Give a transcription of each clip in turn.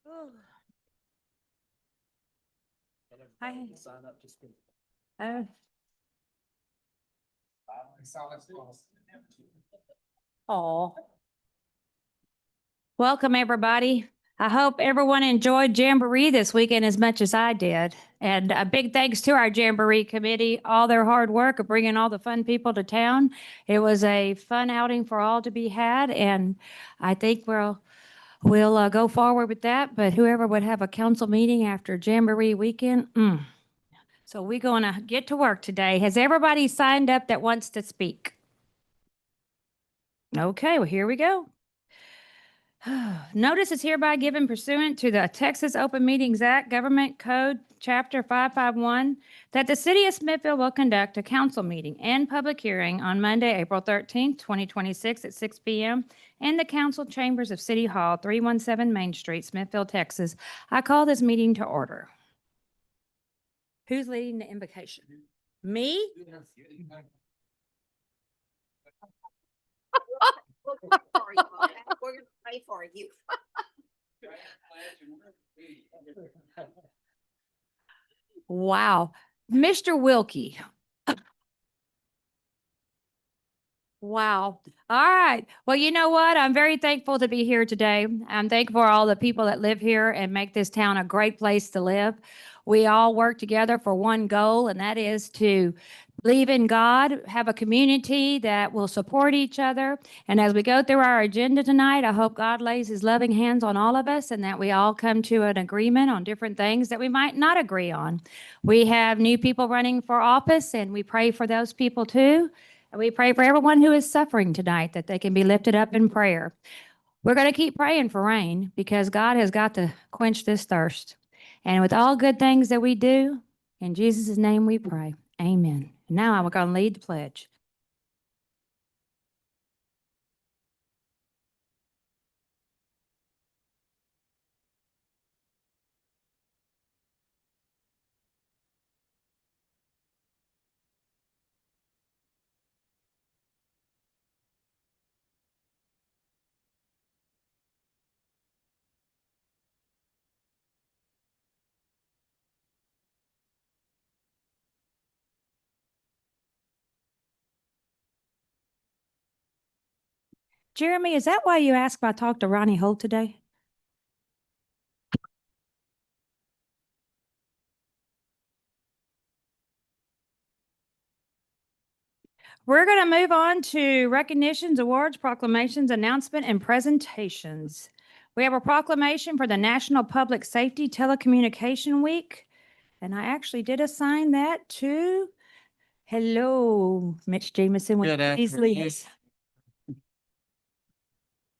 Oh. Sign up to speak. Uh, Oh. Welcome, everybody. I hope everyone enjoyed Jamboree this weekend as much as I did. And a big thanks to our Jamboree committee, all their hard work of bringing all the fun people to town. It was a fun outing for all to be had, and I think we'll go forward with that. But whoever would have a council meeting after Jamboree weekend, So we're going to get to work today. Has everybody signed up that wants to speak? Okay, well, here we go. Notice is hereby given pursuant to the Texas Open Meetings Act, Government Code, Chapter 551, that the City of Smithville will conduct a council meeting and public hearing on Monday, April 13th, 2026 at 6 p.m. in the council chambers of City Hall, 317 Main Street, Smithville, Texas. I call this meeting to order. Who's leading the invocation? Me? We're gonna pray for you. Wow. Mr. Wilkie. Wow. All right. Well, you know what? I'm very thankful to be here today. I'm thankful for all the people that live here and make this town a great place to live. We all work together for one goal, and that is to believe in God, have a community that will support each other. And as we go through our agenda tonight, I hope God lays his loving hands on all of us and that we all come to an agreement on different things that we might not agree on. We have new people running for office, and we pray for those people too. And we pray for everyone who is suffering tonight that they can be lifted up in prayer. We're going to keep praying for rain because God has got to quench this thirst. And with all good things that we do, in Jesus' name we pray. Amen. Now I'm going to lead the pledge. Jeremy, is that why you asked if I talked to Ronnie Holt today? We're going to move on to recognitions, awards, proclamations, announcement, and presentations. We have a proclamation for the National Public Safety Telecommunication Week. And I actually did assign that to, hello, Mitch Jameson with Good Beasley. afternoon.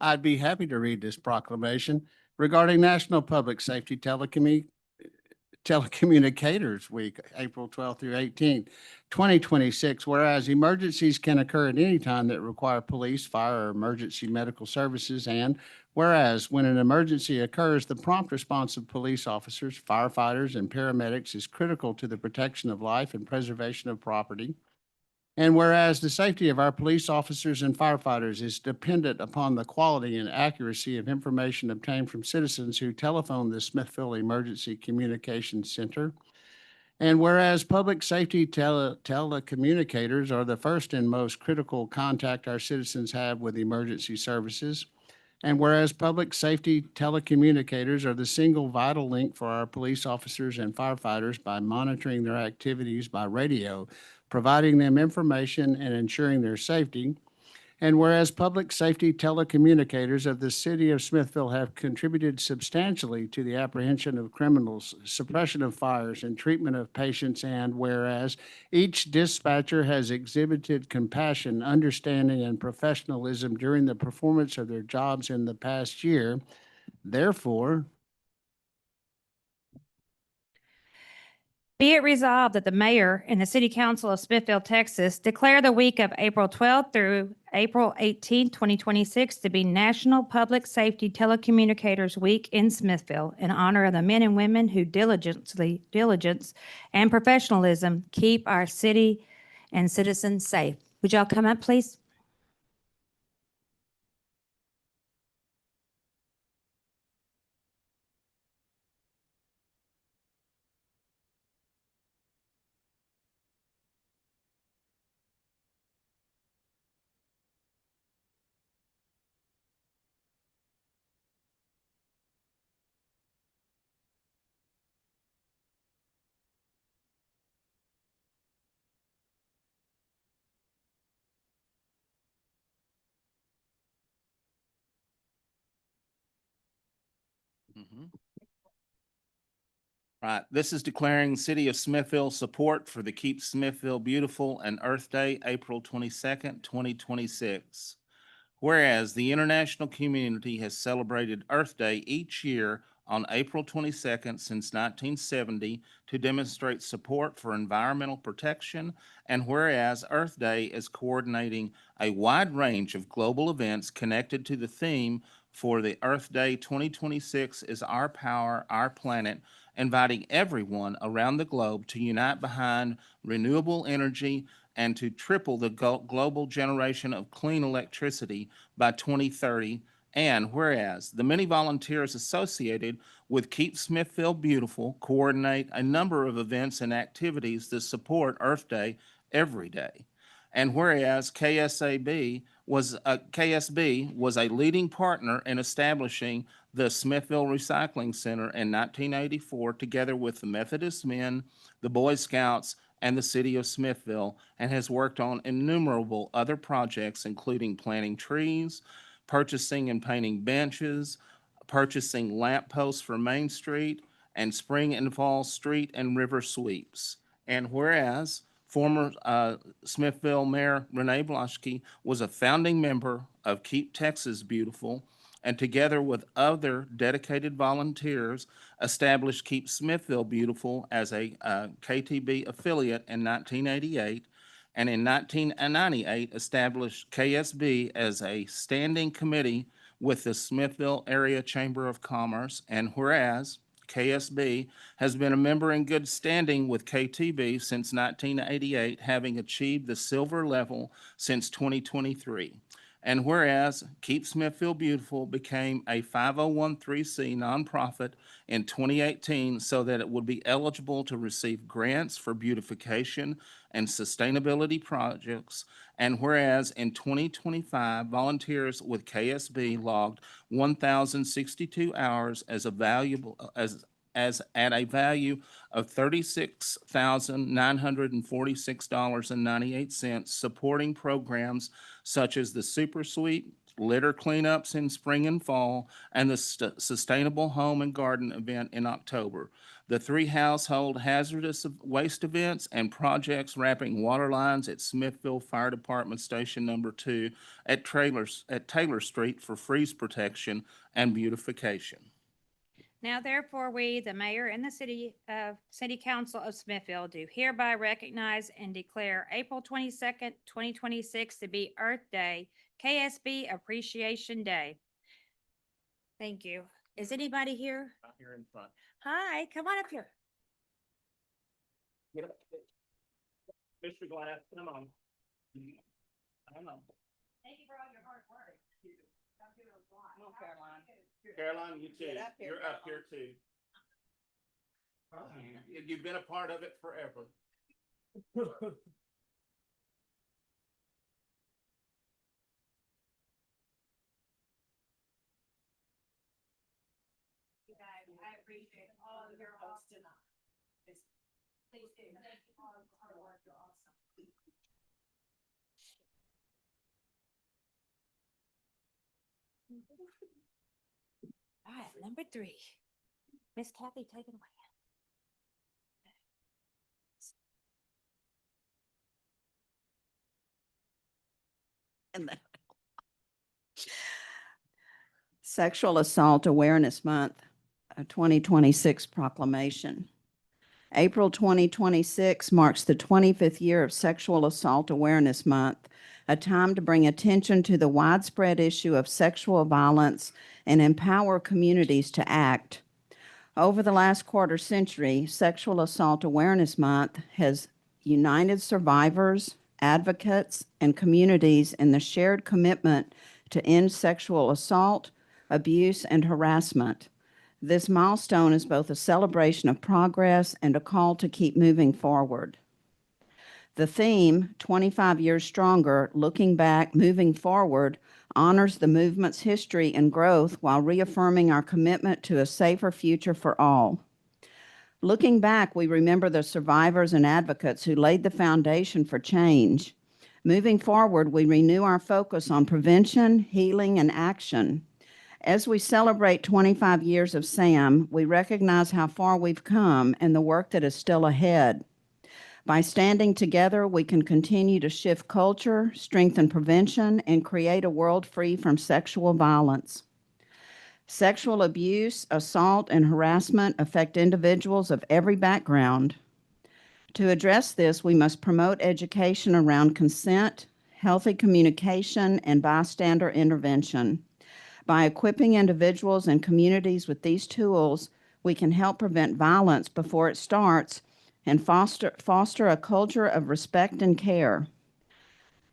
I'd be happy to read this proclamation regarding National Public Safety Telecommunicators Week, April 12th through 18th, 2026. Whereas emergencies can occur at any time that require police, fire, or emergency medical services. And whereas when an emergency occurs, the prompt response of police officers, firefighters, and paramedics is critical to the protection of life and preservation of property. And whereas the safety of our police officers and firefighters is dependent upon the quality and accuracy of information obtained from citizens who telephone the Smithville Emergency Communications Center. And whereas public safety telecommunicators are the first and most critical contact our citizens have with emergency services. And whereas public safety telecommunicators are the single vital link for our police officers and firefighters by monitoring their activities by radio, providing them information and ensuring their safety. And whereas public safety telecommunicators of the city of Smithville have contributed substantially to the apprehension of criminals, suppression of fires, and treatment of patients, and whereas each dispatcher has exhibited compassion, understanding, and professionalism during the performance of their jobs in the past year, therefore, Be it resolved that the mayor and the city council of Smithville, Texas declare the week of April 12th through April 18th, 2026 to be National Public Safety Telecommunicators Week in Smithville in honor of the men and women who diligence and professionalism keep our city and citizens safe. Would y'all come up, please? Right, this is declaring City of Smithville support for the Keep Smithville Beautiful and Earth Day, April 22nd, 2026. Whereas the international community has celebrated Earth Day each year on April 22nd since 1970 to demonstrate support for environmental protection, and whereas Earth Day is coordinating a wide range of global events connected to the theme for the Earth Day 2026 is Our Power, Our Planet, inviting everyone around the globe to unite behind renewable energy and to triple the global generation of clean electricity by 2030. And whereas the many volunteers associated with Keep Smithville Beautiful coordinate a number of events and activities that support Earth Day every day. And whereas KSB was a leading partner in establishing the Smithville Recycling Center in 1984, together with the Methodist Men, the Boy Scouts, and the City of Smithville, and has worked on innumerable other projects, including planting trees, purchasing and painting benches, purchasing lamp posts for Main Street, and spring and fall street and river sweeps. And whereas former Smithville Mayor Renee Bloschke was a founding member of Keep Texas Beautiful, and together with other dedicated volunteers, established Keep Smithville Beautiful as a KTB affiliate in 1988, and in 1998 established KSB as a standing committee with the Smithville Area Chamber of Commerce. And whereas KSB has been a member in good standing with KTB since 1988, having achieved the silver level since 2023. And whereas Keep Smithville Beautiful became a 501(c) nonprofit in 2018 so that it would be eligible to receive grants for beautification and sustainability projects. And whereas in 2025, volunteers with KSB logged 1,062 hours as a at a value of $36,946.98, supporting programs such as the Super Suite, litter cleanups in spring and fall, and the Sustainable Home and Garden event in October. The 3 household hazardous waste events and projects wrapping water lines at Smithville Fire Department Station Number 2 at Taylor Street for freeze protection and beautification. Now therefore, we, the mayor and the city council of Smithville, do hereby recognize and declare April 22nd, 2026 to be Earth Day, KSB Appreciation Day. Thank you. Is anybody here? Right here in front. Hi, come on up here. Get up. Mr. Glass, come on. Come on. Thank you for all your hard work. Come on, Caroline. Caroline, you too. You're up here too. You've been a part of it forever. You guys, I appreciate all of your help tonight. Please do. Thank you for all the hard work. You're awesome. All right, number 3. Miss Kathy, take it away. Sexual Assault Awareness Month, a 2026 proclamation. April 2026 marks the 25th year of Sexual Assault Awareness Month, a time to bring attention to the widespread issue of sexual violence and empower communities to act. Over the last quarter century, Sexual Assault Awareness Month has united survivors, advocates, and communities in the shared commitment to end sexual assault, abuse, and harassment. This milestone is both a celebration of progress and a call to keep moving forward. The theme, 25 Years Stronger, Looking Back, Moving Forward, honors the movement's history and growth while reaffirming our commitment to a safer future for all. Looking back, we remember the survivors and advocates who laid the foundation for change. Moving forward, we renew our focus on prevention, healing, and action. As we celebrate 25 years of SAM, we recognize how far we've come and the work that is still ahead. By standing together, we can continue to shift culture, strengthen prevention, and create a world free from sexual violence. Sexual abuse, assault, and harassment affect individuals of every background. To address this, we must promote education around consent, healthy communication, and bystander intervention. By equipping individuals and communities with these tools, we can help prevent violence before it starts and foster a culture of respect and care.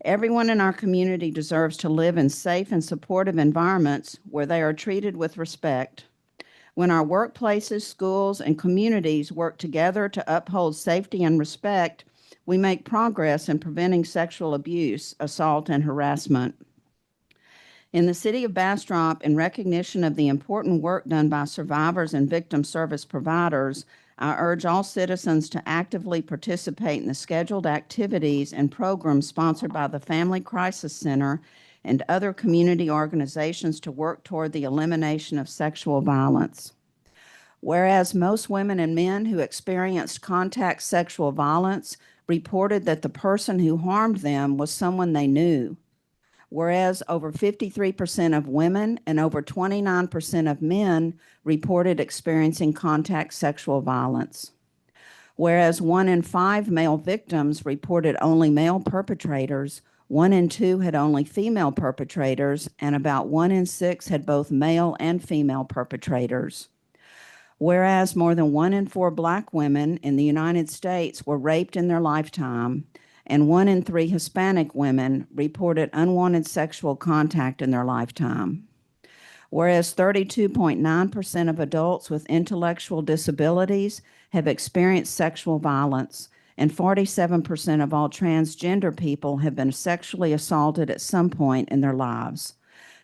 Everyone in our community deserves to live in safe and supportive environments where they are treated with respect. When our workplaces, schools, and communities work together to uphold safety and respect, we make progress in preventing sexual abuse, assault, and harassment. In the city of Bastrop, in recognition of the important work done by survivors and victim service providers, I urge all citizens to actively participate in the scheduled activities and programs sponsored by the Family Crisis Center and other community organizations to work toward the elimination of sexual violence. Whereas most women and men who experienced contact sexual violence reported that the person who harmed them was someone they knew. Whereas over 53% of women and over 29% of men reported experiencing contact sexual violence. Whereas 1 in 5 male victims reported only male perpetrators, 1 in 2 had only female perpetrators, and about 1 in 6 had both male and female perpetrators. Whereas more than 1 in 4 Black women in the United States were raped in their lifetime, and 1 in 3 Hispanic women reported unwanted sexual contact in their lifetime. Whereas 32.9% of adults with intellectual disabilities have experienced sexual violence, and 47% of all transgender people have been sexually assaulted at some point in their lives.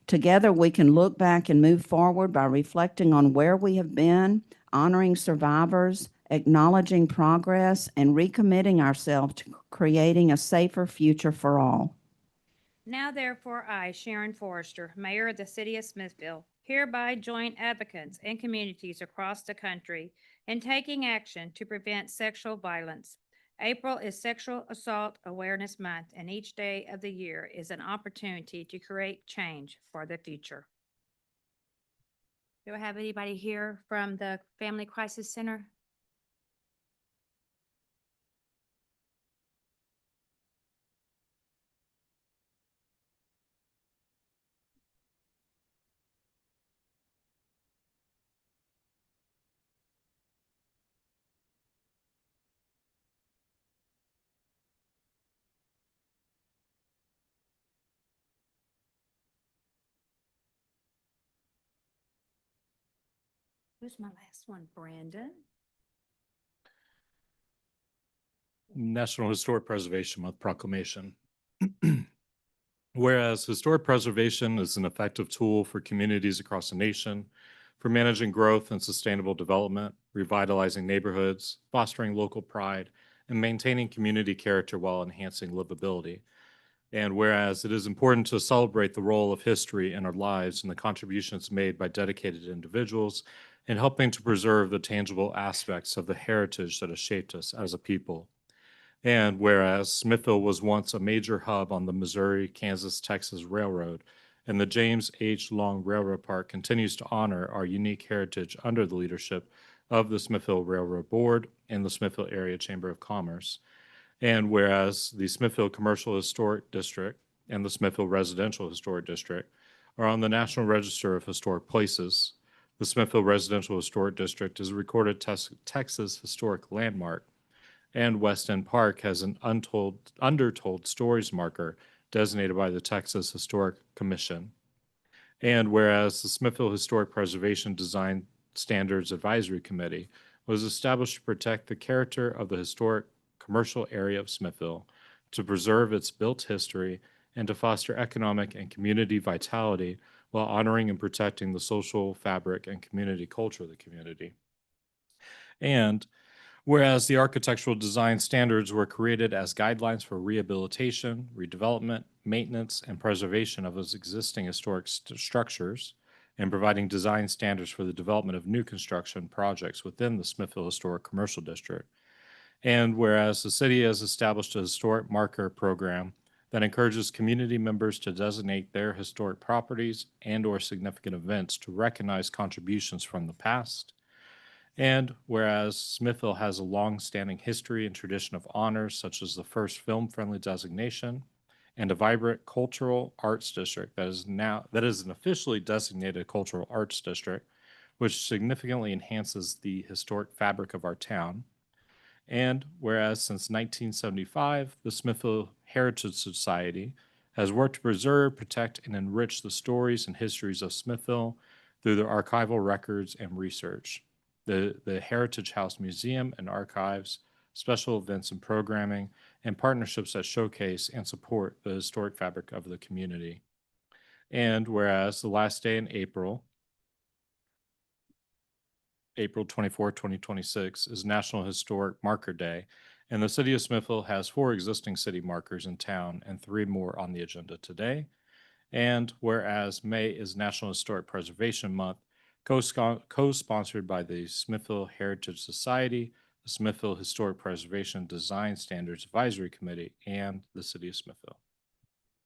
Together, we can look back and move forward by reflecting on where we have been, honoring survivors, acknowledging progress, and recommitting ourselves to creating a safer future for all. Now therefore, I, Sharon Forrester, Mayor of the City of Smithville, hereby join advocates and communities across the country in taking action to prevent sexual violence. April is Sexual Assault Awareness Month, and each day of the year is an opportunity to create change for the future. Do I have anybody here from the Family Crisis Center? Who's my last one? Brandon? National Historic Preservation Month proclamation. Whereas historic preservation is an effective tool for communities across the nation for managing growth and sustainable development, revitalizing neighborhoods, fostering local pride, and maintaining community character while enhancing livability. And whereas it is important to celebrate the role of history in our lives and the contributions made by dedicated individuals in helping to preserve the tangible aspects of the heritage that has shaped us as a people. And whereas Smithville was once a major hub on the Missouri, Kansas, Texas Railroad, and the James H. Long Railroad Park continues to honor our unique heritage under the leadership of the Smithville Railroad Board and the Smithville Area Chamber of Commerce. And whereas the Smithville Commercial Historic District and the Smithville Residential Historic District are on the National Register of Historic Places, the Smithville Residential Historic District is a recorded Texas historic landmark, and West End Park has an undertold stories marker designated by the Texas Historic Commission. And whereas the Smithville Historic Preservation Design Standards Advisory Committee was established to protect the character of the historic commercial area of Smithville, to preserve its built history, and to foster economic and community vitality while honoring and protecting the social fabric and community culture of the community. And whereas the architectural design standards were created as guidelines for rehabilitation, redevelopment, maintenance, and preservation of its existing historic structures, and providing design standards for the development of new construction projects within the Smithville Historic Commercial District. And whereas the city has established a historic marker program that encourages community members to designate their historic properties and/or significant events to recognize contributions from the past. And whereas Smithville has a long-standing history and tradition of honors, such as the first film-friendly designation and a vibrant cultural arts district that is an officially designated cultural arts district, which significantly enhances the historic fabric of our town. And whereas since 1975, the Smithville Heritage Society has worked to preserve, protect, and enrich the stories and histories of Smithville through their archival records and research. The Heritage House Museum and Archives, special events and programming, and partnerships that showcase and support the historic fabric of the community. And whereas the last day in April 24, 2026, is National Historic Marker Day, and the city of Smithville has 4 existing city markers in town and 3 more on the agenda today. And whereas May is National Historic Preservation Month, co-sponsored by the Smithville Heritage Society, the Smithville Historic Preservation Design Standards Advisory Committee, and the city of Smithville.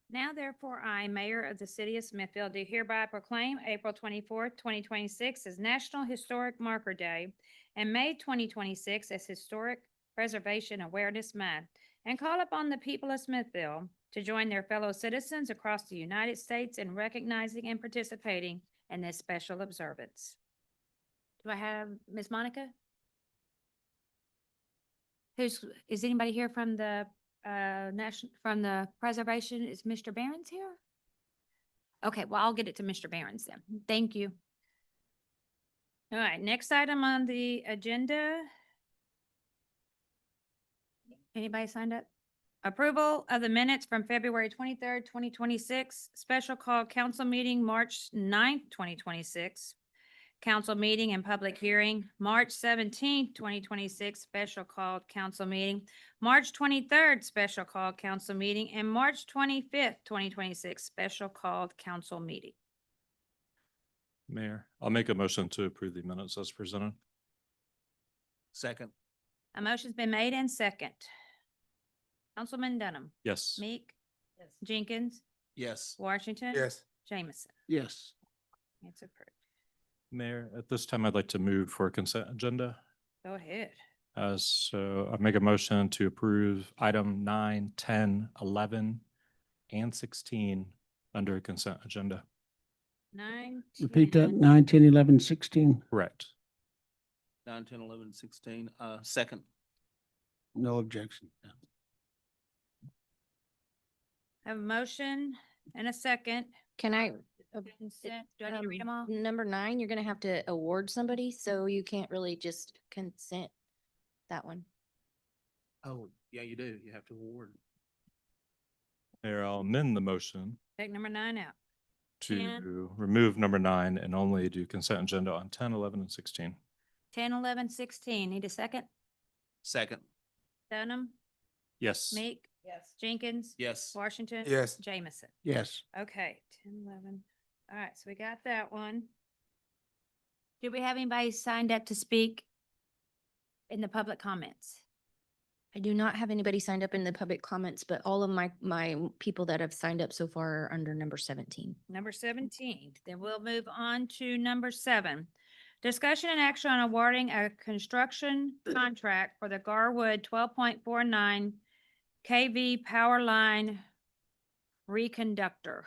Now therefore, I, Mayor of the City of Smithville, do hereby proclaim April 24th, 2026 as National Historic Marker Day and May 2026 as Historic Preservation Awareness Month, and call upon the people of Smithville to join their fellow citizens across the United States in recognizing and participating in this special observance. Do I have Ms. Monica? Is anybody here from the from the preservation? Is Mr. Behrens here? Okay, well, I'll get it to Mr. Behrens then. Thank you. All right, next item on the agenda. Anybody signed up? Approval of the minutes from February 23rd, 2026, special call council meeting, March 9th, 2026. Council meeting and public hearing, March 17th, 2026, special called council meeting, March 23rd, special called council meeting, and March 25th, 2026, special called council meeting. Mayor, I'll make a motion to approve the minutes as presented. Second. A motion's been made and second. Councilman Dunham, Yes. Meek, Jenkins, Yes. Washington. Jameson. Yes. It's approved. Mayor, at this time, I'd like to move for a consent agenda. Go ahead. So I make a motion to approve item 9, 10, 11, and 16 under a consent agenda. 9. Repeat that, 10. 9, 10, 11, 16. Correct. 9, 10, 11, 16. Second. No objection. Have a motion and a second. Can I, Consent. Do I need to read them all? number 9, you're gonna have to award somebody, so you can't really just consent that one. Oh, yeah, you do. You have to award. Mayor, I'll amend the motion Take number 9 out. to remove number 9 and only do consent agenda on 10, 11, and 16. 10, 11, 16. Need a second? Second. Dunham, Yes. Meek. Yes. Jenkins. Yes. Washington. Yes. Jameson. Yes. Okay, 10, 11. All right, so we got that one. Do we have anybody signed up to speak in the public comments? I do not have anybody signed up in the public comments, but all of my people that have signed up so far are under number 17. Number 17. Then we'll move on to number 7. Discussion and action on awarding a construction contract for the Garwood 12.49 kV power line reconductor.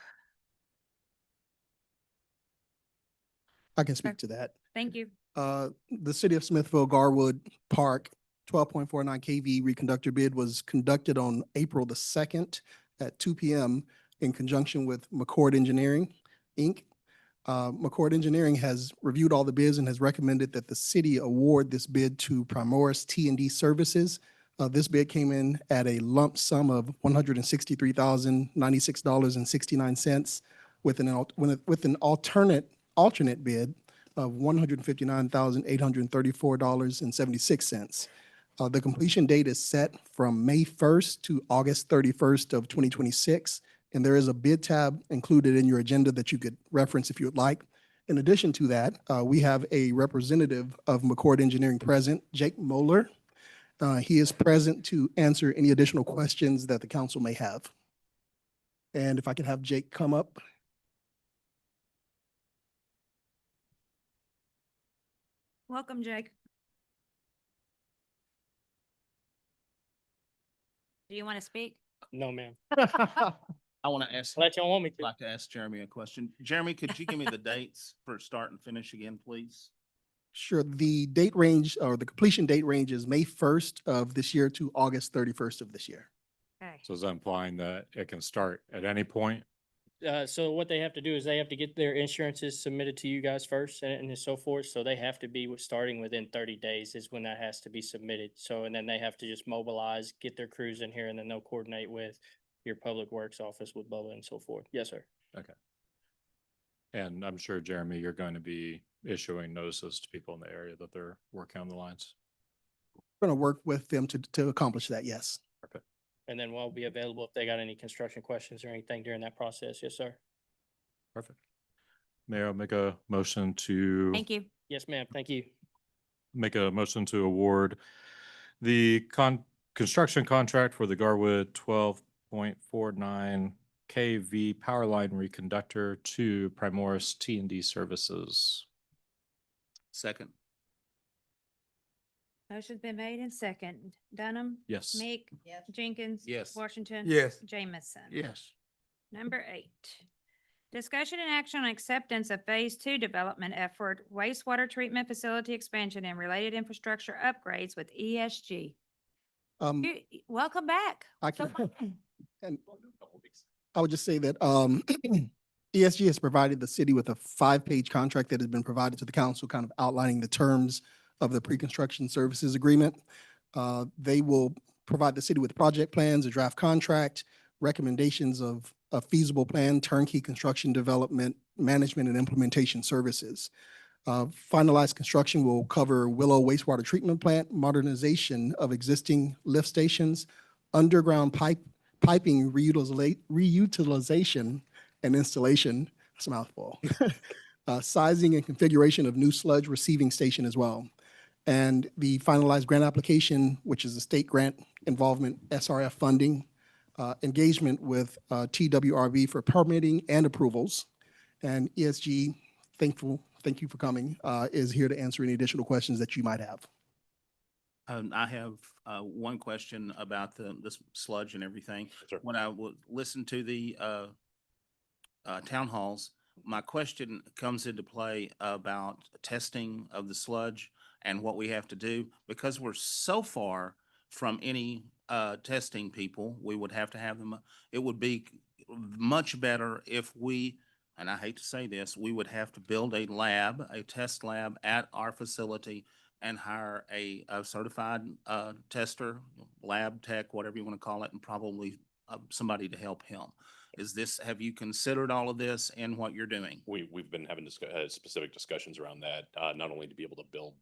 I can speak to that. Thank you. The city of Smithville Garwood Park 12.49 kV reconductor bid was conducted on April the 2nd at 2 p.m. in conjunction with McCord Engineering, Inc. McCord Engineering has reviewed all the bids and has recommended that the city award this bid to Primoris T&D Services. This bid came in at a lump sum of $163,096.69 with an alternate bid of $159,834.76. The completion date is set from May 1st to August 31st of 2026. And there is a bid tab included in your agenda that you could reference if you would like. In addition to that, we have a representative of McCord Engineering present, Jake Moeller. He is present to answer any additional questions that the council may have. And if I could have Jake come up. Welcome, Jake. Do you want to speak? No, ma'am. I want to ask, Let y'all want me I'd to. like to ask Jeremy a question. Jeremy, could you give me the dates for start and finish again, please? Sure, the date range or the completion date range is May 1st of this year to August 31st of this year. Okay. So is that implying that it can start at any point? So what they have to do is they have to get their insurances submitted to you guys first and so forth. So they have to be starting within 30 days is when that has to be submitted. So, and then they have to just mobilize, get their crews in here, and then they'll coordinate with your public works office with Bubba and so forth. Yes, sir. Okay. And I'm sure, Jeremy, you're going to be issuing notices to people in the area that they're working on the lines. Going to work with them to accomplish that, yes. And then we'll be available if they got any construction questions or anything during that process. Yes, sir. Perfect. Mayor, I'll make a motion to. Thank you. Yes, ma'am. Thank you. Make a motion to award the construction contract for the Garwood 12.49 kV power line reconductor to Primoris T&D Services. Second. Motion's been made and second. Dunham, Yes. Meek, Jenkins. Yes. Washington. Yes. Jameson. Yes. Number 8, discussion and action on acceptance of Phase 2 development effort, wastewater treatment facility expansion and related infrastructure upgrades with ESG. Welcome back. I So can, fun. and I would just say that ESG has provided the city with a 5-page contract that has been provided to the council, kind of outlining the terms of the pre-construction services agreement. They will provide the city with project plans, a draft contract, recommendations of a feasible plan, turnkey construction development, management and implementation services. Finalized construction will cover Willow wastewater treatment plant, modernization of existing lift stations, underground piping reutilization and installation, that's a mouthful. Sizing and configuration of new sludge receiving station as well. And the finalized grant application, which is a state grant involvement, SRF funding, engagement with TWRB for permitting and approvals. And ESG, thank you for coming, is here to answer any additional questions that you might have. I have one question about this sludge and everything. Sure. When I would listen to the town halls, my question comes into play about testing of the sludge and what we have to do. Because we're so far from any testing people, we would have to have them. It would be much better if we, and I hate to say this, we would have to build a lab, a test lab at our facility and hire a certified tester, lab tech, whatever you want to call it, and probably somebody to help him. Have you considered all of this in what you're doing? We've been having specific discussions around that, not only to be able to build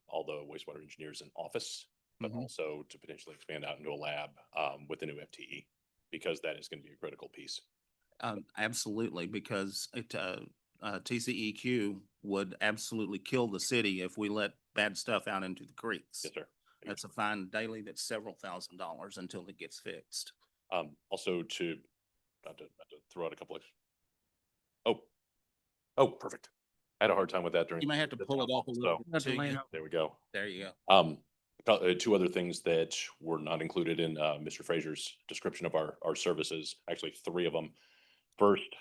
all the wastewater engineers in office, but Mhm. also to potentially expand out into a lab with the new FTE, because that is going to be a critical piece. Absolutely, because TCEQ would absolutely kill the city if we let bad stuff out into the creeks. Yes, sir. That's a fine daily that's several $1,000s until it gets fixed. Also not to throw out a couple of, perfect. I had a hard time with that during. You may have to the pull town it up a hall, little so bit too. there we go. There you go. Two other things that were not included in Mr. Frazier's description of our services, actually 3 of them. First,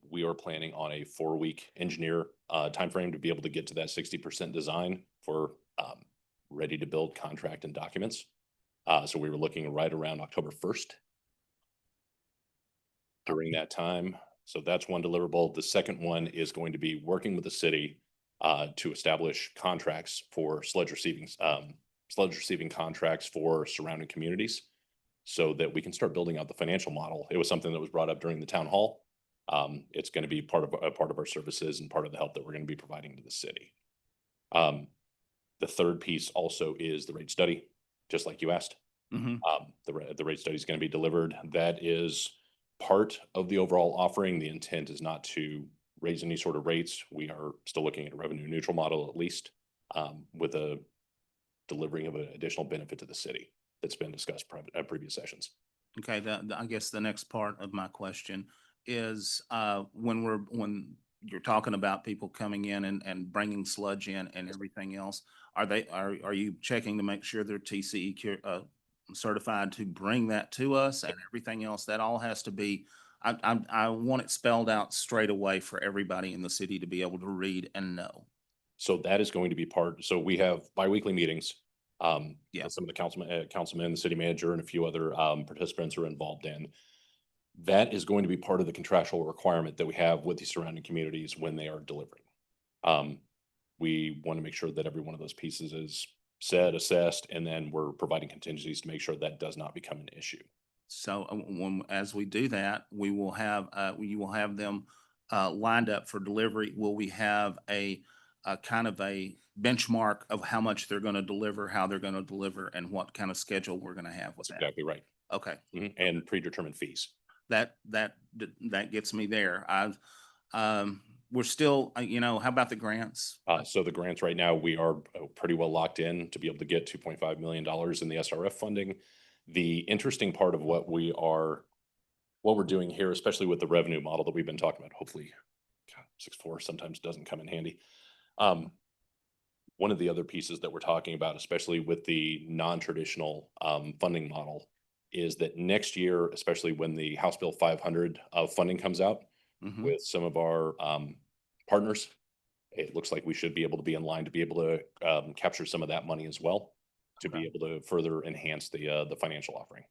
we are planning on a 4-week engineer timeframe to be able to get to that 60% design for ready to build contract and documents. So we were looking right around October 1st. During that time, so that's one deliverable. The second one is going to be working with the city to establish contracts for sludge receiving contracts for surrounding communities, so that we can start building out the financial model. It was something that was brought up during the town hall. It's going to be part of our services and part of the help that we're going to be providing to the city. The third piece also is the rate study, just like you asked. Mhm. The rate study is going to be delivered. That is part of the overall offering. The intent is not to raise any sort of rates. We are still looking at a revenue neutral model at least, with a delivering of an additional benefit to the city that's been discussed previous sessions. Okay, I guess the next part of my question is, when you're talking about people coming in and bringing sludge in and everything else, are you checking to make sure they're certified to bring that to us and everything else? That all has to be, I want it spelled out straight away for everybody in the city to be able to read and know. So that is going to be so we have biweekly meetings. Yeah. that some of the councilmen, the city manager, and a few other participants are involved in. That is going to be part of the contractual requirement that we have with the surrounding communities when they are delivering. We want to make sure that every one of those pieces is said, assessed, and then we're providing contingencies to make sure that does not become an issue. So as we do that, we will have, you will have them lined up for delivery. Will we have a kind of a benchmark of how much they're going to deliver, how they're going to deliver, and what kind of schedule we're going to have with That's that? exactly right. Okay, And predetermined fees. that gets me there. We're still, how about the grants? So the grants right now, we are pretty well locked in to be able to get $2.5 million in the SRF funding. The interesting part of what we're doing here, especially with the revenue model that we've been talking about, hopefully 6.4 sometimes doesn't come in handy. One of the other pieces that we're talking about, especially with the non-traditional funding model, is that next year, especially when the House Bill 500 funding comes out Mhm. with some of our partners, it looks like we should be able to be in line to be able to capture some of that money as well, to be Okay. able to further enhance the financial offering.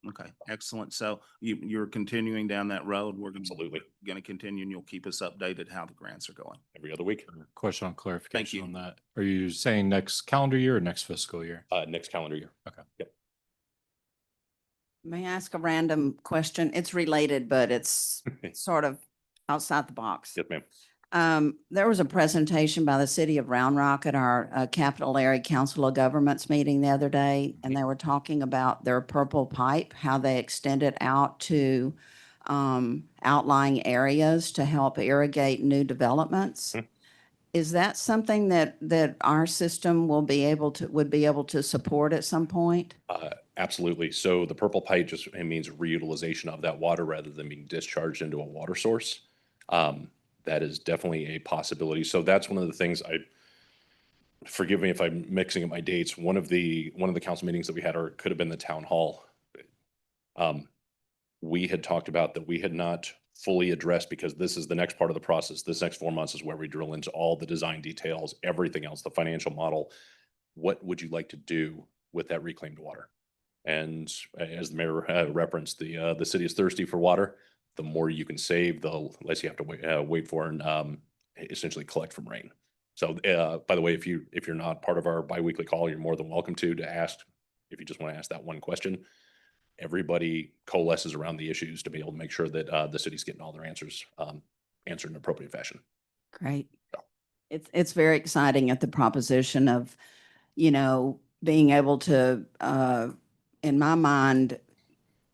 Okay, excellent. So you're continuing down that road. We're Absolutely. going to continue, and you'll keep us updated how the grants are going. Every other week, Question on clarification you. on that. Are you saying next calendar year or next fiscal year? next calendar year. Okay. Yep. May I ask a random question? It's related, but it's sort of outside the box. Yes, ma'am. There was a presentation by the city of Round Rock at our Capital Area Council of Governments meeting the other day, and they were talking about their purple pipe, how they extend it out to outlying areas to help irrigate new developments. Hmm. Is that something that our system would be able to support at some point? Absolutely. So the purple pipe it means reutilization of that water rather than being discharged into a water source. That is definitely a possibility. So that's one of the things forgive me if I'm mixing up my dates. One of the council meetings that we had, or it could have been the town hall. We had talked about that we had not fully addressed, because this is the next part of the process. This next 4 months is where we drill into all the design details, everything else, the financial model. What would you like to do with that reclaimed water? And as the mayor referenced, the city is thirsty for water. The more you can save, the less you have to wait for and essentially collect from rain. So, by the way, if you're not part of our biweekly call, you're more than welcome to ask. If you just want to ask that one question, everybody coalesces around the issues to be able to make sure that the city's getting all their answers answered in an appropriate fashion. Great. It's very exciting at the proposition of, being able to, in my mind,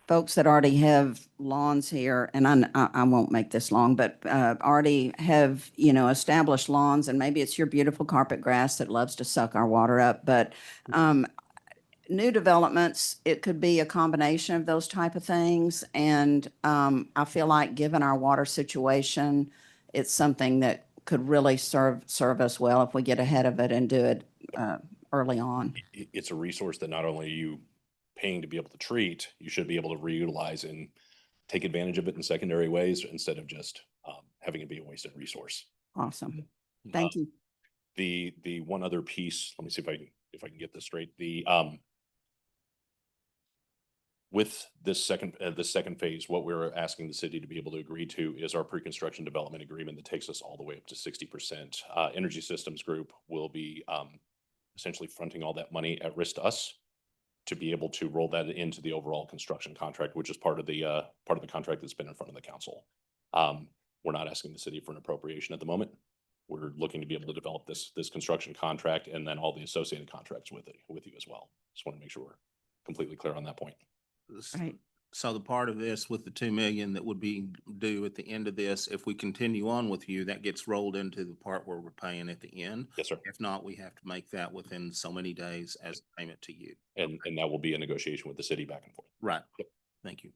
folks that already have lawns here, and I won't make this long, but already have, established lawns, and maybe it's your beautiful carpet grass that loves to suck our water up, but new developments, it could be a combination of those type of things. And I feel like given our water situation, it's something that could really serve us well if we get ahead of it and do it early on. It's a resource that not only are you paying to be able to treat, you should be able to reutilize and take advantage of it in secondary ways instead of just having it be a wasted resource. Awesome. Thank you. The one other piece, let me see if I can get this straight. With this second phase, what we're asking the city to be able to agree to is our pre-construction development agreement that takes us all the way up to 60%. Energy Systems Group will be essentially fronting all that money at risk to us to be able to roll that into the overall construction contract, which is part of the contract that's been in front of the council. We're not asking the city for an appropriation at the moment. We're looking to be able to develop this construction contract and then all the associated contracts with you as well. Just want to make sure we're completely clear on that point. Right. So the part of this with the 2 million that would be due at the end of this, if we continue on with you, that gets rolled into the part where we're paying at the end. Yes, sir. If not, we have to make that within so many days as payment to you. And that will be a negotiation with the city back and forth. Right. Thank you.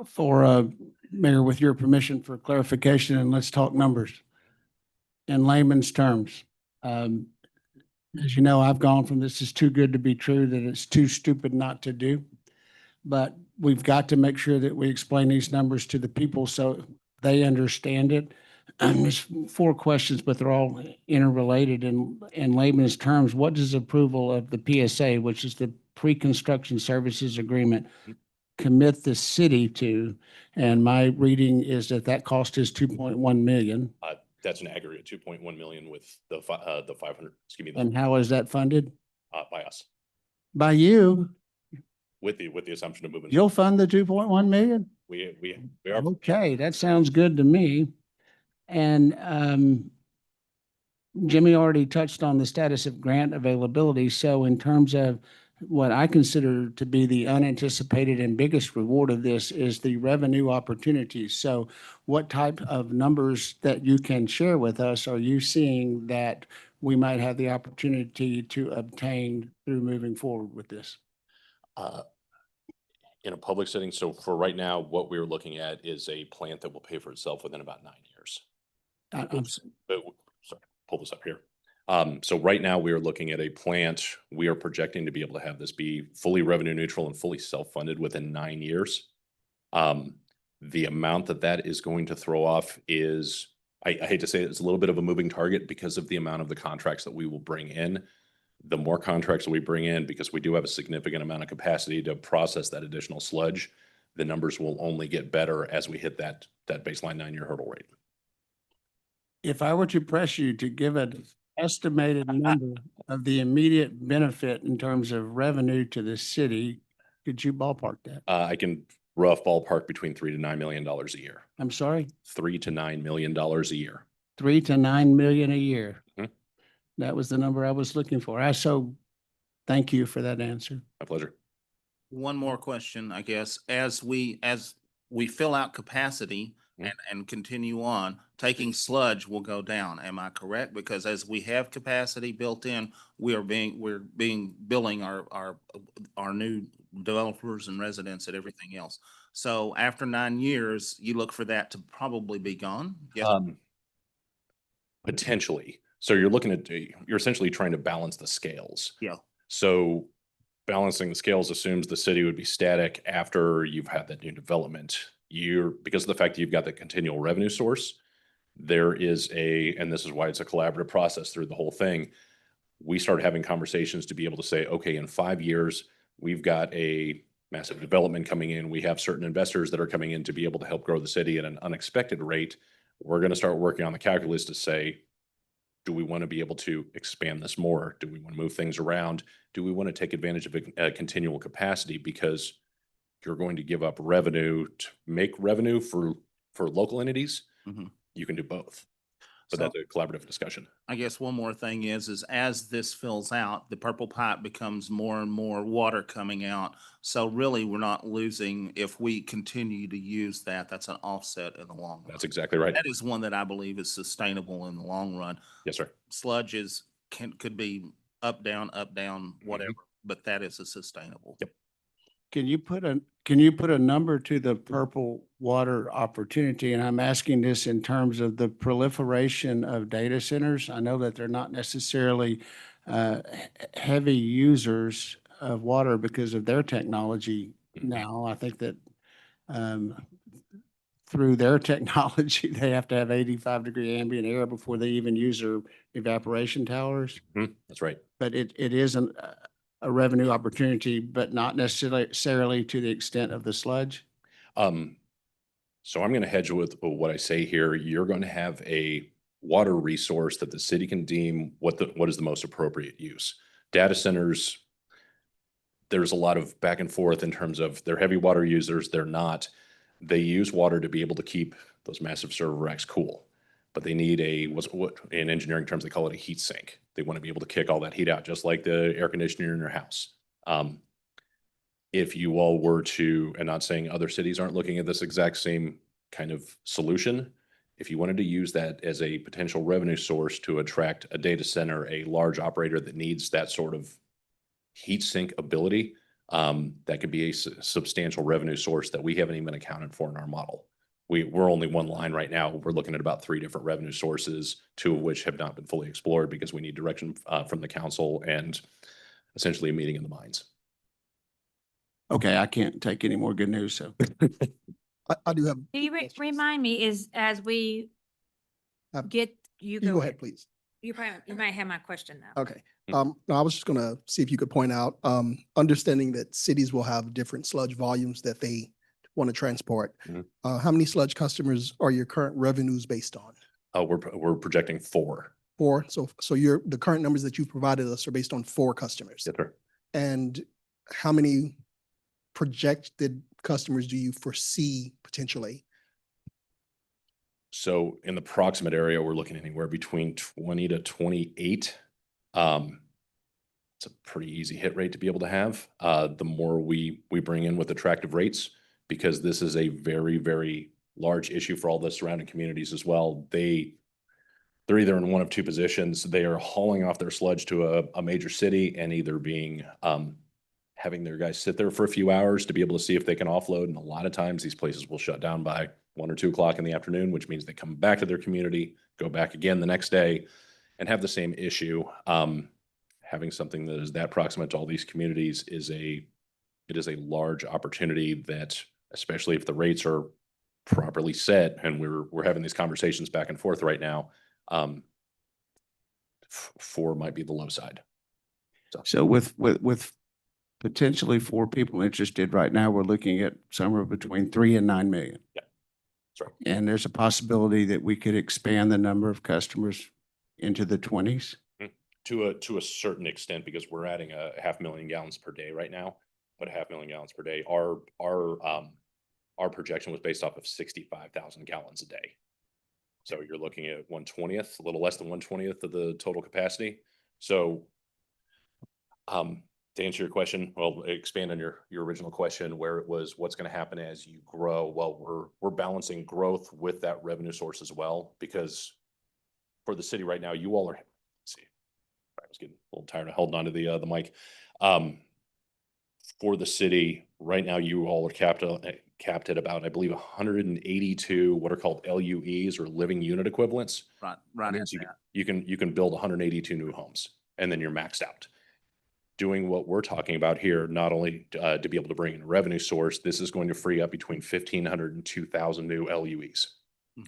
For, Mayor, with your permission for clarification, and let's talk numbers. In layman's terms, as you know, I've gone from this is too good to be true, that it's too stupid not to do. But we've got to make sure that we explain these numbers to the people so they understand it. There's 4 questions, but they're all interrelated in layman's terms. What does approval of the PSA, which is the Pre-Construction Services Agreement, commit the city to? And my reading is that that cost is 2.1 million. That's an aggregate 2.1 million with the 500, excuse me, And how is that funded? by us, By you? with the assumption of moving. You'll fund the 2.1 million? We are. Okay, that sounds good to me. And Jimmy already touched on the status of grant availability. So in terms of what I consider to be the unanticipated and biggest reward of this is the revenue opportunities. So what type of numbers that you can share with us are you seeing that we might have the opportunity to obtain through moving forward with this? In a public setting, so for right now, what we're looking at is a plant that will pay for itself within about 9 years. But, sorry, pull this up here. So right now, we are looking at a plant, we are projecting to be able to have this be fully revenue neutral and fully self-funded within 9 years. The amount that is going to throw off is, I hate to say it, it's a little bit of a moving target because of the amount of the contracts that we will bring in. The more contracts that we bring in, because we do have a significant amount of capacity to process that additional sludge, the numbers will only get better as we hit that baseline 9-year hurdle rate. If I were to press you to give an estimated number of the immediate benefit in terms of revenue to the city, could you ballpark that? I can rough ballpark between $3 to $9 million a year. I'm sorry, $3 to $9 million a year. 3 to 9 million a year. Mhm. That was the number I was looking for. So thank you for that answer. My pleasure. One more question, I guess, as we fill out capacity Mhm. and continue on, taking sludge will go down. Am I correct? Because as we have capacity built in, we're billing our new developers and residents and everything else. So after 9 years, you look for that to probably be gone? Yes. Potentially. So you're essentially trying to balance the scales. Yeah. So balancing the scales assumes the city would be static after you've had that new development. Because of the fact that you've got the continual revenue source, there is and this is why it's a collaborative process through the whole thing. We started having conversations to be able to say, okay, in 5 years, we've got a massive development coming in. We have certain investors that are coming in to be able to help grow the city at an unexpected rate. We're going to start working on the calculus to say, do we want to be able to expand this more? Do we want to move things around? Do we want to take advantage of a continual capacity? Because you're going to give up revenue to make revenue for local entities. Mhm. You can do both. But So- that's a collaborative discussion. I guess one more thing is as this fills out, the purple pipe becomes more and more water coming out. So really, we're not losing if we continue to use that. That's an offset in the long run. That's exactly right. That is one that I believe is sustainable in the long run. Yes, sir. Sludge could be up, down, whatever, but that is a sustainable. Yep. Can you put a number to the purple water opportunity? And I'm asking this in terms of the proliferation of data centers. I know that they're not necessarily heavy users of water because of their technology Mhm. now. I think that through their technology, they have to have 85-degree ambient air before they even use their evaporation towers. That's right. But it is a revenue opportunity, but not necessarily to the extent of the sludge. So I'm going to hedge with what I say here. You're going to have a water resource that the city can deem what is the most appropriate use. Data centers, there's a lot of back and forth in terms of they're heavy water users, they're not. They use water to be able to keep those massive server racks cool, but they need what in engineering terms they call it a heat sink. They want to be able to kick all that heat out, just like the air conditioner in your house. if you all were to, and not saying other cities aren't looking at this exact same kind of solution, if you wanted to use that as a potential revenue source to attract a data center, a large operator that needs that sort of heat sink ability, that could be a substantial revenue source that we haven't even accounted for in our model. We're only one line right now. We're looking at about 3 different revenue sources, 2 of which have not been fully explored because we need direction from the council and essentially a meeting in the minds. Okay, I can't take any more good news, so. I do have. Can you remind me is as we Uh, get, you You go go ahead, ahead. please. You might have my question now. Okay. Mhm. No, I was just gonna see if you could point out, understanding that cities will have different sludge volumes that they want to transport. Mhm. How many sludge customers are your current revenues based on? We're projecting 4. 4? So the current numbers that you've provided us are based on 4 customers. Yes, sir. And how many projected customers do you foresee potentially? So in the proximate area, we're looking anywhere between 20 to 28. It's a pretty easy hit rate to be able to have. The more we bring in with attractive rates, because this is a very, very large issue for all the surrounding communities as well. They're either in one of 2 positions. They are hauling off their sludge to a major city and either being having their guys sit there for a few hours to be able to see if they can offload. And a lot of times these places will shut down by 1 or 2 o'clock in the afternoon, which means they come back to their community, go back again the next day and have the same issue. Having something that is that proximate to all these communities it is a large opportunity that, especially if the rates are properly set, and we're having these conversations back and forth right now, 4 might be the low side. So with potentially 4 people interested right now, we're looking at somewhere between 3 and 9 million. Yeah, that's right. And there's a possibility that we could expand the number of customers into the 20s. To a certain extent, because we're adding a 500,000 gallons per day right now, but 500,000 gallons per day, our projection was based off of 65,000 gallons a day. So you're looking at 1/20th, a little less than 1/20th of the total capacity. So, to answer your question, well, expand on your original question where it was, what's going to happen as you grow? Well, we're balancing growth with that revenue source as well, because for the city right now, you all are, let's see, I was getting a little tired of holding onto the mic. For the city right now, you all are capped at about, I believe, 182 what are called LUEs, or living unit equivalents. Right, That right. means you can build 182 new homes, and then you're maxed out. Doing what we're talking about here, not only to be able to bring in a revenue source, this is going to free up between 1,500 and 2,000 new LUEs,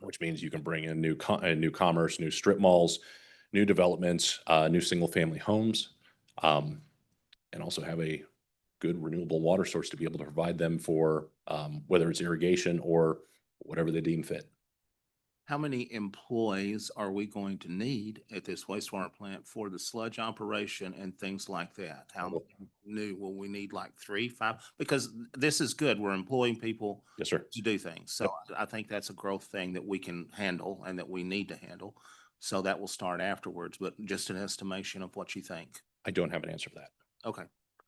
which means you can bring in new commerce, new strip malls, new developments, new single-family homes, and also have a good renewable water source to be able to provide them for whether it's irrigation or whatever they deem fit. How many employees are we going to need at this wastewater plant for the sludge operation and things like that? How new will we need, like 3, 5? Because this is good. We're employing people Yes, sir. to do things. So I think that's a growth thing that we can handle and that we need to handle. So that will start afterwards, but just an estimation of what you think. I don't have an answer for that. Okay.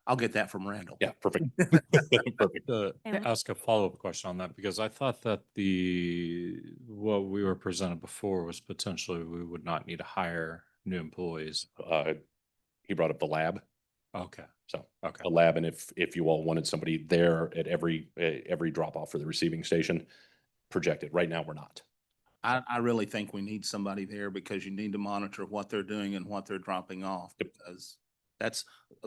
I'll get that from Randall. Yeah, perfect. Perfect. To And- ask a follow-up question on that, because I thought that what we were presented before was potentially we would not need to hire new employees. He brought up the lab. Okay, So okay. a lab, and if you all wanted somebody there at every drop off for the receiving station, projected. Right now, we're not. I really think we need somebody there because you need to monitor what they're doing and what they're dropping off. Yep. Because that's,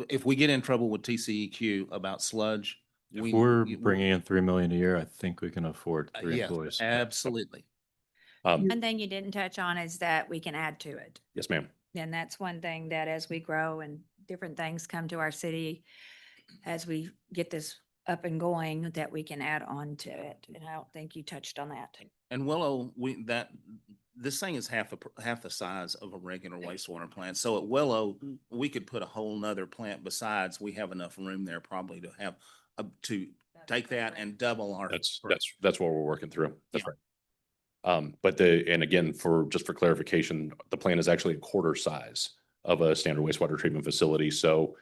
if we get in trouble with TCEQ about sludge. If we're bringing in 3 million a year, I think we can afford 3 Yes, employees. absolutely. One thing you didn't touch on is that we can add to it. Yes, ma'am. And that's one thing that as we grow and different things come to our city, as we get this up and going, that we can add on to it. And I don't think you touched on that. And Willow, this thing is half the size of a regular wastewater plant. So at Willow, we could put a whole nother plant besides. We have enough room there probably to have, to take that and double our. That's what we're working through. That's Yeah. right. But and again, for clarification, the plant is actually a quarter size of a standard wastewater treatment facility. So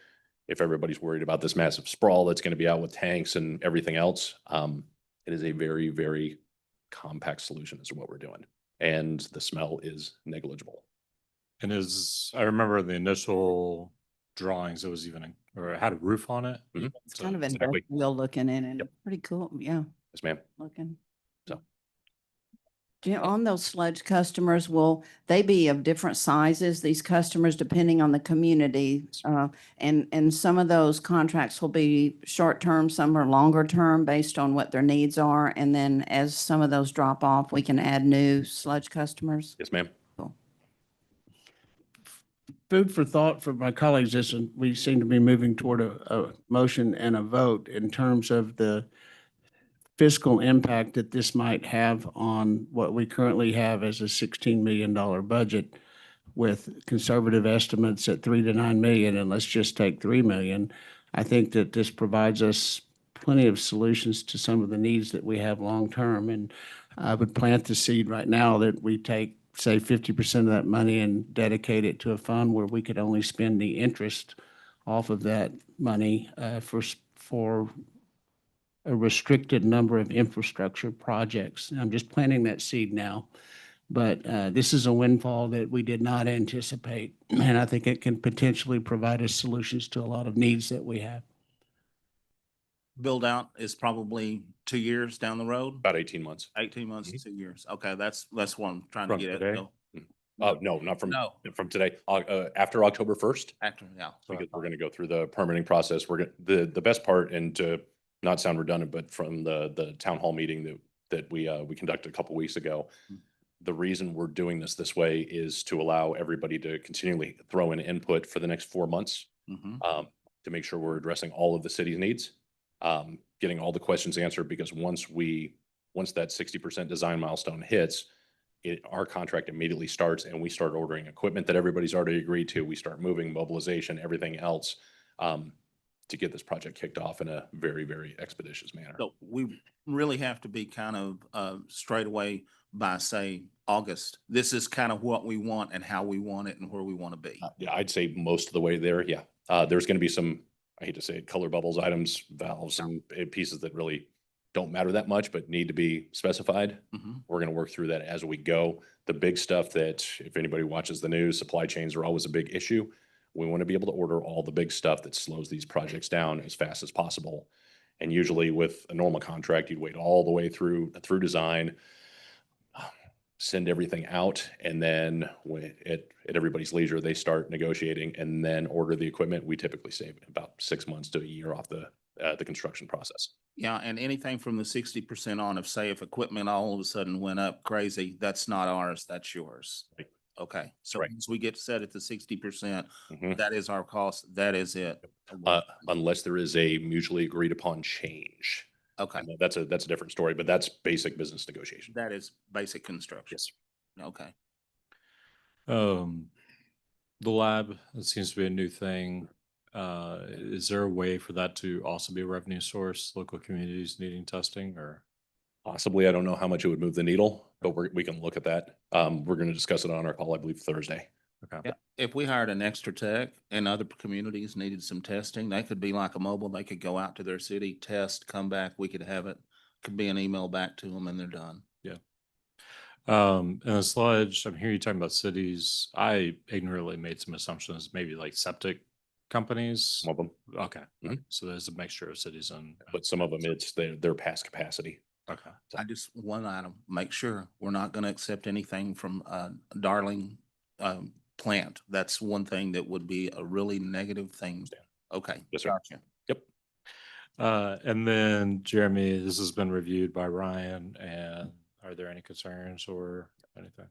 if everybody's worried about this massive sprawl that's going to be out with tanks and everything else, it is a very, very compact solution as to what we're doing. And the smell is negligible. And I remember the initial drawings, it was even, or it had a roof on it. Mhm. It's kind of Exactly. industrial looking in and Yep. pretty cool. Yeah, Yes, ma'am. looking. So. On those sludge customers, will they be of different sizes, these customers, depending on the community? And some of those contracts will be short-term, some are longer-term based on what their needs are. And then as some of those drop off, we can add new sludge customers. Yes, ma'am. Food for thought for my colleagues is we seem to be moving toward a motion and a vote in terms of the fiscal impact that this might have on what we currently have as a $16 million budget with conservative estimates at 3 to 9 million, and let's just take 3 million. I think that this provides us plenty of solutions to some of the needs that we have long-term. And I would plant the seed right now that we take, say, 50% of that money and dedicate it to a fund where we could only spend the interest off of that money for a restricted number of infrastructure projects. I'm just planting that seed now. But this is a windfall that we did not anticipate, and I think it can potentially provide us solutions to a lot of needs that we have. Build out is probably 2 years down the road, About 18 months. 18 months to 2 years. Okay, that's what I'm trying From to get at. today? Bill. No, not No. from today. After October 1st, After, yeah. because we're going to go through the permitting process. The best part, and to not sound redundant, but from the town hall meeting that we conducted a couple weeks ago, the reason we're doing this way is to allow everybody to continually throw in input for the next 4 months, Mhm. to make sure we're addressing all of the city's needs, getting all the questions answered, because once that 60% design milestone hits, our contract immediately starts and we start ordering equipment that everybody's already agreed to. We start moving, mobilization, everything else, to get this project kicked off in a very, very expeditious manner. So we really have to be kind of straight away by, say, August. This is kind of what we want and how we want it and where we want to be. Yeah, I'd say most of the way there. Yeah. There's going to be some, I hate to say it, color bubbles, items, valves, and pieces that really don't matter that much, but need to be specified. Mhm. We're going to work through that as we go. The big stuff that, if anybody watches the news, supply chains are always a big issue. We want to be able to order all the big stuff that slows these projects down as fast as possible. And usually with a normal contract, you'd wait all the way through design, send everything out, and then at everybody's leisure, they start negotiating and then order the equipment. We typically save about 6 months to a year off the construction process. Yeah, and anything from the 60% on, if equipment all of a sudden went up crazy, that's not ours, that's yours. Right. Okay, so Right. once we get set at the 60%, Mhm. that is our cost, that is it. Unless there is a mutually agreed upon change. Okay, And that's a different story, but that's basic business negotiation. that is basic construction. Yes. Okay. The lab, it seems to be a new thing. Is there a way for that to also be a revenue source, local communities needing testing, or? Possibly, I don't know how much it would move the needle, but we can look at that. We're going to discuss it on our call, I believe, Thursday. Okay. Yeah, if we hired an extra tech and other communities needed some testing, they could be like a mobile, they could go out to their city, test, come back, we could have it. Could be an email back to them and they're done. And the sludge, I'm hearing you talking about cities. I ignorantly made some assumptions, maybe like septic companies. Some of them, Okay, Mhm. so there's a mixture of cities and. but some of them, it's their past capacity. Okay. I just, one item, make sure we're not gonna accept anything from Darling plant. That's one thing that would be a really negative thing. Okay. Yes, sir. Gotcha. And then Jeremy, this has been reviewed by Ryan, and are there any concerns or anything?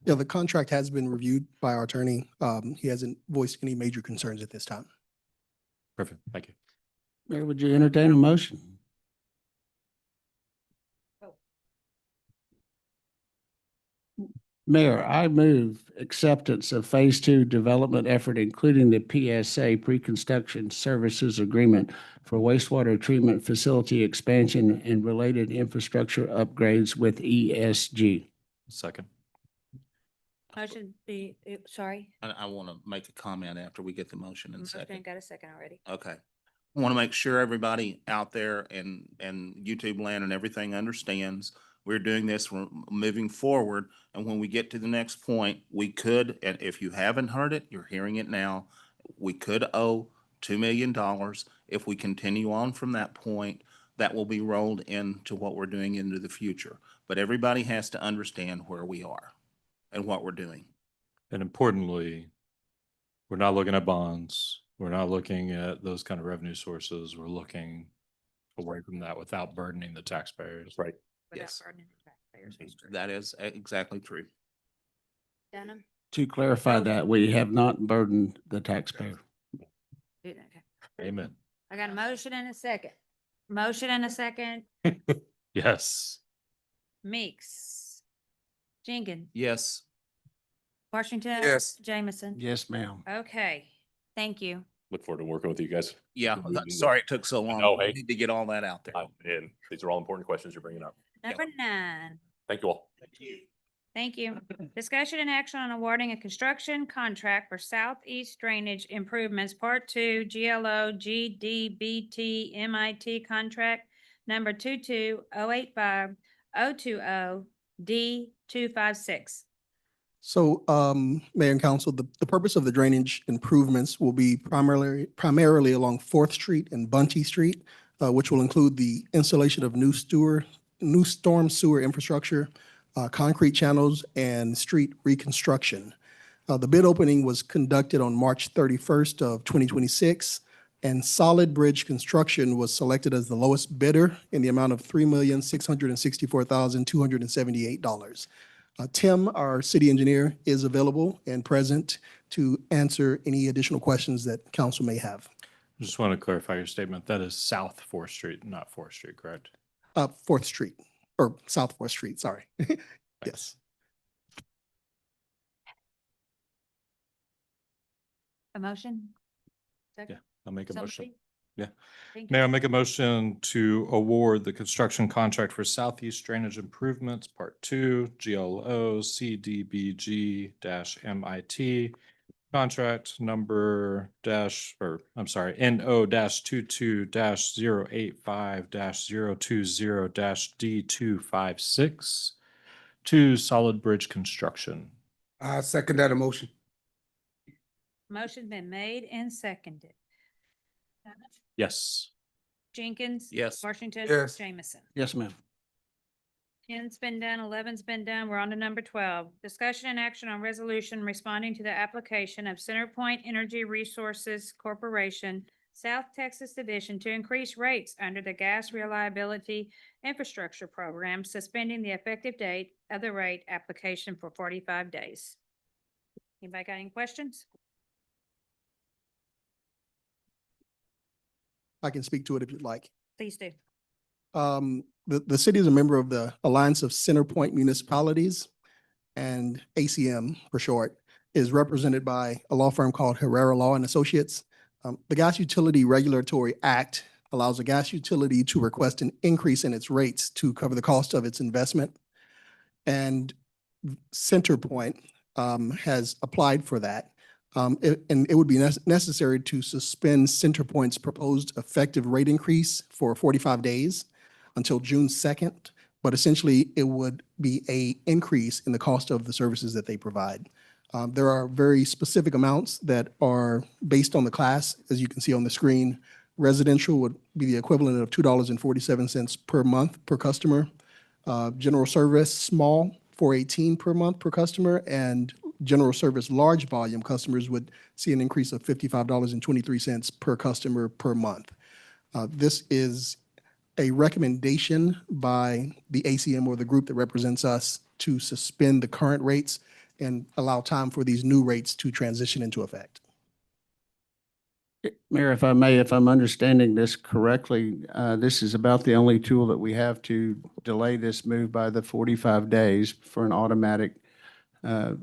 Yeah, the contract has been reviewed by our attorney. He hasn't voiced any major concerns at this time. Perfect, thank you. Mayor, would you entertain a motion? Mayor, I move acceptance of Phase 2 development effort, including the PSA pre-construction services agreement for wastewater treatment facility expansion and related infrastructure upgrades with ESG. Second. Motion be, sorry. I want to make a comment after we get the motion in a Motion second. got a second already. Okay. I want to make sure everybody out there and YouTube land and everything understands we're doing this, we're moving forward. And when we get to the next point, we could, and if you haven't heard it, you're hearing it now, we could owe $2 million. If we continue on from that point, that will be rolled into what we're doing into the future. But everybody has to understand where we are and what we're doing. And importantly, we're not looking at bonds. We're not looking at those kind of revenue sources. We're looking away from that without burdening the taxpayers. Right. Without Yes. burdening the taxpayers. That's true. That is exactly true. Dunham? To clarify that, we have not burdened the taxpayer. Okay. Amen. I got a motion and a second. Motion and a second. Yes. Meeks. Jenkins. Yes. Washington. Yes. Jameson. Yes, ma'am. Okay, thank you. Look forward to working with you guys. Yeah, Moving sorry it took so long. No, We hey. Need to get all that out there. And these are all important questions you're bringing up. Number 9. Thank you all. Thank you. Discussion and action on awarding a construction contract for southeast drainage improvements, Part 2, GLO GDBT MIT contract number 22085-020D256. So, Mayor and Council, the purpose of the drainage improvements will be primarily along Fourth Street and Bunty Street, which will include the installation of new storm sewer infrastructure, concrete channels, and street reconstruction. The bid opening was conducted on March 31st of 2026, and Solid Bridge Construction was selected as the lowest bidder in the amount of $3,664,278. Tim, our city engineer, is available and present to answer any additional questions that council may have. Just want to clarify your statement. That is South Fourth Street, not Fourth Street, correct? Fourth Street, or South Fourth Street, sorry. Yes. A motion? Second? I'll make a motion. Somebody? Yeah. Thank Mayor, you. I'll make a motion to award the construction contract for Southeast Drainage Improvements, Part 2, GLO CDBG-MIT, contract number NO-22-085-020-D256 to Solid Bridge Construction. I second that emotion. Motion's been made and seconded. Yes. Jenkins? Yes. Washington? Yes. Jameson? Yes, ma'am. 10's been done, 11's been done. We're on to number 12. Discussion and action on resolution responding to the application of CenterPoint Energy Resources Corporation, South Texas Division to increase rates under the Gas Reliability Infrastructure Program, suspending the effective date of the rate application for 45 days. Anybody got any questions? I can speak to it if you'd like. Please do. The city is a member of the Alliance of CenterPoint Municipalities, and ACM for short, is represented by a law firm called Herrera Law and Associates. The Gas Utility Regulatory Act allows a gas utility to request an increase in its rates to cover the cost of its investment. And CenterPoint has applied for that. And it would be necessary to suspend CenterPoint's proposed effective rate increase for 45 days until June 2nd. But essentially, it would be an increase in the cost of the services that they provide. There are very specific amounts that are based on the class, as you can see on the screen. Residential would be the equivalent of $2.47 per month per customer. General service, small, $4.18 per month per customer, and general service large volume customers would see an increase of $55.23 per customer per month. This is a recommendation by the ACM or the group that represents us to suspend the current rates and allow time for these new rates to transition into effect. Mayor, if I may, if I'm understanding this correctly, this is about the only tool that we have to delay this move by the 45 days for an automatic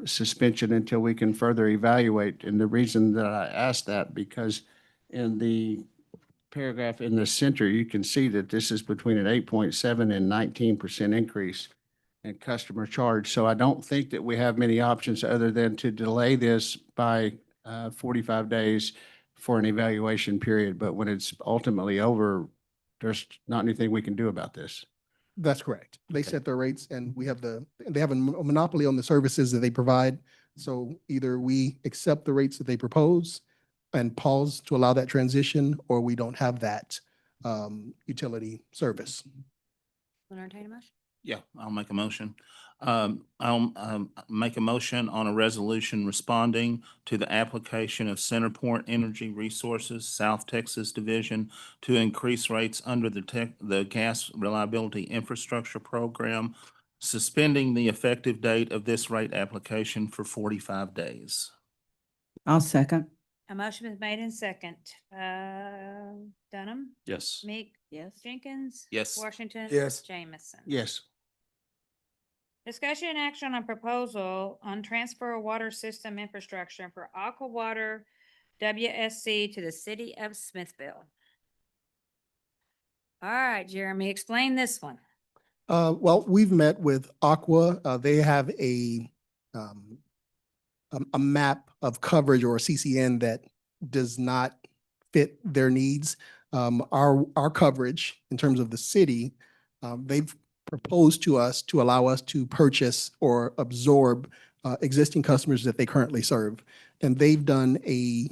suspension until we can further evaluate. And the reason that I asked that, because in the paragraph in the center, you can see that this is between an 8.7 and 19% increase. and customer charge. So I don't think that we have many options other than to delay this by 45 days for an evaluation period. But when it's ultimately over, there's not anything we can do about this. That's correct. They Okay. set their rates and they have a monopoly on the services that they provide. So either we accept the rates that they propose and pause to allow that transition, or we don't have that utility service. Entertain a motion? Yeah, I'll make a motion. I'll make a motion on a resolution responding to the application of CenterPoint Energy Resources, South Texas Division, to increase rates under the Gas Reliability Infrastructure Program, suspending the effective date of this rate application for 45 days. I'll second. A motion is made in second. Dunham, Yes. Meek, Yes. Jenkins. Yes. Washington. Yes. Jameson. Yes. Discussion and action on proposal on transfer of water system infrastructure for Aqua Water WSC to the city of Smithville. All right, Jeremy, explain this one. Well, we've met with Aqua. They have a map of coverage or a CCN that does not fit their needs. Our coverage in terms of the city, they've proposed to us to allow us to purchase or absorb existing customers that they currently serve. And they've done a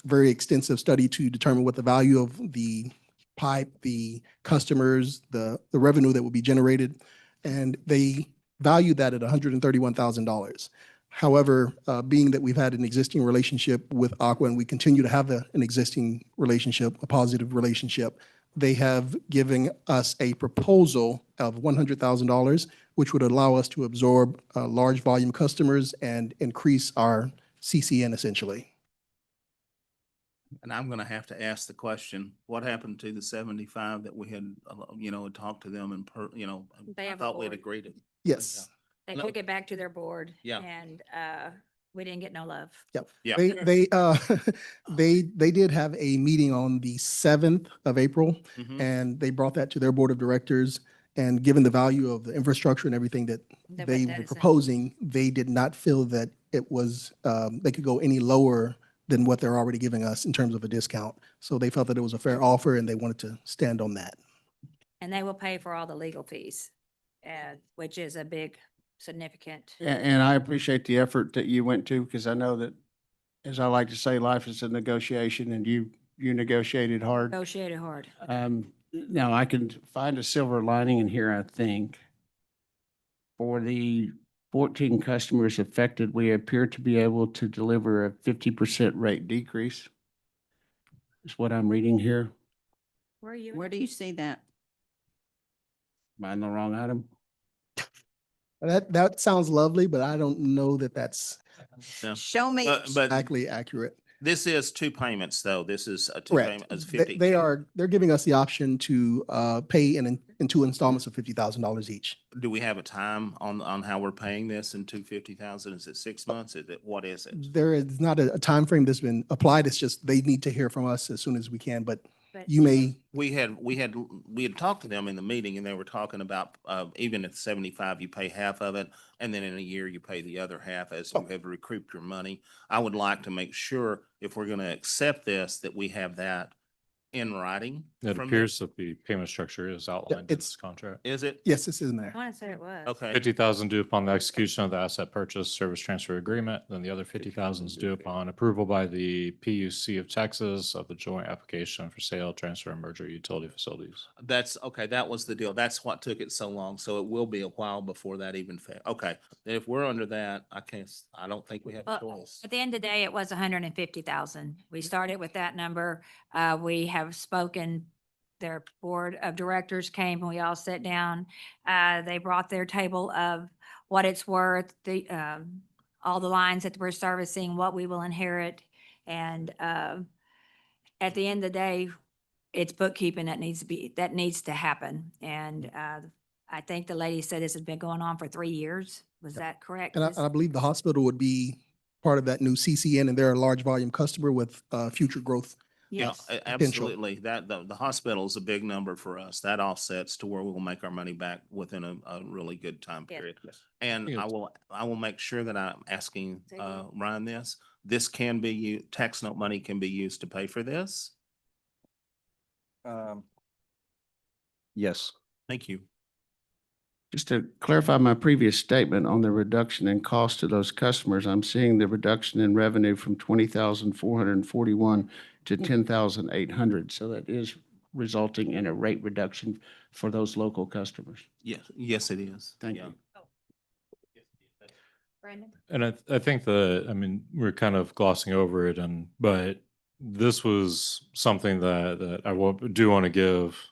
very extensive study to determine what the value of the pipe, the customers, the revenue that will be generated. And they value that at $131,000. However, being that we've had an existing relationship with Aqua and we continue to have an existing relationship, a positive relationship, they have given us a proposal of $100,000, which would allow us to absorb large volume customers and increase our CCN essentially. And I'm gonna have to ask the question, what happened to the 75 that we had, had talked to them and They I have a thought we'd board. agreed it. Yes. They No. took it back to their board. Yeah. And we didn't get no love. Yep. Yeah. They did have a meeting on the 7th of April, Mhm. and they brought that to their board of directors. And given the value of the infrastructure and everything that That they that were is- proposing, they did not feel that it was, they could go any lower than what they're already giving us in terms of a discount. So they felt that it was a fair offer and they wanted to stand on that. And they will pay for all the legal fees, which is a big significant. And I appreciate the effort that you went to, because I know that, as I like to say, life is a negotiation, and you negotiated hard. Negotiated hard. Now I can find a silver lining in here, I think. For the 14 customers affected, we appear to be able to deliver a 50% rate decrease. Is what I'm reading here. Where are you? Where do you see that? Am I in the wrong item? That sounds lovely, but I don't know that that's Yeah. Show me. But exactly accurate. this is two payments, though. This is a two Correct. payment, it's They 50. they're giving us the option to pay in two installments of $50,000 each. Do we have a time on how we're paying this in 250,000? Is it 6 months? What is it? There is not a timeframe that's been applied. It's just they need to hear from us as soon as we can, but But- you may, We had talked to them in the meeting and they were talking about, even at 75, you pay half of it. And then in a year, you pay the other half as you have recouped your money. I would like to make sure if we're going to accept this, that we have that in writing. It from them. appears that the payment structure is outlined in it's- this contract. Is it? yes, this is in there. I want to say it was. Okay. 50,000 due upon the execution of the asset purchase service transfer agreement, then the other 50,000 is due upon approval by the PUC of Texas of the joint application for sale, transfer, and merger utility facilities. That's, okay, that was the deal. That's what took it so long. So it will be a while before that even Okay, then if we're under that, I don't think we have a Well, choice. at the end of the day, it was 150,000. We started with that number. We have spoken, their board of directors came and we all sat down. They brought their table of what it's worth, all the lines that we're servicing, what we will inherit. And, at the end of the day, it's bookkeeping that needs to happen. And, I think the lady said this has been going on for 3 years. Was that correct? And I believe the hospital would be part of that new CCN, and they're a large volume customer with future growth Yeah, Yes. a- Potential. absolutely. That, the hospital is a big number for us. That offsets to where we will make our money back within a really good time Yeah. period. And think I will make sure that I'm asking, Say that. Ryan this can be tax note money can be used to pay for this. Yes. Thank you. Just to clarify my previous statement on the reduction in cost to those customers, I'm seeing the reduction in revenue from 20,441 to 10,800. So that is resulting in a rate reduction for those local customers. Yes, yes, it is. Thank Yeah. you. Brandon? And I think I mean, we're kind of glossing over it but this was something that I do want to give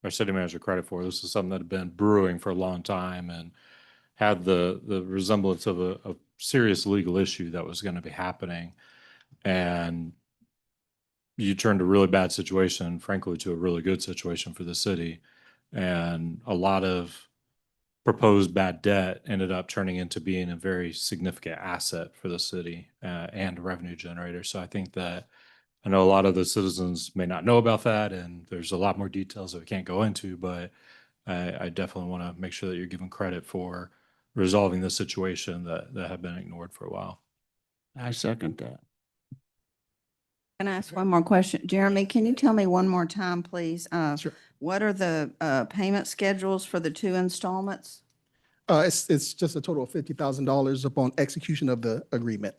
our city manager credit for. This is something that had been brewing for a long time and had the resemblance of a serious legal issue that was going to be happening. And you turned a really bad situation, frankly, to a really good situation for the city. And a lot of proposed bad debt ended up turning into being a very significant asset for the city and a revenue generator. So I think that I know a lot of the citizens may not know about that, and there's a lot more details that we can't go into, but I definitely want to make sure that you're given credit for resolving the situation that had been ignored for a while. I second that. Can I ask one more question? Jeremy, can you tell me one more time, please? Sure. What are the payment schedules for the 2 installments? It's just a total of $50,000 upon execution of the agreement.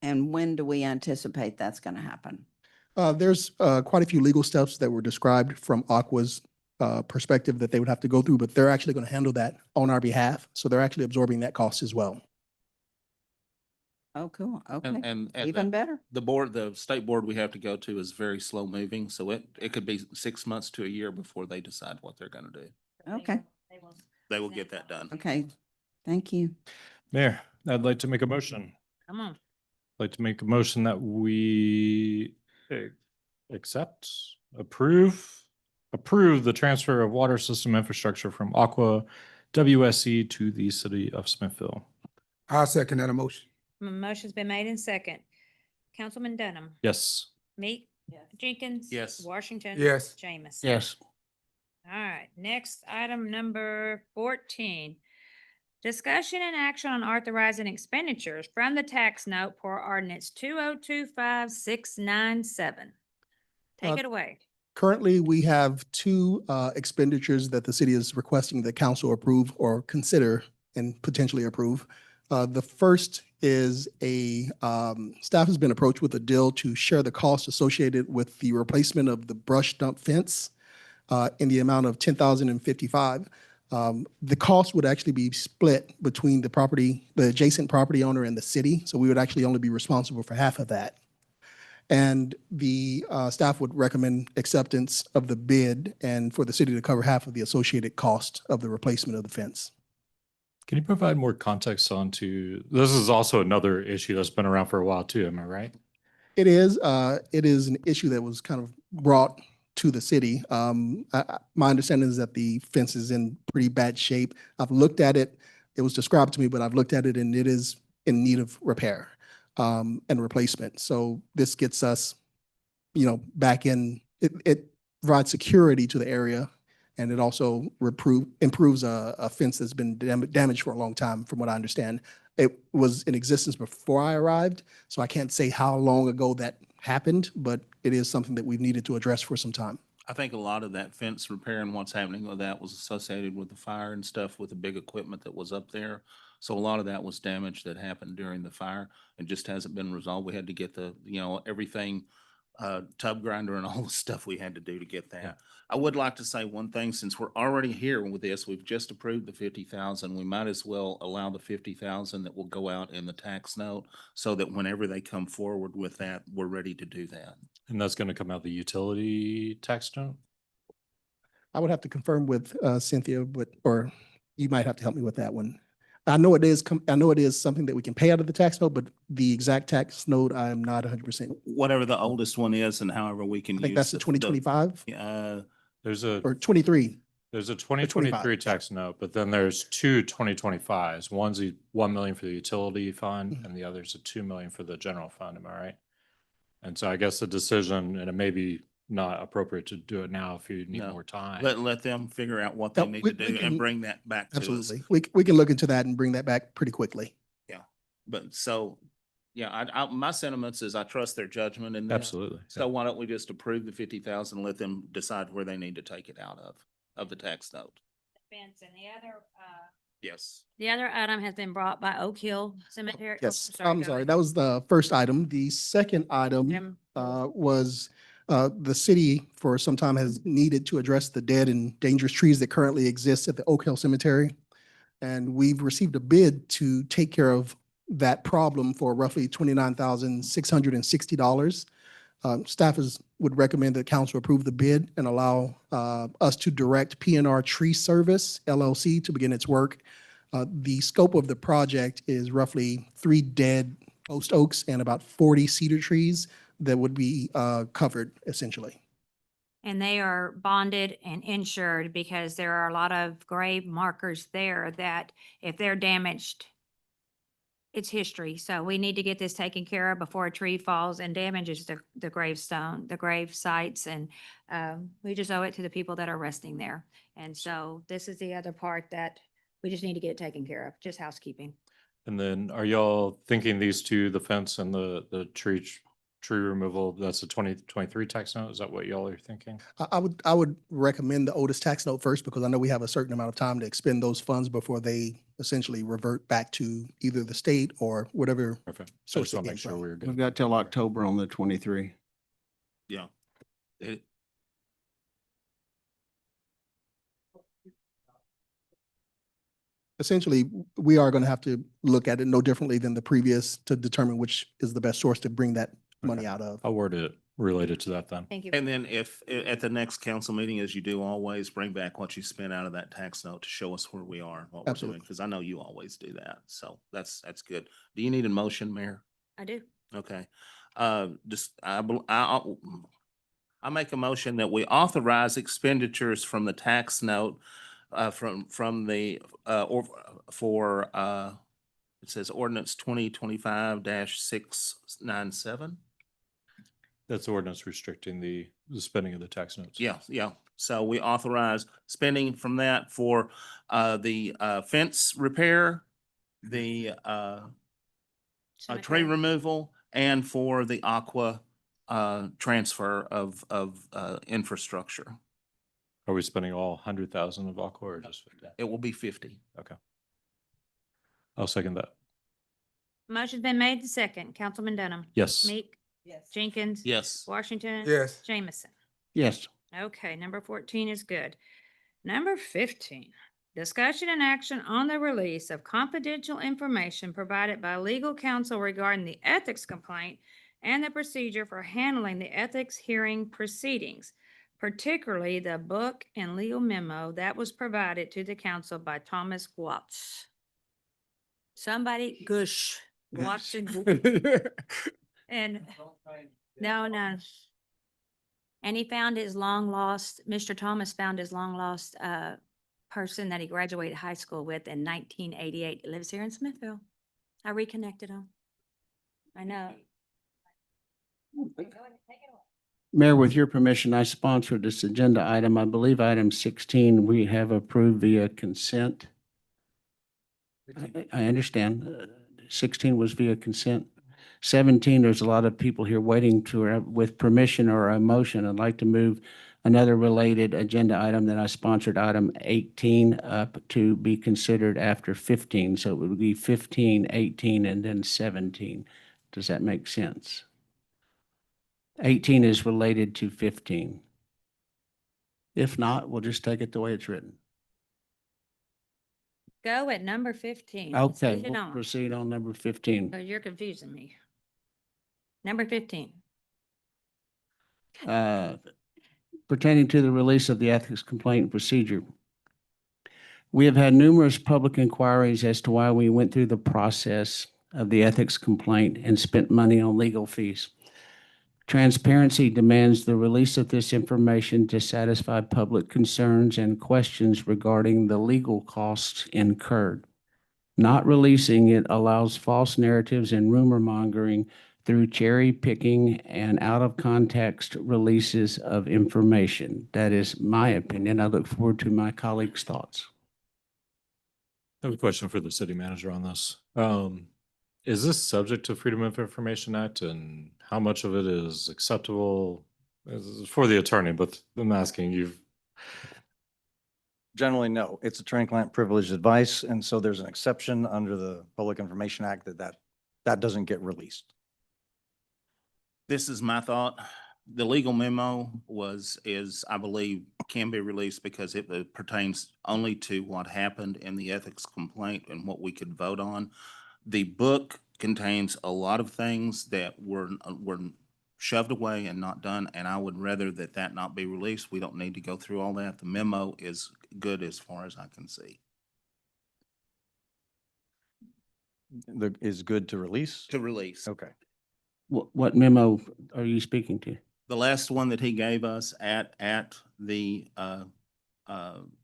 And when do we anticipate that's going to happen? There's quite a few legal steps that were described from Aqua's perspective that they would have to go through, but they're actually going to handle that on our behalf. So they're actually absorbing that cost as well. Oh, cool. Okay. And Even better. the state board we have to go to is very slow moving. So it could be 6 months to a year before they decide what they're going to do. Okay. They will get that done. Okay. Thank you. Mayor, I'd like to make a motion. Come on. I'd like to make a motion that we accept, approve the transfer of water system infrastructure from Aqua WSC to the city of Smithville. I second that motion. Motion's been made in second. Councilman Dunham? Yes. Meek? Jenkins? Yes. Washington? Yes. James? Yes. All right, next item number 14. Discussion and action on authorizing expenditures from the tax note for ordinance 2025697. Take Uh, it away. Currently, we have two expenditures that the city is requesting the council approve or consider and potentially approve. The first is staff has been approached with a deal to share the cost associated with the replacement of the brush dump fence in the amount of $10,055. The cost would actually be split between the adjacent property owner and the city. So we would actually only be responsible for half of that. And the staff would recommend acceptance of the bid and for the city to cover half of the associated cost of the replacement of the fence. Can you provide more context this is also another issue that's been around for a while too, am I right? It is an issue that was kind of brought to the city. My understanding is that the fence is in pretty bad shape. I've looked at it. It was described to me, but I've looked at it and it is in need of repair and replacement. So this gets us, back in, it provides security to the area. And it also improves a fence that's been damaged for a long time, from what I understand. It was in existence before I arrived, so I can't say how long ago that happened, but it is something that we've needed to address for some time. I think a lot of that fence repair and what's happening with that was associated with the fire and stuff with the big equipment that was up there. So a lot of that was damage that happened during the fire and just hasn't been resolved. We had to get everything, tub grinder and all the stuff we had to do to get that. Yeah. I would like to say one thing, since we're already here with this, we've just approved the 50,000. We might as well allow the 50,000 that will go out in the tax note so that whenever they come forward with that, we're ready to do that. And that's going to come out the utility tax note? I would have to confirm with Cynthia, or you might have to help me with that one. I know it is something that we can pay out of the tax note, but the exact tax note, I am not 100%. Whatever the oldest one is and however we can I think use that's the 2025 or 23. There's a 2023 tax note, but then there's two 2025s. One's $1 million for the utility fund and the other's a $2 million for the general fund. Am I right? And so I guess the decision, and it may be not appropriate to do it now if you need No. more time. Let them figure out what they Yeah, need we- to we do can- and bring that back to us. Absolutely. We can look into that and bring that back pretty quickly. But so, yeah, my sentiments is I trust their judgment in this. Absolutely. So why don't we just approve the 50,000, let them decide where they need to take it out of the tax note? Benson, Yes. the other item has been brought by Oak Hill Cemetery. Oh, Yes, sorry, I'm go sorry. ahead. That was the first item. The second item Item was the city for some time has needed to address the dead and dangerous trees that currently exist at the Oak Hill Cemetery. And we've received a bid to take care of that problem for roughly $29,660. Staff would recommend that council approve the bid and allow us to direct PNR Tree Service LLC to begin its work. The scope of the project is roughly 3 dead post oaks and about 40 cedar trees that would be covered essentially. And they are bonded and insured because there are a lot of grave markers there that if they're damaged, it's history. So we need to get this taken care of before a tree falls and damages the gravestone, the grave sites. And we just owe it to the people that are resting there. And so this is the other part that we just need to get it taken care of, just housekeeping. And then are y'all thinking these two, the fence and the tree removal, that's a 2023 tax note? Is that what y'all are thinking? I would recommend the Otis tax note first because I know we have a certain amount of time to expend those funds before they essentially revert back to either the state or whatever Okay. I source just they want to came make sure from. we were We've good. got till October on the 23. Yeah. It- Essentially, we are going to have to look at it no differently than the previous to determine which is the best source to bring that money out of. I'll word it related to that then. Thank you. And then if, at the next council meeting, as you do always, bring back what you spent out of that tax note to show us where we are, and what we're doing, Absolutely. because I know you always do that. So that's good. Do you need a motion, Mayor? I do. Okay. I make a motion that we authorize expenditures from the tax note, from the, or for, it says ordinance 2025-697. That's the ordinance restricting the spending of the tax notes. Yeah. So we authorize spending from that for the fence repair, the tree Cemetery. removal, and for the aqua transfer of infrastructure. Are we spending all 100,000 of Aqua or just 50? It will be 50. Okay. I'll second that. Motion's been made to second. Councilman Dunham. Yes. Meek. Jenkins. Yes. Washington. Yes. Jameson. Yes. Okay, number 14 is good. Number 15, discussion and action on the release of confidential information provided by legal counsel regarding the ethics complaint and the procedure for handling the ethics hearing proceedings, particularly the book and legal memo that was provided to the council by Thomas Watts. Somebody, Gush, Watson. And no. And he found his long lost, Mr. Thomas found his long lost person that he graduated high school with in 1988. He lives here in Smithville. I reconnected him. I know. Mayor, with your permission, I sponsored this agenda item. I believe item 16, we have approved via consent. I understand. 16 was via consent. 17, there's a lot of people here waiting to, with permission or a motion, I'd like to move another related agenda item that I sponsored, item 18, up to be considered after 15. So it would be 15, 18, and then 17. Does that make sense? 18 is related to 15. If not, we'll just take it the way it's written. Go at number 15. Okay, Lead it we'll on. proceed on number 15. Oh, you're confusing me. Number 15. Pertaining to the release of the ethics complaint procedure. We have had numerous public inquiries as to why we went through the process of the ethics complaint and spent money on legal fees. Transparency demands the release of this information to satisfy public concerns and questions regarding the legal costs incurred. Not releasing it allows false narratives and rumor mongering through cherry picking and out of context releases of information. That is my opinion. I look forward to my colleagues' thoughts. I have a question for the city manager on this. Is this subject to Freedom of Information Act, and how much of it is acceptable? This is for the attorney, but I'm asking you. Generally, no. It's attorney-client privileged advice, and so there's an exception under the Public Information Act that doesn't get released. This is my thought. The legal memo is, I believe, can be released because it pertains only to what happened in the ethics complaint and what we could vote on. The book contains a lot of things that were shoved away and not done, and I would rather that not be released. We don't need to go through all that. The memo is good as far as I can see. Is good to release? To release. Okay. What memo are you speaking to? The last one that he gave us at the,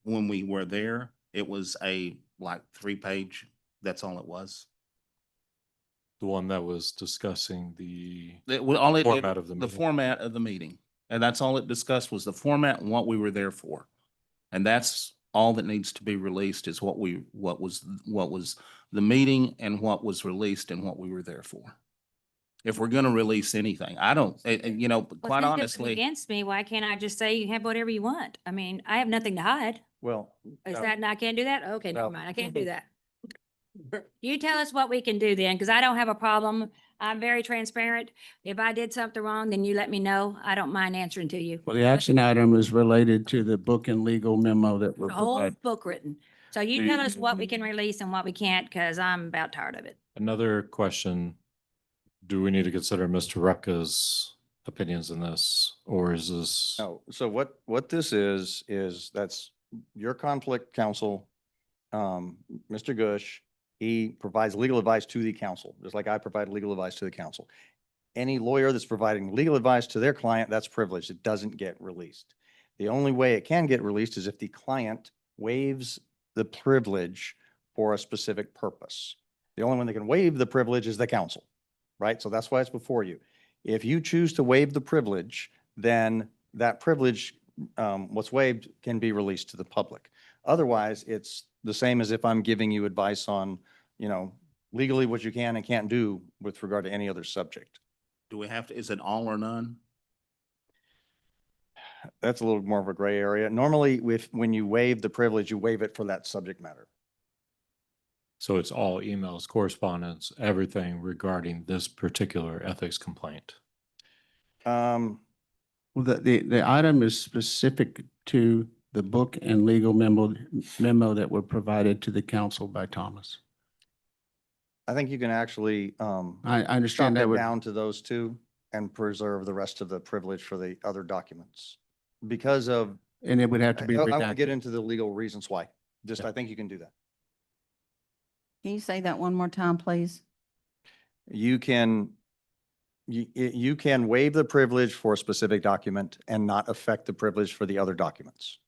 when we were there, it was a like 3-page, that's all it was. The one that was discussing the All format of the the meeting. format of the meeting. And that's all it discussed was the format and what we were there for. And that's all that needs to be released is what was the meeting and what was released and what we were there for. If we're gonna release anything, I don't, you know, Well, quite since it's honestly, Against me, why can't I just say you have whatever you want? I mean, I have nothing to hide. Well, Is no. that, I can't do that? Okay, never No. mind. I can't do that. You tell us what we can do then, because I don't have a problem. I'm very transparent. If I did something wrong, then you let me know. I don't mind answering to you. Well, the action item is related to the book and legal memo that were The whole provided. book written. So you tell us what we can release and what we can't, because I'm about tired of it. Another question, do we need to consider Mr. Repka's opinions in this, or is this? No, so what this is that's your conflict counsel, Mr. Gush, he provides legal advice to the council, just like I provide legal advice to the council. Any lawyer that's providing legal advice to their client, that's privileged. It doesn't get released. The only way it can get released is if the client waives the privilege for a specific purpose. The only one that can waive the privilege is the council, right? So that's why it's before you. If you choose to waive the privilege, then that privilege, what's waived can be released to the public. Otherwise, it's the same as if I'm giving you advice on, you know, legally what you can and can't do with regard to any other subject. do we have to, is it all or none? That's a little more of a gray area. Normally, when you waive the privilege, you waive it for that subject matter. So it's all emails, correspondence, everything regarding this particular ethics complaint. Um, Well, the item is specific to the book and legal memo that were provided to the council by Thomas. I think you can actually, I chop understand that it would, down to those two and preserve the rest of the privilege for the other documents. Because of, and it would have to be I won't get redacted. into the legal reasons why. Just, I think you can do that. Can you say that one more time, please? You can, you can waive the privilege for a specific document and not affect the privilege for the other documents.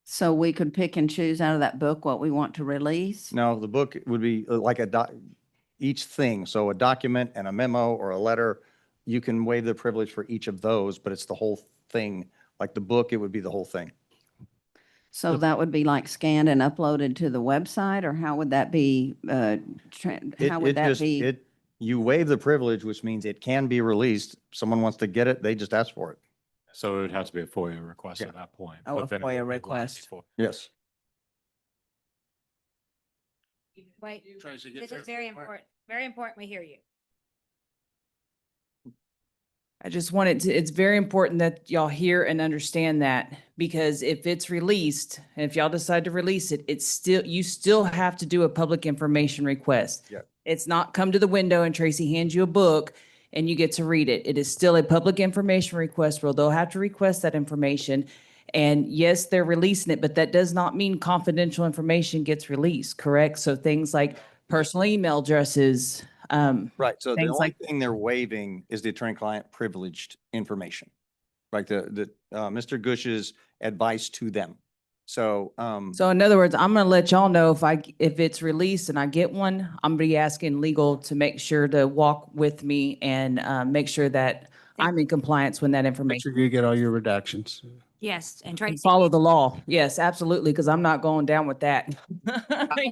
So we could pick and choose out of that book what we want to release? No, the book would be like each thing. So a document and a memo or a letter, you can waive the privilege for each of those, but it's the whole thing. Like the book, it would be the whole thing. So that would be like scanned and uploaded to the website, or how would that be, how would that be? You waive the privilege, which means it can be released. Someone wants to get it, they just ask for it. So it would have to be a FOIA request Yeah. at that point. Oh, but a then it FOIA would be request. Yes. Wait, Tracy, get this there. is very important. Very important we hear you. I just wanted to, it's very important that y'all hear and understand that, because if it's released, and if y'all decide to release it, it's still, you still have to do a public information request. Yep. It's not come to the window and Tracy hands you a book and you get to read it. It is still a public information request where they'll have to request that information. And yes, they're releasing it, but that does not mean confidential information gets released, correct? So things like personal email addresses, Right. So the things only like- thing they're waiving is the attorney-client privileged information. Like Mr. Gush's advice to them. So, So in other words, I'm gonna let y'all know if it's released and I get one, I'm gonna be asking legal to make sure to walk with me and make sure that I'm in compliance when that Make information. sure you get all your redactions. Yes, and And Tracy. follow the law. Yes, absolutely, because I'm not going down with that.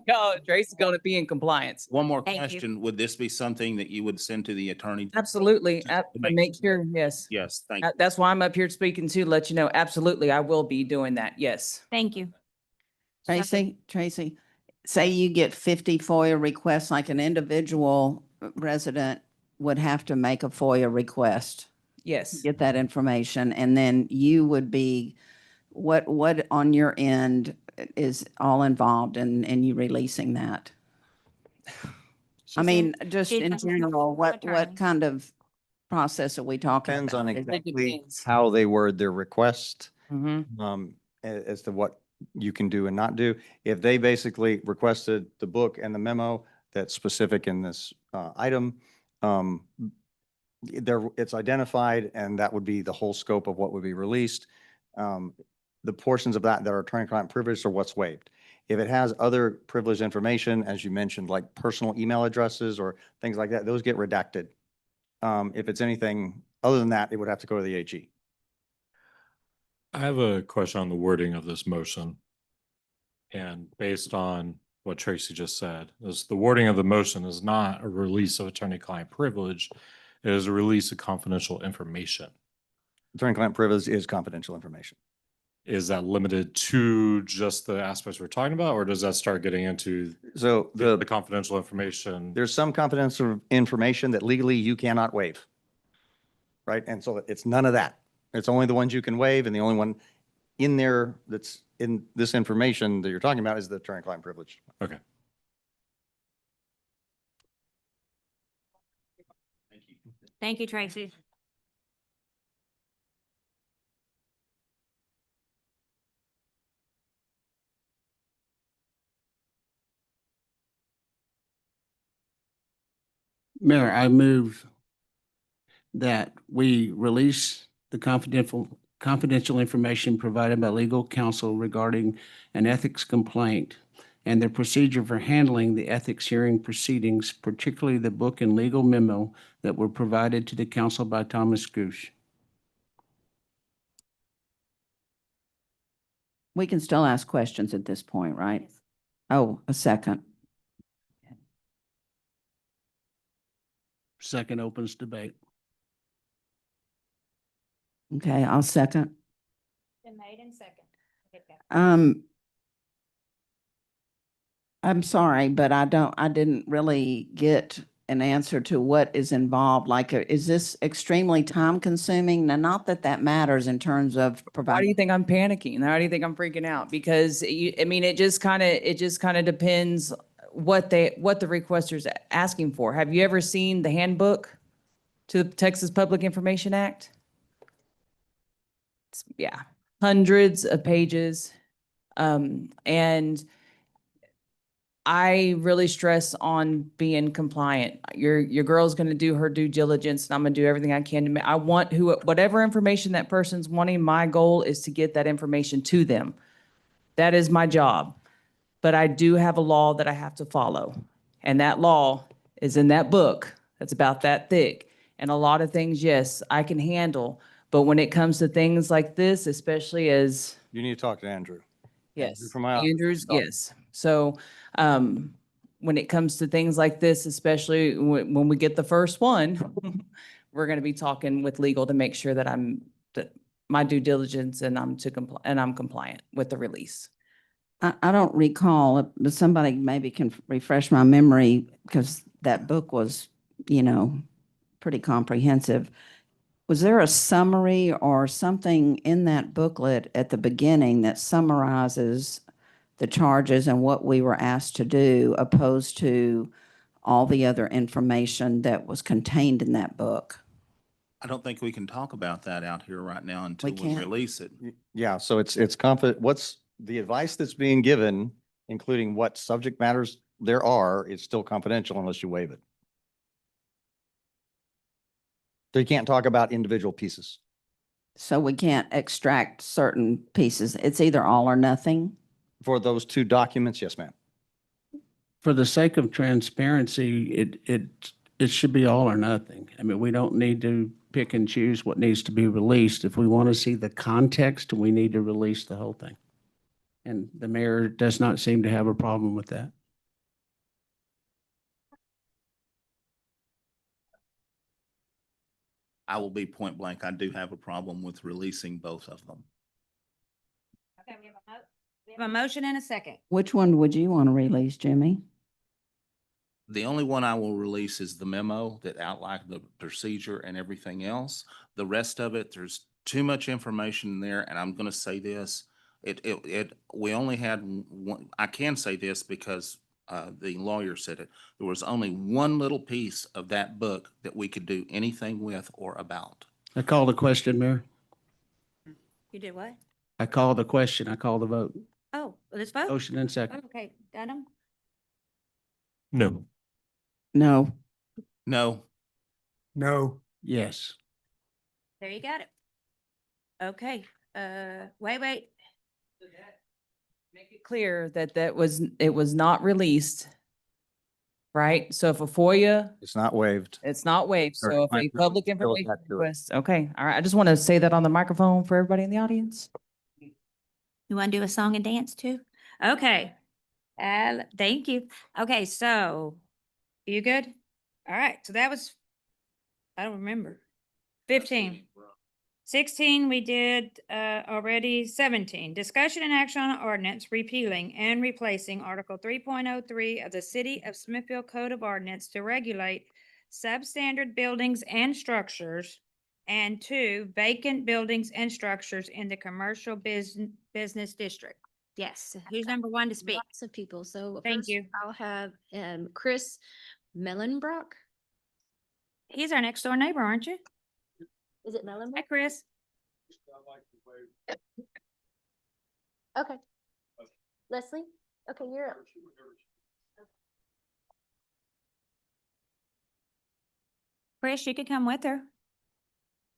Yo, Tracy's gonna be in compliance. One more Thank you. question. Would this be something that you would send to the attorney? Absolutely. Just to To make sure, yes. Yes, thank you. That's why I'm up here speaking to let you know, absolutely, I will be doing that. Yes. Thank you. Tracy, say you get 50 FOIA requests, like an individual resident would have to make a FOIA request, Yes. get that information, and then you would be, what on your end is all involved in you releasing that? I mean, just she in doesn't know general, what attorney. kind of process are we talking depends on about? Is it- exactly depends. how they word their request, Mhm. as to what you can do and not do. If they basically requested the book and the memo that's specific in this item, it's identified, and that would be the whole scope of what would be released. The portions of that are attorney-client privileged are what's waived. If it has other privileged information, as you mentioned, like personal email addresses or things like that, those get redacted. If it's anything other than that, it would have to go to the AG. I have a question on the wording of this motion. And based on what Tracy just said, is the wording of the motion is not a release of attorney-client privilege. It is a release of confidential information. Attorney-client privilege is confidential information. Is that limited to just the aspects we're talking about, or does that start getting into So the the, confidential information? there's some confidential information that legally you cannot waive. Right? And so it's none of that. It's only the ones you can waive, and the only one in there that's in this information that you're talking about is the attorney-client privilege. Okay. Thank you, Tracy. Mayor, I move that we release the confidential information provided by legal counsel regarding an ethics complaint and the procedure for handling the ethics hearing proceedings, particularly the book and legal memo that were provided to the council by Thomas Goosh. We can still ask questions at this point, right? Oh, a second. Second opens debate. Okay, I'll second. Been made in second. I'm sorry, but I didn't really get an answer to what is involved. Like, is this extremely time consuming? Now, not that that matters in terms of Why do providing. you think I'm panicking? Why do you think I'm freaking out? Because I mean, it just kind of depends what the requester's asking for. Have you ever seen the handbook to the Texas Public Information Act? Yeah, hundreds of pages. And I really stress on being compliant. Your girl's going to do her due diligence, and I'm going to do everything I can to I want whatever information that person's wanting, my goal is to get that information to them. That is my job. But I do have a law that I have to follow. And that law is in that book that's about that thick. And a lot of things, yes, I can handle. But when it comes to things like this, especially as You need to talk to Andrew. yes, From my office. Andrews, yes. So when it comes to things like this, especially when we get the first one, we're going to be talking with legal to make sure that that my due diligence and I'm compliant with the release. I don't recall, but somebody maybe can refresh my memory because that book was, pretty comprehensive. Was there a summary or something in that booklet at the beginning that summarizes the charges and what we were asked to do, opposed to all the other information that was contained in that book? I don't think we can talk about that out here right now until we can't. release it. Yeah, so it's confident, what's the advice that's being given, including what subject matters there are, is still confidential unless you waive it. So you can't talk about individual pieces. So we can't extract certain pieces. It's either all or nothing. For those two documents, yes, ma'am. For the sake of transparency, it should be all or nothing. I mean, we don't need to pick and choose what needs to be released. If we want to see the context, we need to release the whole thing. And the mayor does not seem to have a problem with that. I will be point blank. I do have a problem with releasing both of them. Okay, we have a motion and a second. Which one would you want to release, Jimmy? The only one I will release is the memo that outlined the procedure and everything else. The rest of it, there's too much information in there, and I'm gonna say this. We only had one, I can say this because the lawyer said it. There was only one little piece of that book that we could do anything with or about. I call the question, Mayor. You did what? I call the question. I call the vote. Oh, let's vote. Motion and second. Okay, Dunham? No. No. No, No. Yes. There you got it. Okay, wait. Make it clear that it was not released, right? So if a FOIA, It's not waived. it's not waived. Or So if fine, a public we'll go information back to it. request, okay, all right. I just want to say that on the microphone for everybody in the audience. You want to do a song and dance too? Okay. Thank you. Okay, so you good? All right, so that was, I don't remember. 15. 16, we did already. 17, discussion and action on ordinance repealing and replacing Article 3.03 of the City of Smithfield Code of Ordinance to regulate substandard buildings and structures, and 2, vacant buildings and structures in the commercial business district. Yes, who's number one to speak? Lots of people. So Thank first you. I'll have Chris Mellenbrock. He's our next door neighbor, aren't you? Is it Hi, Mellenbrock? Chris. Okay. Leslie? Okay, you're up. Chris, you could come with her.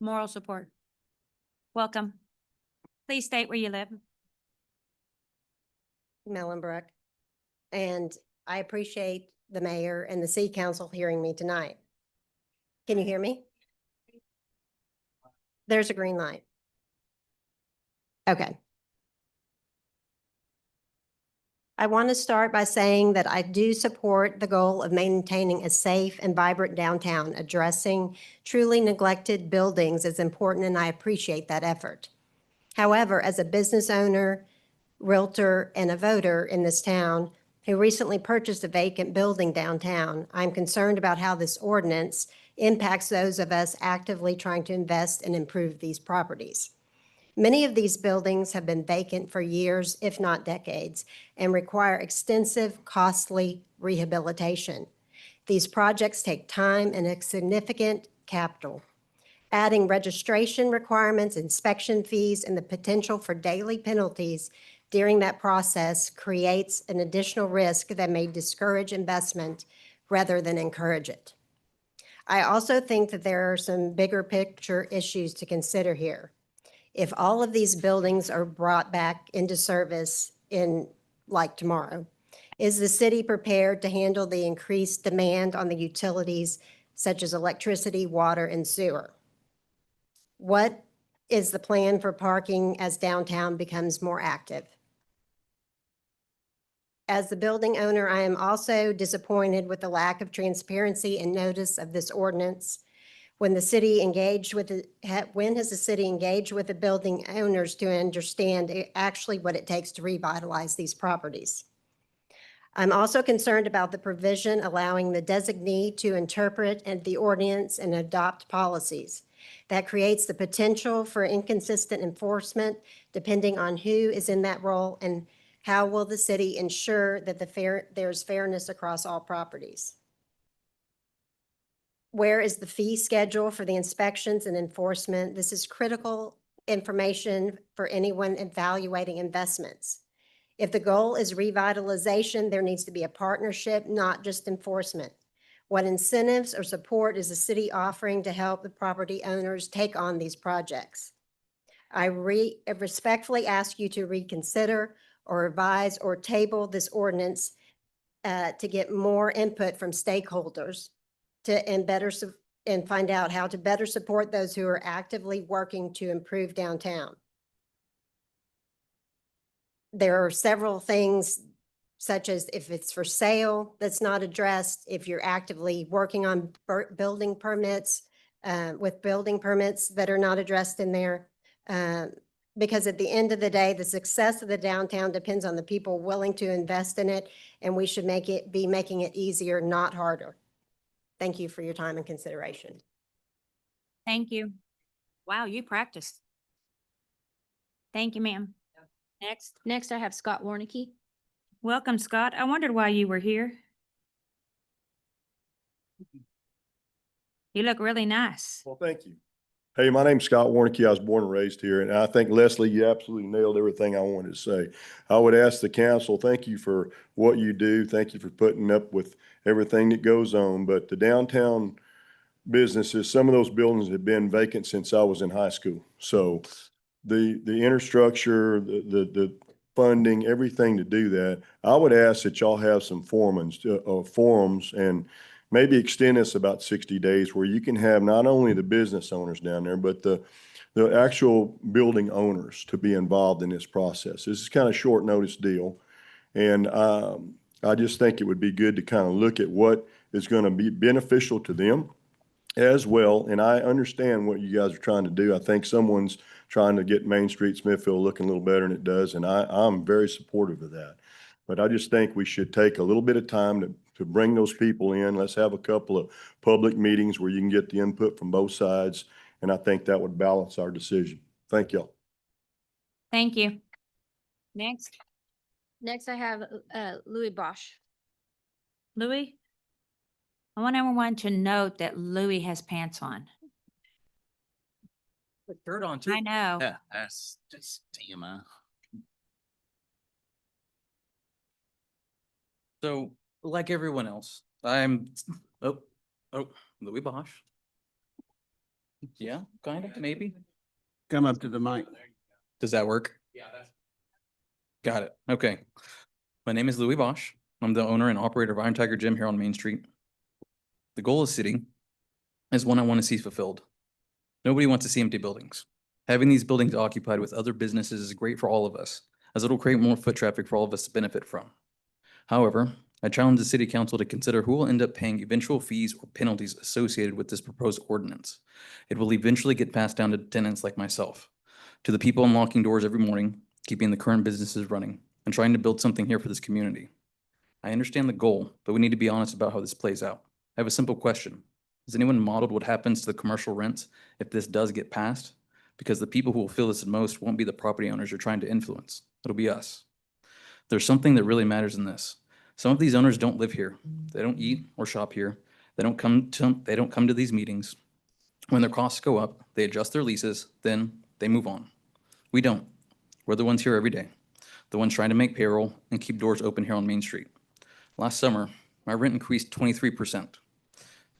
Moral support. Welcome. Please state where you live. Mellenbrook. And I appreciate the mayor and the city council hearing me tonight. Can you hear me? There's a green light. Okay. I want to start by saying that I do support the goal of maintaining a safe and vibrant downtown. Addressing truly neglected buildings is important, and I appreciate that effort. However, as a business owner, realtor, and a voter in this town who recently purchased a vacant building downtown, I'm concerned about how this ordinance impacts those of us actively trying to invest and improve these properties. Many of these buildings have been vacant for years, if not decades, and require extensive, costly rehabilitation. These projects take time and a significant capital. Adding registration requirements, inspection fees, and the potential for daily penalties during that process creates an additional risk that may discourage investment rather than encourage it. I also think that there are some bigger picture issues to consider here. If all of these buildings are brought back into service in like tomorrow, is the city prepared to handle the increased demand on the utilities such as electricity, water, and sewer? What is the plan for parking as downtown becomes more active? As the building owner, I am also disappointed with the lack of transparency and notice of this ordinance. When has the city engaged with the building owners to understand actually what it takes to revitalize these properties? I'm also concerned about the provision allowing the designee to interpret the ordinance and adopt policies. That creates the potential for inconsistent enforcement depending on who is in that role, and how will the city ensure that there's fairness across all properties? Where is the fee schedule for the inspections and enforcement? This is critical information for anyone evaluating investments. If the goal is revitalization, there needs to be a partnership, not just enforcement. What incentives or support is the city offering to help the property owners take on these projects? I respectfully ask you to reconsider or revise or table this ordinance to get more input from stakeholders and find out how to better support those who are actively working to improve downtown. There are several things, such as if it's for sale that's not addressed, if you're actively working on building permits, with building permits that are not addressed in there. Because at the end of the day, the success of the downtown depends on the people willing to invest in it, and we should be making it easier, not harder. Thank you for your time and consideration. Thank you. Wow, you practiced. Thank you, ma'am. Next. Next, I have Scott Warnicki. Welcome, Scott. I wondered why you were here. You look really nice. Well, thank you. Hey, my name's Scott Warnicki. I was born and raised here, and I think, Leslie, you absolutely nailed everything I wanted to say. I would ask the council, thank you for what you do. Thank you for putting up with everything that goes on. But the downtown businesses, some of those buildings have been vacant since I was in high school. So the infrastructure, the funding, everything to do that, I would ask that y'all have some forums and maybe extend this about 60 days where you can have not only the business owners down there, but the actual building owners to be involved in this process. This is kind of short notice deal. And I just think it would be good to kind of look at what is going to be beneficial to them as well. And I understand what you guys are trying to do. I think someone's trying to get Main Street Smithville looking a little better than it does. And I'm very supportive of that. But I just think we should take a little bit of time to bring those people in. Let's have a couple of public meetings where you can get the input from both sides. And I think that would balance our decision. Thank y'all. Thank you. Next, Next, I have Louis Bosch. Louis. I want everyone to note that Louis has pants on. Shirt on too. I know. Yeah, that's just TMI. So like everyone else, I'm, Louis Bosch. Yeah, kind of, maybe. Come up to the mic. Does that work? Yeah, that's. Got it. Okay. My name is Louis Bosch. I'm the owner and operator of Iron Tiger Gym here on Main Street. The goal of city is one I want to see fulfilled. Nobody wants to see empty buildings. Having these buildings occupied with other businesses is great for all of us, as it'll create more foot traffic for all of us to benefit from. However, I challenge the city council to consider who will end up paying eventual fees or penalties associated with this proposed ordinance. It will eventually get passed down to tenants like myself, to the people unlocking doors every morning, keeping the current businesses running, and trying to build something here for this community. I understand the goal, but we need to be honest about how this plays out. I have a simple question. Has anyone modeled what happens to the commercial rents if this does get passed? Because the people who will feel this the most won't be the property owners you're trying to influence. It'll be us. There's something that really matters in this. Some of these owners don't live here. They don't eat or shop here. They don't come to these meetings. When their costs go up, they adjust their leases, then they move on. We don't. We're the ones here every day, the ones trying to make payroll and keep doors open here on Main Street. Last summer, my rent increased 23%.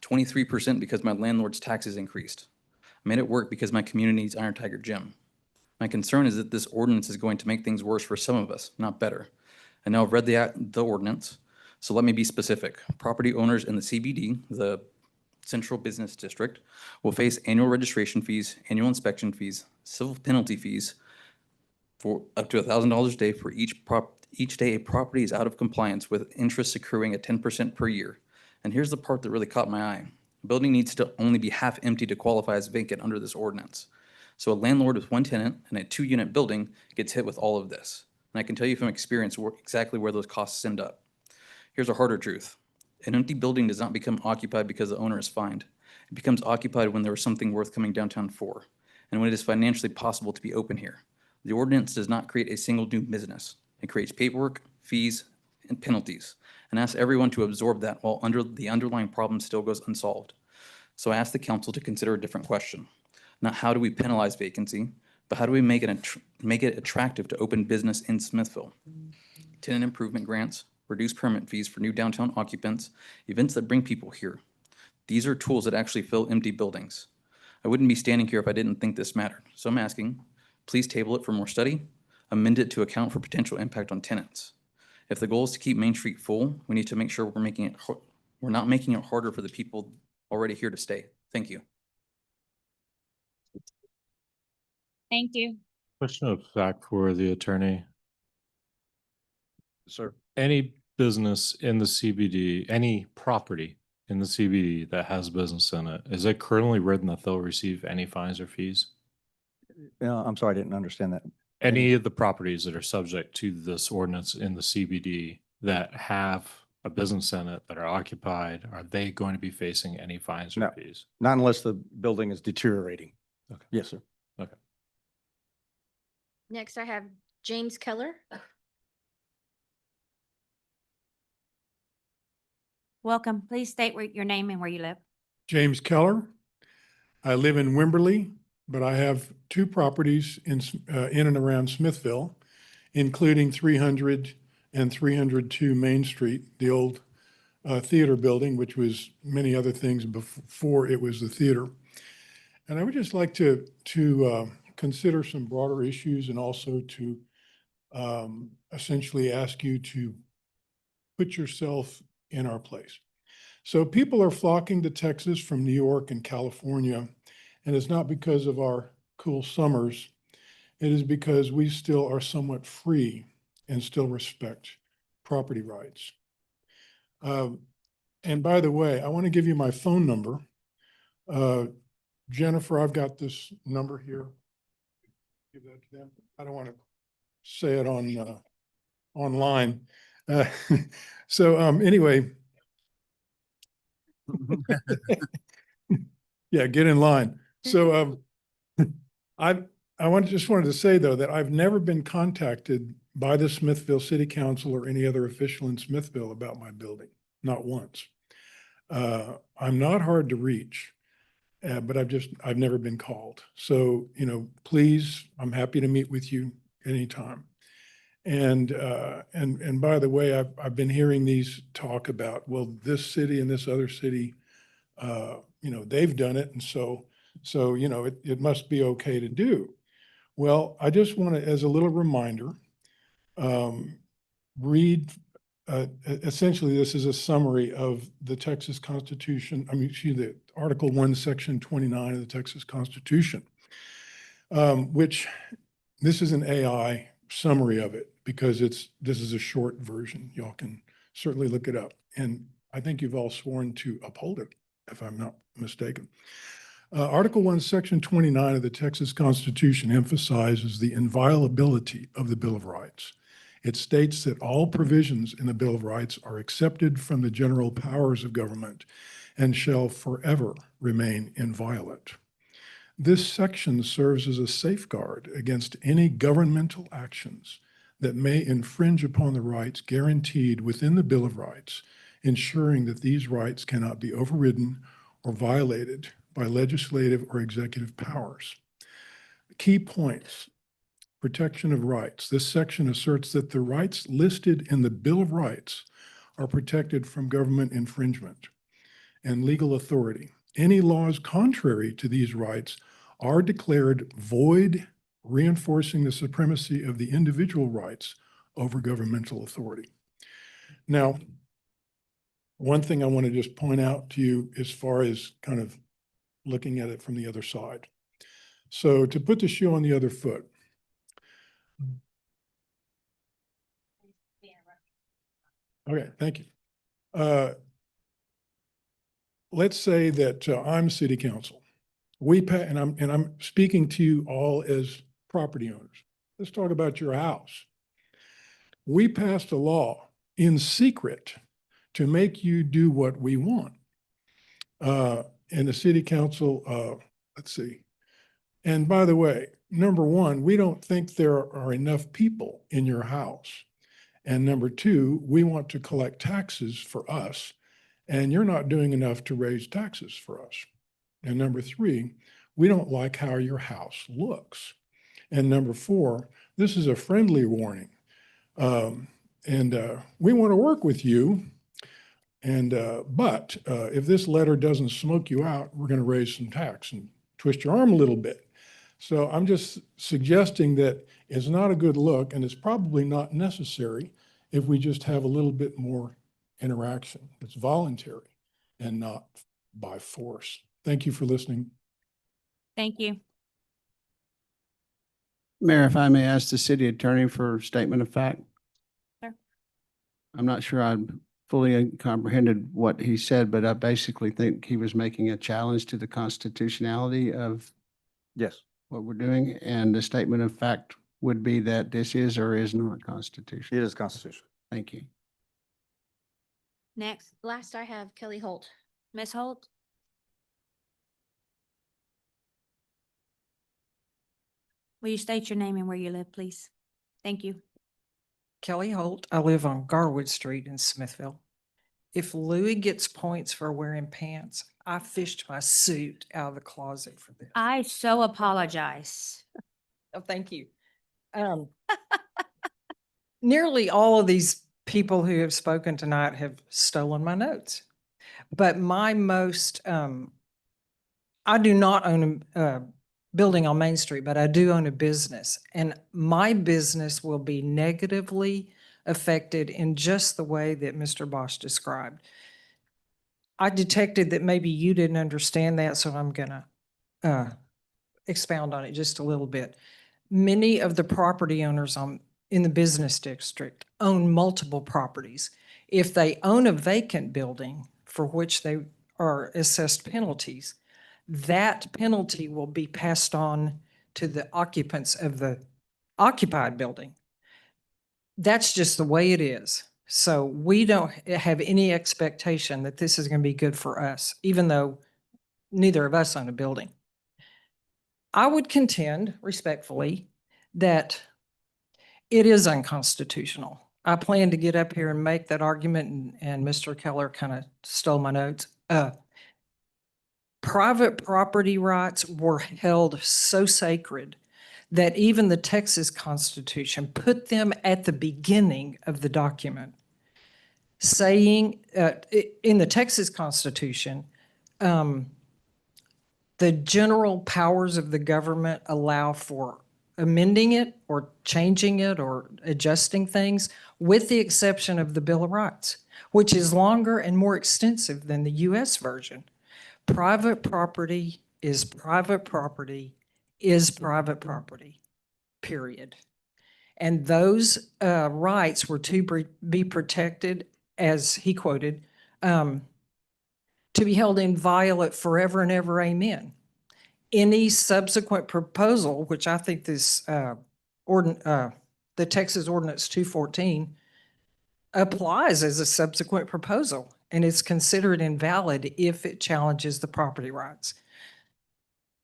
23% because my landlord's taxes increased. I made it work because my community needs Iron Tiger Gym. My concern is that this ordinance is going to make things worse for some of us, not better. I now have read the ordinance, so let me be specific. Property owners in the CBD, the Central Business District, will face annual registration fees, annual inspection fees, civil penalty fees for up to $1,000 a day for each day a property is out of compliance, with interest accruing at 10% per year. And here's the part that really caught my eye. The building needs to only be half empty to qualify as vacant under this ordinance. So a landlord with one tenant and a 2-unit building gets hit with all of this. And I can tell you from experience exactly where those costs end up. Here's a harder truth. An empty building does not become occupied because the owner is fined. It becomes occupied when there is something worth coming downtown for, and when it is financially possible to be open here. The ordinance does not create a single new business. It creates paperwork, fees, and penalties, and asks everyone to absorb that while the underlying problem still goes unsolved. So I ask the council to consider a different question. Not how do we penalize vacancy, but how do we make it attractive to open business in Smithville? Tenant improvement grants, reduce permit fees for new downtown occupants, events that bring people here. These are tools that actually fill empty buildings. I wouldn't be standing here if I didn't think this mattered. So I'm asking, Please table it for more study, amend it to account for potential impact on tenants. If the goal is to keep Main Street full, we need to make sure we're not making it harder for the people already here to stay. Thank you. Thank you. Question of fact for the attorney. Sir. Any business in the CBD, any property in the CBD that has business in it, is it currently written that they'll receive any fines or fees? I'm sorry, I didn't understand that. Any of the properties that are subject to this ordinance in the CBD that have a business in it that are occupied, are they going to be facing any fines or No. fees? Not unless the building is deteriorating. Okay. Yes, sir. Okay. Next, I have James Keller. Welcome. Please state your name and where you live. James Keller. I live in Wimberley, but I have two properties in and around Smithville, including 300 and 302 Main Street, the old theater building, which was many other things before it was the theater. And I would just like to consider some broader issues and also to essentially ask you to put yourself in our place. So people are flocking to Texas from New York and California, and it's not because of our cool summers. It is because we still are somewhat free and still respect property rights. And by the way, I want to give you my phone number. Jennifer, I've got this number here. Give that to them. I don't want to say it on online. So anyway, yeah, get in line. So I just wanted to say though that I've never been contacted by the Smithville City Council or any other official in Smithville about my building, not once. I'm not hard to reach, but I've never been called. So, please, I'm happy to meet with you anytime. And by the way, I've been hearing these talk about, well, this city and this other city, they've done it. And so, it must be okay to do. Well, I just want to, as a little reminder, read, essentially, this is a summary of the Texas Constitution. The Article 1, Section 29 of the Texas Constitution, which this is an AI summary of it because this is a short version. Y'all can certainly look it up. And I think you've all sworn to uphold it, if I'm not mistaken. Article 1, Section 29 of the Texas Constitution emphasizes the inviolability of the Bill of Rights. It states that all provisions in the Bill of Rights are accepted from the general powers of government and shall forever remain inviolate. This section serves as a safeguard against any governmental actions that may infringe upon the rights guaranteed within the Bill of Rights, ensuring that these rights cannot be overridden or violated by legislative or executive powers. Key points: protection of rights. This section asserts that the rights listed in the Bill of Rights are protected from government infringement and legal authority. Any laws contrary to these rights are declared void, reinforcing the supremacy of the individual rights over governmental authority. Now, one thing I want to just point out to you as far as kind of looking at it from the other side. So to put the shoe on the other foot, okay, thank you. Let's say that I'm city council. And I'm speaking to you all as property owners. Let's talk about your house. We passed a law in secret to make you do what we want. And the city council, let's see. And by the way, number one, we don't think there are enough people in your house. And number two, we want to collect taxes for us, and you're not doing enough to raise taxes for us. And number three, we don't like how your house looks. And number four, this is a friendly warning. We want to work with you. But if this letter doesn't smoke you out, we're going to raise some tax and twist your arm a little bit. So I'm just suggesting that it's not a good look, and it's probably not necessary if we just have a little bit more interaction. It's voluntary and not by force. Thank you for listening. Thank you. Mayor, if I may ask the city attorney for a statement of fact? Sure. I'm not sure I fully comprehended what he said, but I basically think he was making a challenge to the constitutionality of Yes. what we're doing. And the statement of fact would be that this is or is not constitutional. It is constitutional. Thank you. Next, Last I have Kelly Holt. Ms. Holt. Will you state your name and where you live, please? Thank you. Kelly Holt. I live on Garwood Street in Smithville. If Louis gets points for wearing pants, I fished my suit out of the closet for this. I so apologize. Oh, thank you. Nearly all of these people who have spoken tonight have stolen my notes. But my most, I do not own a building on Main Street, but I do own a business. And my business will be negatively affected in just the way that Mr. Bosch described. I detected that maybe you didn't understand that, so I'm gonna expound on it just a little bit. Many of the property owners in the business district own multiple properties. If they own a vacant building for which they are assessed penalties, that penalty will be passed on to the occupants of the occupied building. That's just the way it is. So we don't have any expectation that this is going to be good for us, even though neither of us own a building. I would contend respectfully that it is unconstitutional. I plan to get up here and make that argument, and Mr. Keller kind of stole my notes. Private property rights were held so sacred that even the Texas Constitution put them at the beginning of the document, saying in the Texas Constitution, the general powers of the government allow for amending it or changing it or adjusting things, with the exception of the Bill of Rights, which is longer and more extensive than the US version. Private property is private property is private property, period. And those rights were to be protected, as he quoted, to be held inviolate forever and ever, amen. Any subsequent proposal, which I think this the Texas Ordinance 214 applies as a subsequent proposal, and it's considered invalid if it challenges the property rights.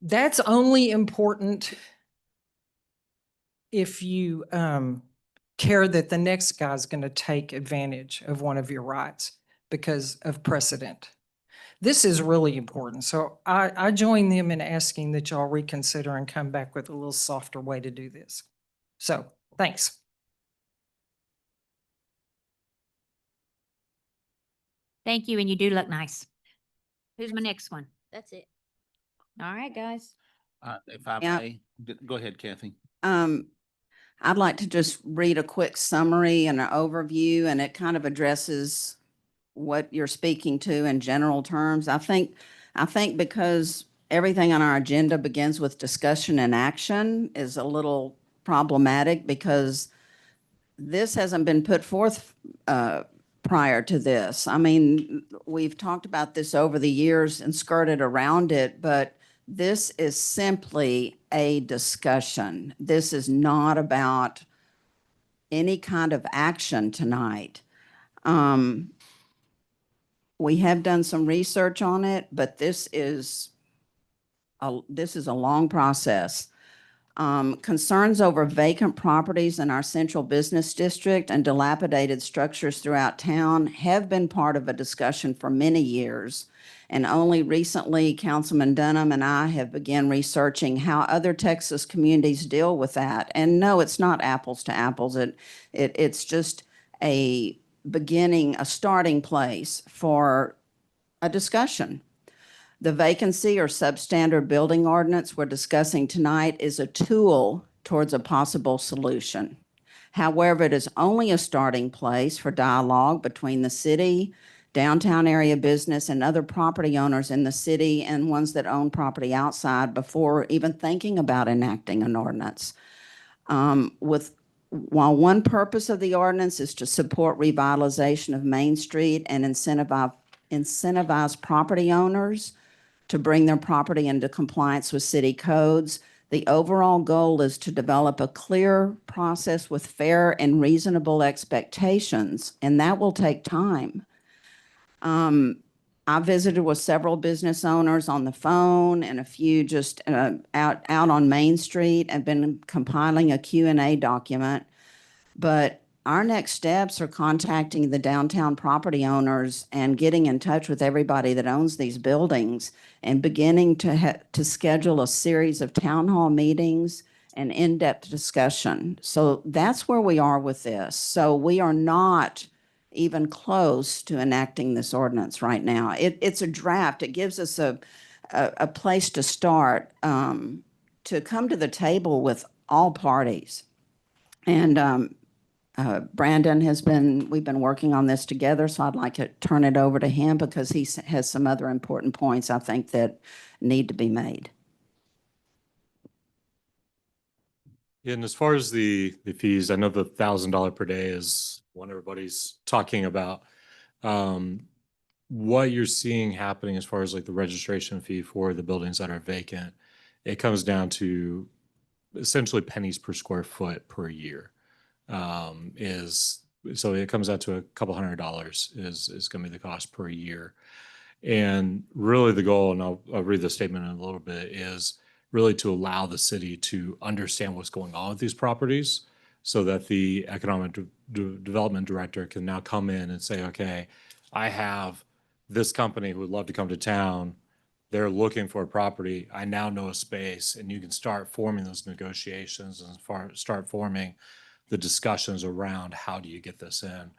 That's only important if you care that the next guy's going to take advantage of one of your rights because of precedent. This is really important. So I join them in asking that y'all reconsider and come back with a little softer way to do this. So thanks. Thank you, and you do look nice. Who's my next one? That's it. All right, guys. If I Yeah. may, go ahead, Kathy. I'd like to just read a quick summary and an overview, and it kind of addresses what you're speaking to in general terms. I think because everything on our agenda begins with discussion and action is a little problematic, because this hasn't been put forth prior to this. I mean, we've talked about this over the years and skirted around it, but this is simply a discussion. This is not about any kind of action tonight. We have done some research on it, but this is a long process. Concerns over vacant properties in our central business district and dilapidated structures throughout town have been part of a discussion for many years. And only recently, Councilman Dunham and I have begun researching how other Texas communities deal with that. And no, it's not apples to apples. It's just a beginning, a starting place for a discussion. The vacancy or substandard building ordinance we're discussing tonight is a tool towards a possible solution. However, it is only a starting place for dialogue between the city, downtown area business, and other property owners in the city and ones that own property outside before even thinking about enacting an ordinance. While one purpose of the ordinance is to support revitalization of Main Street and incentivize property owners to bring their property into compliance with city codes, the overall goal is to develop a clear process with fair and reasonable expectations, and that will take time. I visited with several business owners on the phone and a few just out on Main Street. I've been compiling a Q&A document, but our next steps are contacting the downtown property owners and getting in touch with everybody that owns these buildings and beginning to schedule a series of town hall meetings and in-depth discussion. So that's where we are with this. So we are not even close to enacting this ordinance right now. It's a draft. It gives us a place to start, to come to the table with all parties. And Brandon we've been working on this together, so I'd like to turn it over to him because he has some other important points I think that need to be made. And as far as the fees, I know the $1,000 per day is what everybody's talking about. What you're seeing happening as far as like the registration fee for the buildings that are vacant, it comes down to essentially pennies per square foot per year. So it comes out to a couple $100 is going to be the cost per year. And really the goal, and I'll read the statement in a little bit, is really to allow the city to understand what's going on with these properties so that the economic development director can now come in and say, okay, I have this company who would love to come to town. They're looking for a property. I now know a space, and you can start forming those negotiations and start forming the discussions around how do you get this in.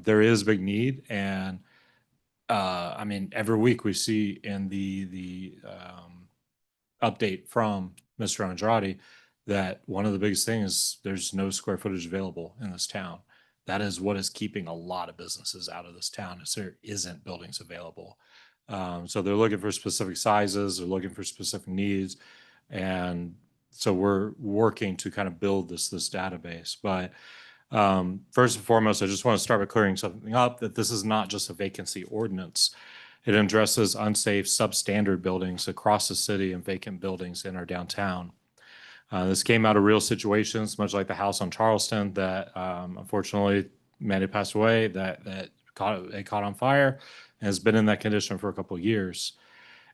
There is a big need, and I mean, every week we see in the update from Mr. Andrade that one of the biggest things is there's no square footage available in this town. That is what is keeping a lot of businesses out of this town, is there isn't buildings available. So they're looking for specific sizes, they're looking for specific needs. And so we're working to kind of build this database. But first and foremost, I just want to start by clearing something up, that this is not just a vacancy ordinance. It addresses unsafe substandard buildings across the city and vacant buildings in our downtown. This came out of real situations, much like the house on Charleston that unfortunately Mandy passed away, that caught on fire and has been in that condition for a couple of years.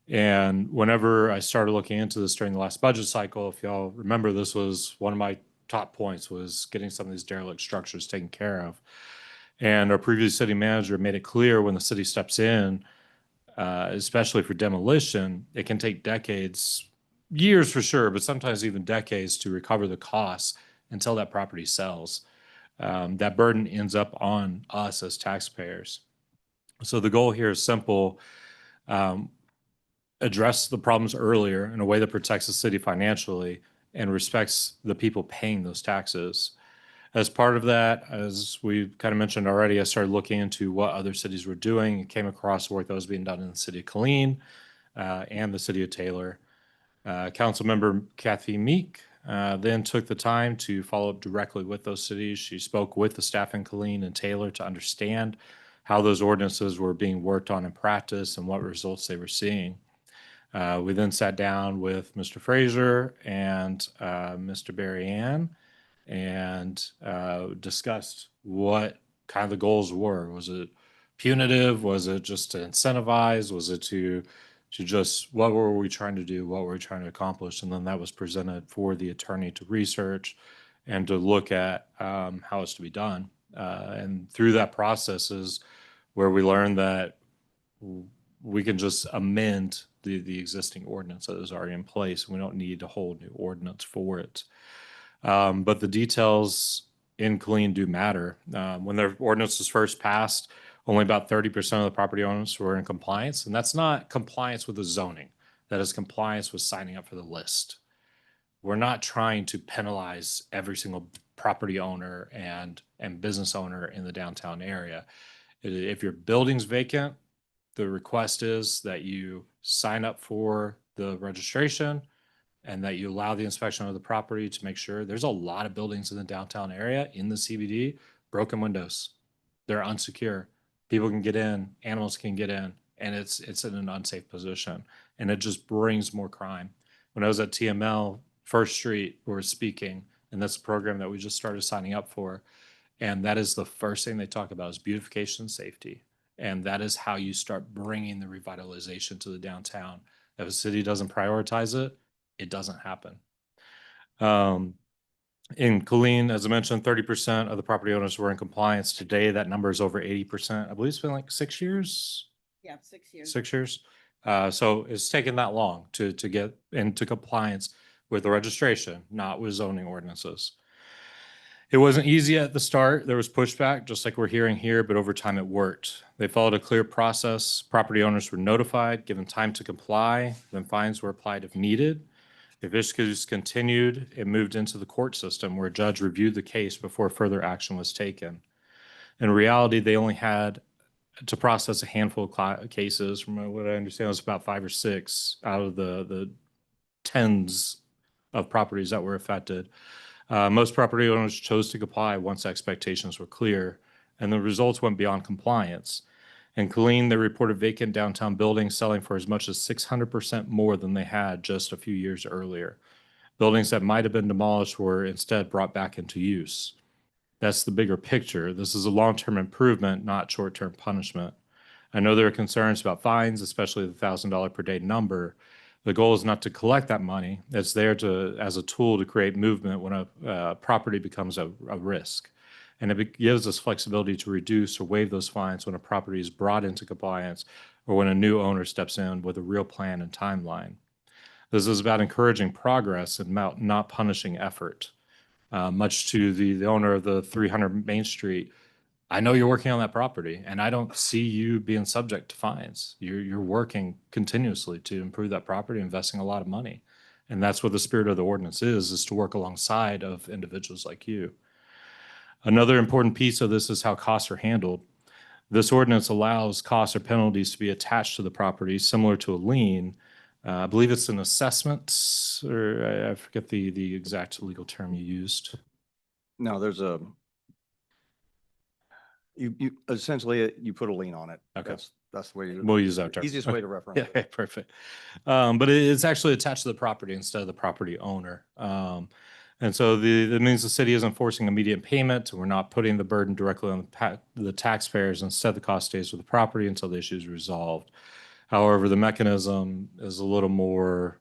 And whenever I started looking into this during the last budget cycle, if y'all remember, this was one of my top points, was getting some of these derelict structures taken care of. And our previous city manager made it clear when the city steps in, especially for demolition, it can take decades, years for sure, but sometimes even decades to recover the costs until that property sells. That burden ends up on us as taxpayers. So the goal here is simple. Address the problems earlier in a way that protects the city financially and respects the people paying those taxes. As part of that, as we kind of mentioned already, I started looking into what other cities were doing and came across work that was being done in the city of Killeen and the city of Taylor. Councilmember Kathy Meek then took the time to follow up directly with those cities. She spoke with the staff in Killeen and Taylor to understand how those ordinances were being worked on in practice and what results they were seeing. We then sat down with Mr. Fraser and Mr. Barry Ann and discussed what kind of the goals were. Was it punitive? Was it just to incentivize? Was it to just, what were we trying to do? What were we trying to accomplish? And then that was presented for the attorney to research and to look at how it's to be done. And through that process is where we learned that we can just amend the existing ordinance that is already in place. We don't need a whole new ordinance for it. But the details in Killeen do matter. When their ordinance was first passed, Only about 30% of the property owners were in compliance, and that's not compliance with the zoning. That is compliance with signing up for the list. We're not trying to penalize every single property owner and business owner in the downtown area. If your building's vacant, the request is that you sign up for the registration and that you allow the inspection of the property to make sure. There's a lot of buildings in the downtown area, in the CBD, broken windows. They're unsecure. People can get in, animals can get in, and it's in an unsafe position. And it just brings more crime. When I was at TML, First Street, we were speaking, and that's a program that we just started signing up for. And that is the first thing they talk about is beautification and safety. And that is how you start bringing the revitalization to the downtown. If a city doesn't prioritize it, it doesn't happen. In Colleen, as I mentioned, 30% of the property owners were in compliance. Today, that number is over 80%. I believe it's been like 6 years. Yeah, 6 years. 6 years. So it's taken that long to get into compliance with the registration, not with zoning ordinances. It wasn't easy at the start. There was pushback, just like we're hearing here, but over time it worked. They followed a clear process. Property owners were notified, given time to comply, then fines were applied if needed. If issues continued, it moved into the court system where a judge reviewed the case before further action was taken. In reality, they only had to process a handful of cases. From what I understand, it was about 5 or 6 out of the tens of properties that were affected. Most property owners chose to comply once expectations were clear, and the results went beyond compliance. In Colleen, they reported vacant downtown buildings selling for as much as 600% more than they had just a few years earlier. Buildings that might have been demolished were instead brought back into use. That's the bigger picture. This is a long-term improvement, not short-term punishment. I know there are concerns about fines, especially the $1,000 per day number. The goal is not to collect that money. It's there as a tool to create movement when a property becomes a risk. And it gives us flexibility to reduce or waive those fines when a property is brought into compliance or when a new owner steps in with a real plan and timeline. This is about encouraging progress and not punishing effort. Much to the owner of the 300 Main Street, I know you're working on that property and I don't see you being subject to fines. You're working continuously to improve that property, investing a lot of money. And that's what the spirit of the ordinance is to work alongside of individuals like you. Another important piece of this is how costs are handled. This ordinance allows costs or penalties to be attached to the property, similar to a lien. I believe it's an assessment, or I forget the exact legal term you used. No, there's you essentially, you put a lien on it. Okay. That's the way you. We'll use that term. Easiest way to reference it. Yeah, perfect. But it's actually attached to the property instead of the property owner. And so that means the city isn't forcing immediate payment. We're not putting the burden directly on the taxpayers. Instead, the cost stays with the property until the issue is resolved. However, the mechanism is a little more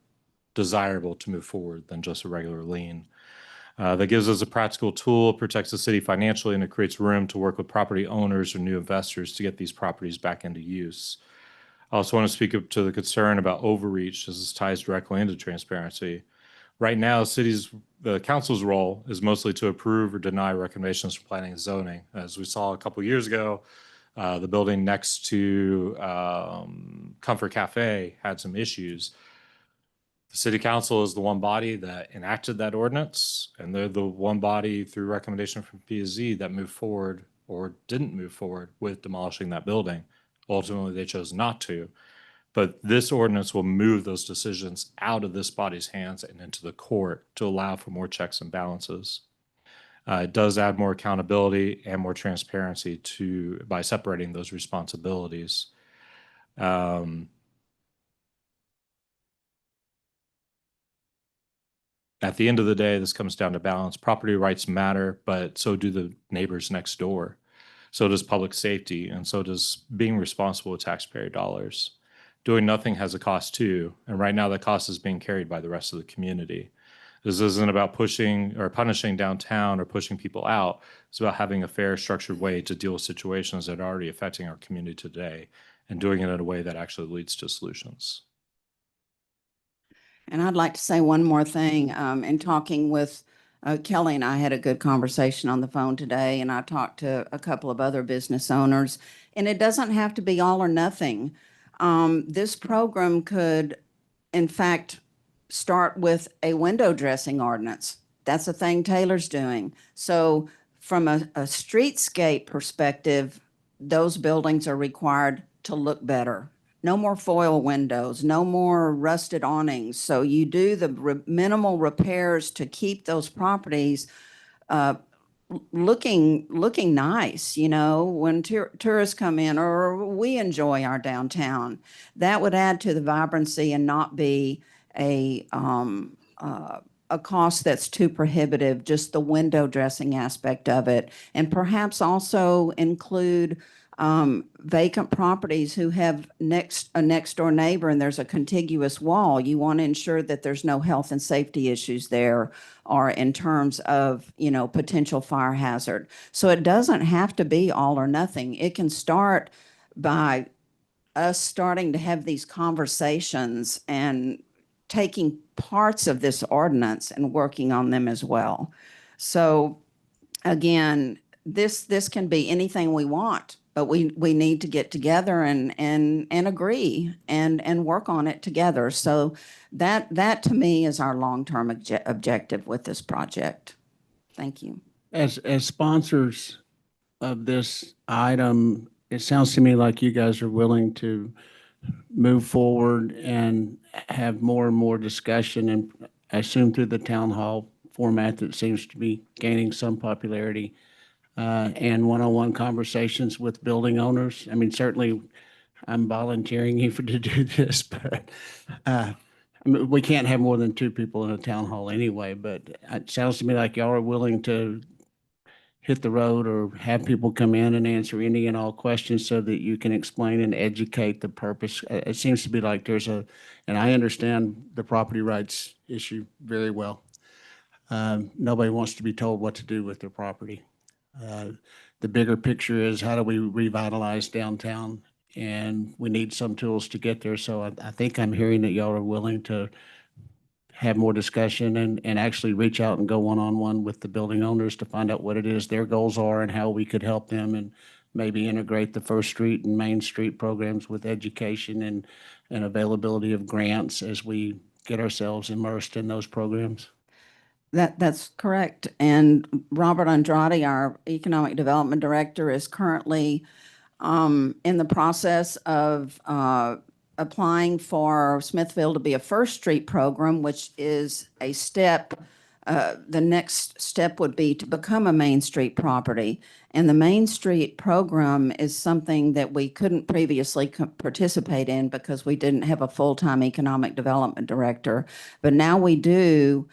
desirable to move forward than just a regular lien. That gives us a practical tool, protects the city financially, and it creates room to work with property owners or new investors to get these properties back into use. I also want to speak up to the concern about overreach, as this ties directly into transparency. Right now, the council's role is mostly to approve or deny recommendations from planning and zoning. As we saw a couple years ago, the building next to Comfort Cafe had some issues. The city council is the one body that enacted that ordinance, and they're the one body through recommendation from P&Z that moved forward or didn't move forward with demolishing that building. Ultimately, they chose not to. But this ordinance will move those decisions out of this body's hands and into the court to allow for more checks and balances. It does add more accountability and more transparency by separating those responsibilities. At the end of the day, this comes down to balance. Property rights matter, but so do the neighbors next door. So does public safety, and so does being responsible with taxpayer dollars. Doing nothing has a cost too, and right now that cost is being carried by the rest of the community. This isn't about pushing or punishing downtown or pushing people out. It's about having a fair, structured way to deal with situations that are already affecting our community today and doing it in a way that actually leads to solutions. And I'd like to say one more thing. In talking with Kelly and I had a good conversation on the phone today, and I talked to a couple of other business owners, and it doesn't have to be all or nothing. This program could, in fact, start with a window dressing ordinance. That's a thing Taylor's doing. So from a streetscape perspective, those buildings are required to look better. No more foil windows, no more rusted awnings. So you do the minimal repairs to keep those properties looking nice, you know, when tourists come in or we enjoy our downtown. That would add to the vibrancy and not be a cost that's too prohibitive, just the window dressing aspect of it. And perhaps also include vacant properties who have a next door neighbor and there's a contiguous wall. You want to ensure that there's no health and safety issues there or in terms of, you know, potential fire hazard. So it doesn't have to be all or nothing. It can start by us starting to have these conversations and taking parts of this ordinance and working on them as well. So again, this can be anything we want, but we need to get together and agree and work on it together. So that to me is our long-term objective with this project. Thank you. As sponsors of this item, it sounds to me like you guys are willing to move forward and have more and more discussion, and I assume through the town hall format that seems to be gaining some popularity, and one-on-one conversations with building owners. I mean, certainly I'm volunteering you to do this, but I mean, we can't have more than 2 people in a town hall anyway, but it sounds to me like y'all are willing to hit the road or have people come in and answer any and all questions so that you can explain and educate the purpose. It seems to be like and I understand the property rights issue very well. Nobody wants to be told what to do with their property. The bigger picture is how do we revitalize downtown? And we need some tools to get there. So I think I'm hearing that y'all are willing to have more discussion and actually reach out and go one-on-one with the building owners to find out what it is their goals are and how we could help them, and maybe integrate the First Street and Main Street programs with education and availability of grants as we get ourselves immersed in those programs. That's correct. And Robert Andrade, our Economic Development Director, is currently in the process of applying for Smithville to be a First Street program, which is a step. The next step would be to become a Main Street property. And the Main Street program is something that we couldn't previously participate in because we didn't have a full-time Economic Development Director. But now we do.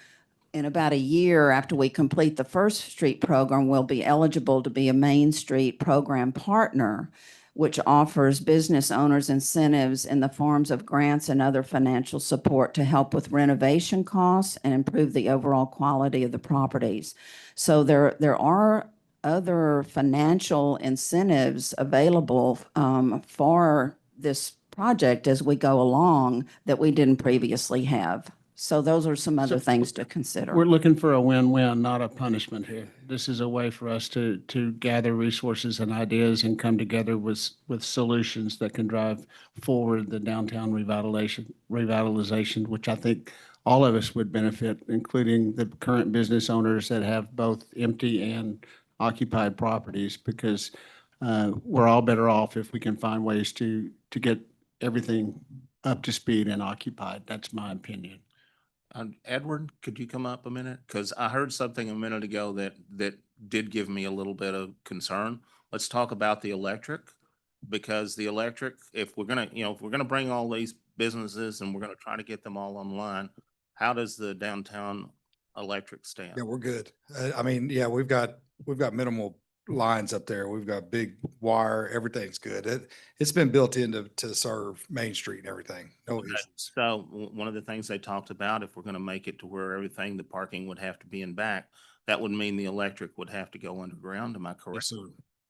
In about a year after we complete the First Street program, we'll be eligible to be a Main Street program partner, which offers business owners incentives in the forms of grants and other financial support to help with renovation costs and improve the overall quality of the properties. So there are other financial incentives available for this project as we go along that we didn't previously have. So those are some other things to consider. We're looking for a win-win, not a punishment here. This is a way for us to gather resources and ideas and come together with solutions that can drive forward the downtown revitalization, which I think all of us would benefit, including the current business owners that have both empty and occupied properties, because we're all better off if we can find ways to get everything up to speed and occupied. That's my opinion. Edward, could you come up a minute? Because I heard something a minute ago that did give me a little bit of concern. Let's talk about the electric, because the electric, if we're gonna bring all these businesses and we're gonna try to get them all online, how does the downtown electric stand? Yeah, we're good. I mean, yeah, we've got minimal lines up there. We've got big wire. Everything's good. It's been built in to serve Main Street and everything. No issues. So one of the things they talked about, if we're going to make it to where everything, the parking would have to be in back, that would mean the electric would have to go underground. Am I correct? Yes, sir.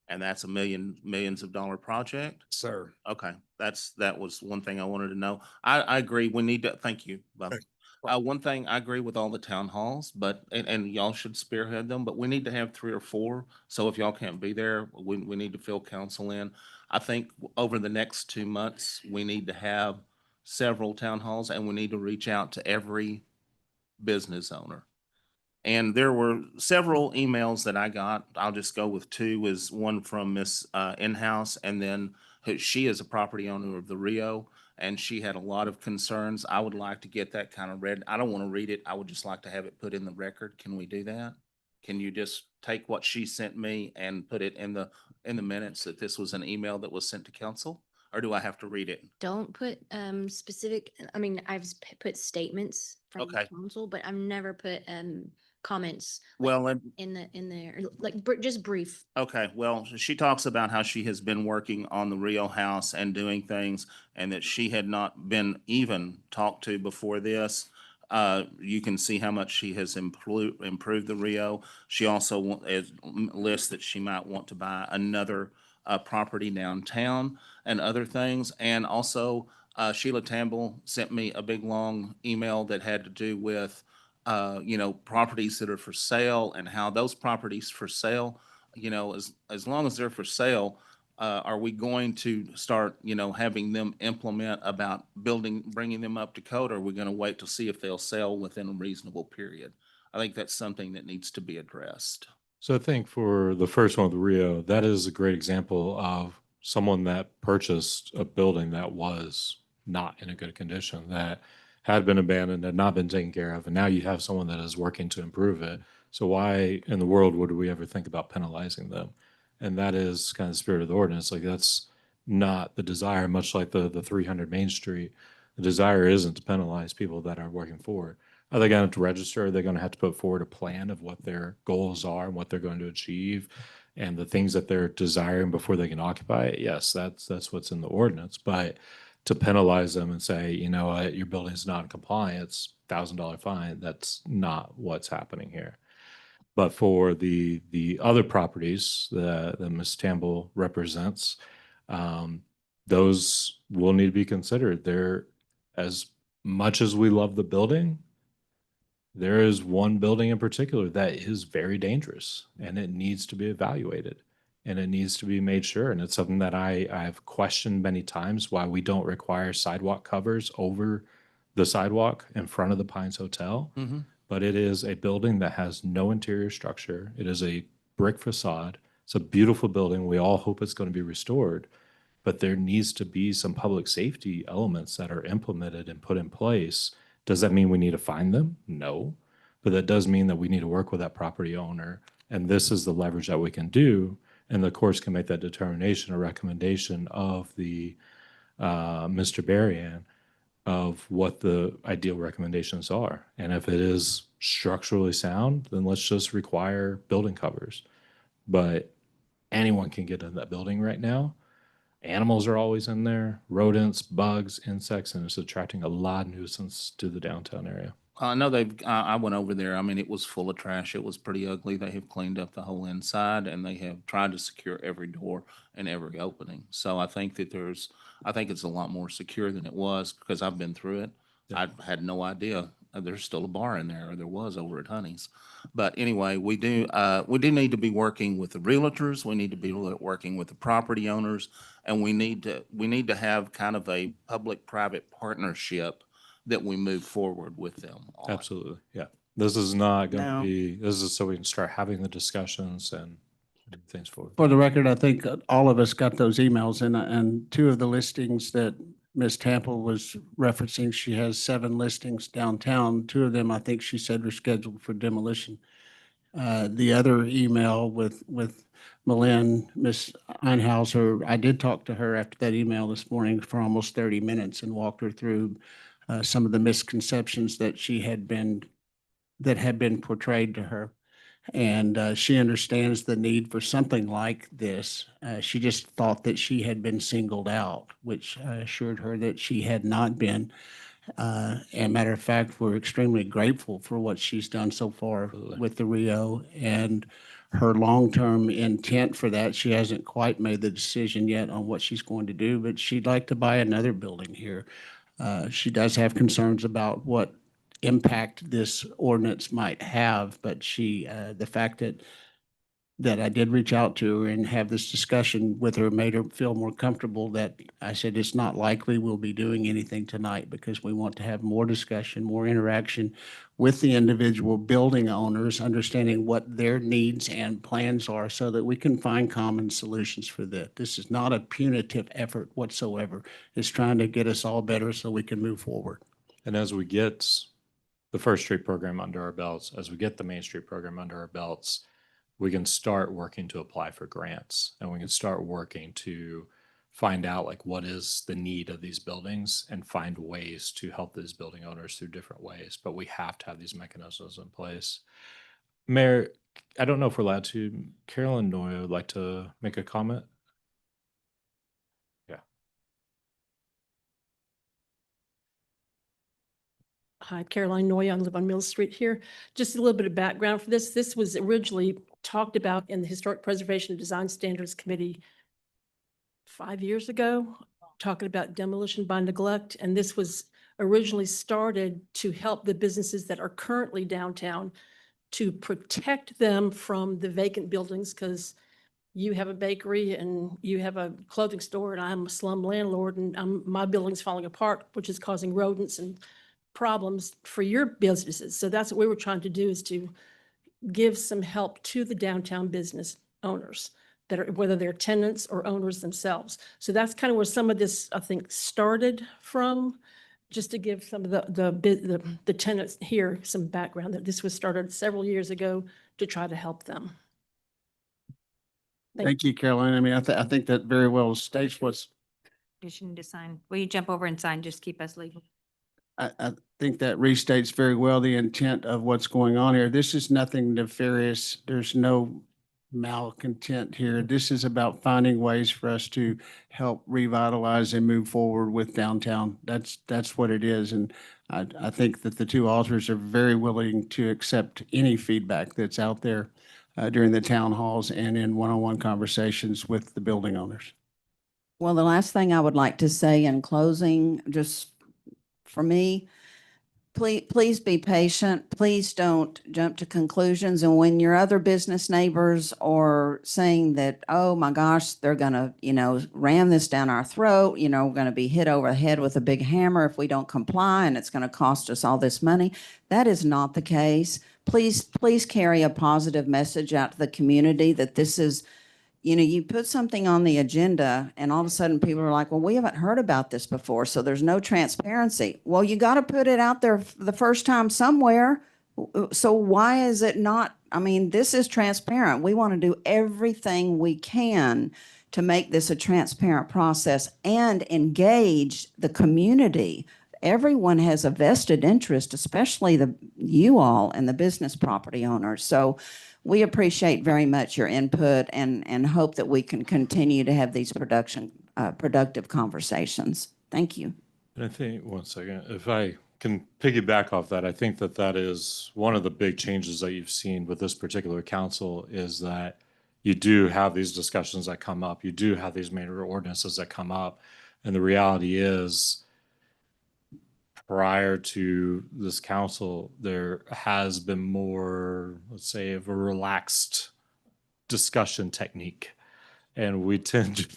And that's a millions of dollar project? Sir. Okay, that was one thing I wanted to know. I agree. We need to, thank you, Bob. One thing, I agree with all the town halls, but, and y'all should spearhead them, but we need to have 3 or 4. So if y'all can't be there, we need to fill council in. I think over the next 2 months, we need to have several town halls and we need to reach out to every business owner. And there were several emails that I got. I'll just go with 2, is one from Miss In-House, and then she is a property owner of the Rio, and she had a lot of concerns. I would like to get that kind of read. I don't want to read it. I would just like to have it put in the record. Can we do that? Can you just take what she sent me and put it in the minutes that this was an email that was sent to council? Or do I have to read it? Don't put specific, I mean, I've put statements from Okay. council, but I've never put comments Well, in there, like just brief. okay, well, she talks about how she has been working on the Rio house and doing things, and that she had not been even talked to before this. You can see how much she has improved the Rio. She also lists that she might want to buy another property downtown and other things. And also, Sheila Tamble sent me a big, long email that had to do with properties that are for sale and how those properties for sale, as long as they're for sale, are we going to start, having them implement about bringing them up to code? Or are we going to wait to see if they'll sell within a reasonable period? I think that's something that needs to be addressed. So I think for the first one with Rio, that is a great example of someone that purchased a building that was not in a good condition, that had been abandoned, had not been taken care of, and now you have someone that is working to improve it. So why in the world would we ever think about penalizing them? And that is kind of the spirit of the ordinance. Like, that's not the desire, much like the 300 Main Street. The desire isn't to penalize people that are working forward. Are they going to have to register? Are they going to have to put forward a plan of what their goals are and what they're going to achieve and the things that they're desiring before they can occupy it? Yes, that's what's in the ordinance. But to penalize them and say, you know what, your building's not in compliance, $1,000 fine, that's not what's happening here. But for the other properties that Ms. Tamble represents, those will need to be considered. They're, as much as we love the building, there is one building in particular that is very dangerous and it needs to be evaluated and it needs to be made sure. And it's something that I've questioned many times, why we don't require sidewalk covers over the sidewalk in front of the Pines Hotel. Mm-hmm. But it is a building that has no interior structure. It is a brick facade. It's a beautiful building. We all hope it's going to be restored, but there needs to be some public safety elements that are implemented and put in place. Does that mean we need to fine them? No, but that does mean that we need to work with that property owner. And this is the leverage that we can do. And the courts can make that determination or recommendation of the Mr. Berrien of what the ideal recommendations are. And if it is structurally sound, then let's just require building covers. But anyone can get in that building right now. Animals are always in there, rodents, bugs, insects, and it's attracting a lot of nuisance to the downtown area. I know I went over there. I mean, it was full of trash. It was pretty ugly. They have cleaned up the whole inside and they have tried to secure every door and every opening. So I think it's a lot more secure than it was because I've been through it. Yeah. I had no idea there's still a bar in there, or there was over at Honey's. But anyway, we do need to be working with the realtors. We need to be working with the property owners, and we need to have kind of a public-private partnership that we move forward with them on. Absolutely. Yeah. This is not going No. to be, this is so we can start having the discussions and move things forward. For the record, I think all of us got those emails and 2 of the listings that Ms. Tample was referencing, she has 7 listings downtown. 2 of them, I think she said, were scheduled for demolition. The other email with Malin, Ms. Einhauser, I did talk to her after that email this morning for almost 30 minutes and walked her through some of the misconceptions that had been portrayed to her. And she understands the need for something like this. She just thought that she had been singled out, which I assured her that she had not been. And matter of fact, we're extremely grateful for what she's done so far Absolutely. with the Rio and her long-term intent for that. She hasn't quite made the decision yet on what she's going to do, but she'd like to buy another building here. She does have concerns about what impact this ordinance might have, but the fact that I did reach out to her and have this discussion with her made her feel more comfortable that I said, it's not likely we'll be doing anything tonight because we want to have more discussion, more interaction with the individual building owners, understanding what their needs and plans are so that we can find common solutions for this. This is not a punitive effort whatsoever. It's trying to get us all better so we can move forward. And as we get the First Street program under our belts, as we get the Main Street program under our belts, we can start working to apply for grants, and we can start working to find out like what is the need of these buildings and find ways to help these building owners through different ways. But we have to have these mechanisms in place. Mayor, I don't know if we're allowed to. Carolyn Noy would like to make a comment. Yeah. Hi, Caroline Noy. I live on Mill Street here. Just a little bit of background for this. This was originally talked about in the Historic Preservation and Design Standards Committee 5 years ago, talking about demolition by neglect. And this was originally started to help the businesses that are currently downtown to protect them from the vacant buildings, because you have a bakery and you have a clothing store and I'm a slum landlord and my building's falling apart, which is causing rodents and problems for your businesses. So that's what we were trying to do, is to give some help to the downtown business owners that are, whether they're tenants or owners themselves. So that's kind of where some of this, I think, started from, just to give some of the tenants here some background, that this was started several years ago to try to help them. Thank you, Caroline. I mean, I think that very well states what's, Just need to sign. Will you jump over and sign? Just keep us legal. I think that restates very well the intent of what's going on here. This is nothing nefarious. There's no malcontent here. This is about finding ways for us to help revitalize and move forward with downtown. That's what it is. And I think that the two authors are very willing to accept any feedback that's out there during the town halls and in one-on-one conversations with the building owners. Well, the last thing I would like to say in closing, just for me, please be patient. Please don't jump to conclusions. And when your other business neighbors are saying that, oh my gosh, they're going to, ram this down our throat, we're going to be hit over the head with a big hammer if we don't comply and it's going to cost us all this money. That is not the case. Please carry a positive message out to the community that this is, you put something on the agenda and all of a sudden people are like, well, we haven't heard about this before, so there's no transparency. Well, you got to put it out there the first time somewhere. So why is it not? I mean, this is transparent. We want to do everything we can to make this a transparent process and engage the community. Everyone has a vested interest, especially you all and the business property owners. So we appreciate very much your input and hope that we can continue to have these productive conversations. Thank you. And I think, one second, if I can piggyback off that, I think that that is one of the big changes that you've seen with this particular council, is that you do have these discussions that come up. You do have these major ordinances that come up. And the reality is, prior to this council, there has been more, let's say, of a relaxed discussion technique. And we tend to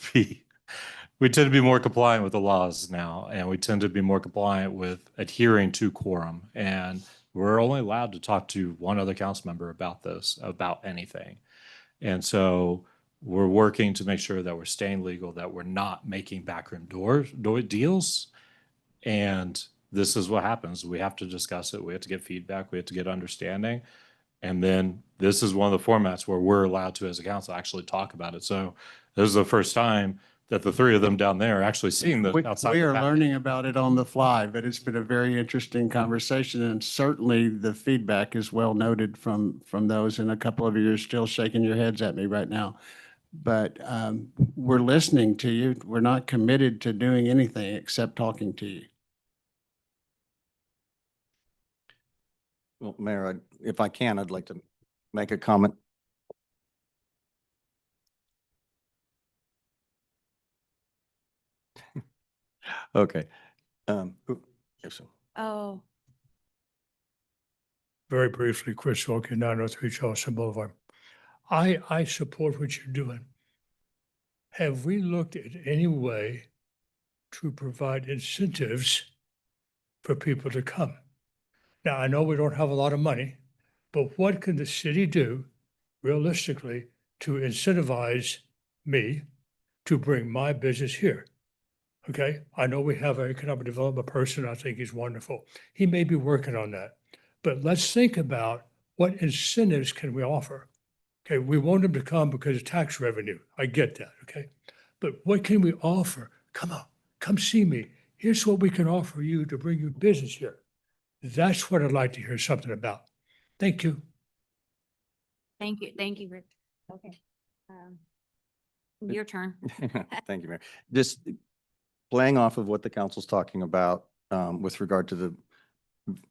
be more compliant with the laws now, and we tend to be more compliant with adhering to quorum. And we're only allowed to talk to one other council member about this, about anything. And so we're working to make sure that we're staying legal, that we're not making backroom door deals. And this is what happens. We have to discuss it. We have to get feedback. We have to get understanding. And then this is one of the formats where we're allowed to, as a council, actually talk about it. So this is the first time that the three of them down there are actually seeing this outside. We the are pack. learning about it on the fly, but it's been a very interesting conversation. And certainly the feedback is well noted from those. And a couple of you are still shaking your heads at me right now. But we're listening to you. We're not committed to doing anything except talking to you. Well, Mayor, if I can, I'd like to make a comment. Okay. Yes, sir. Oh, Very briefly, Chris Wilkie, 903 Charleston Boulevard. I support what you're doing. Have we looked at any way to provide incentives for people to come? Now, I know we don't have a lot of money, but what can the city do realistically to incentivize me to bring my business here? Okay, I know we have an economic development person. I think he's wonderful. He may be working on that. But let's think about what incentives can we offer? Okay, we want them to come because of tax revenue. I get that, okay? But what can we offer? Come on, come see me. Here's what we can offer you to bring your business here. That's what I'd like to hear something about. Thank you. Thank you. Thank you, Rick. Okay. Your turn. Thank you, Mayor. Just playing off of what the council's talking about with regard to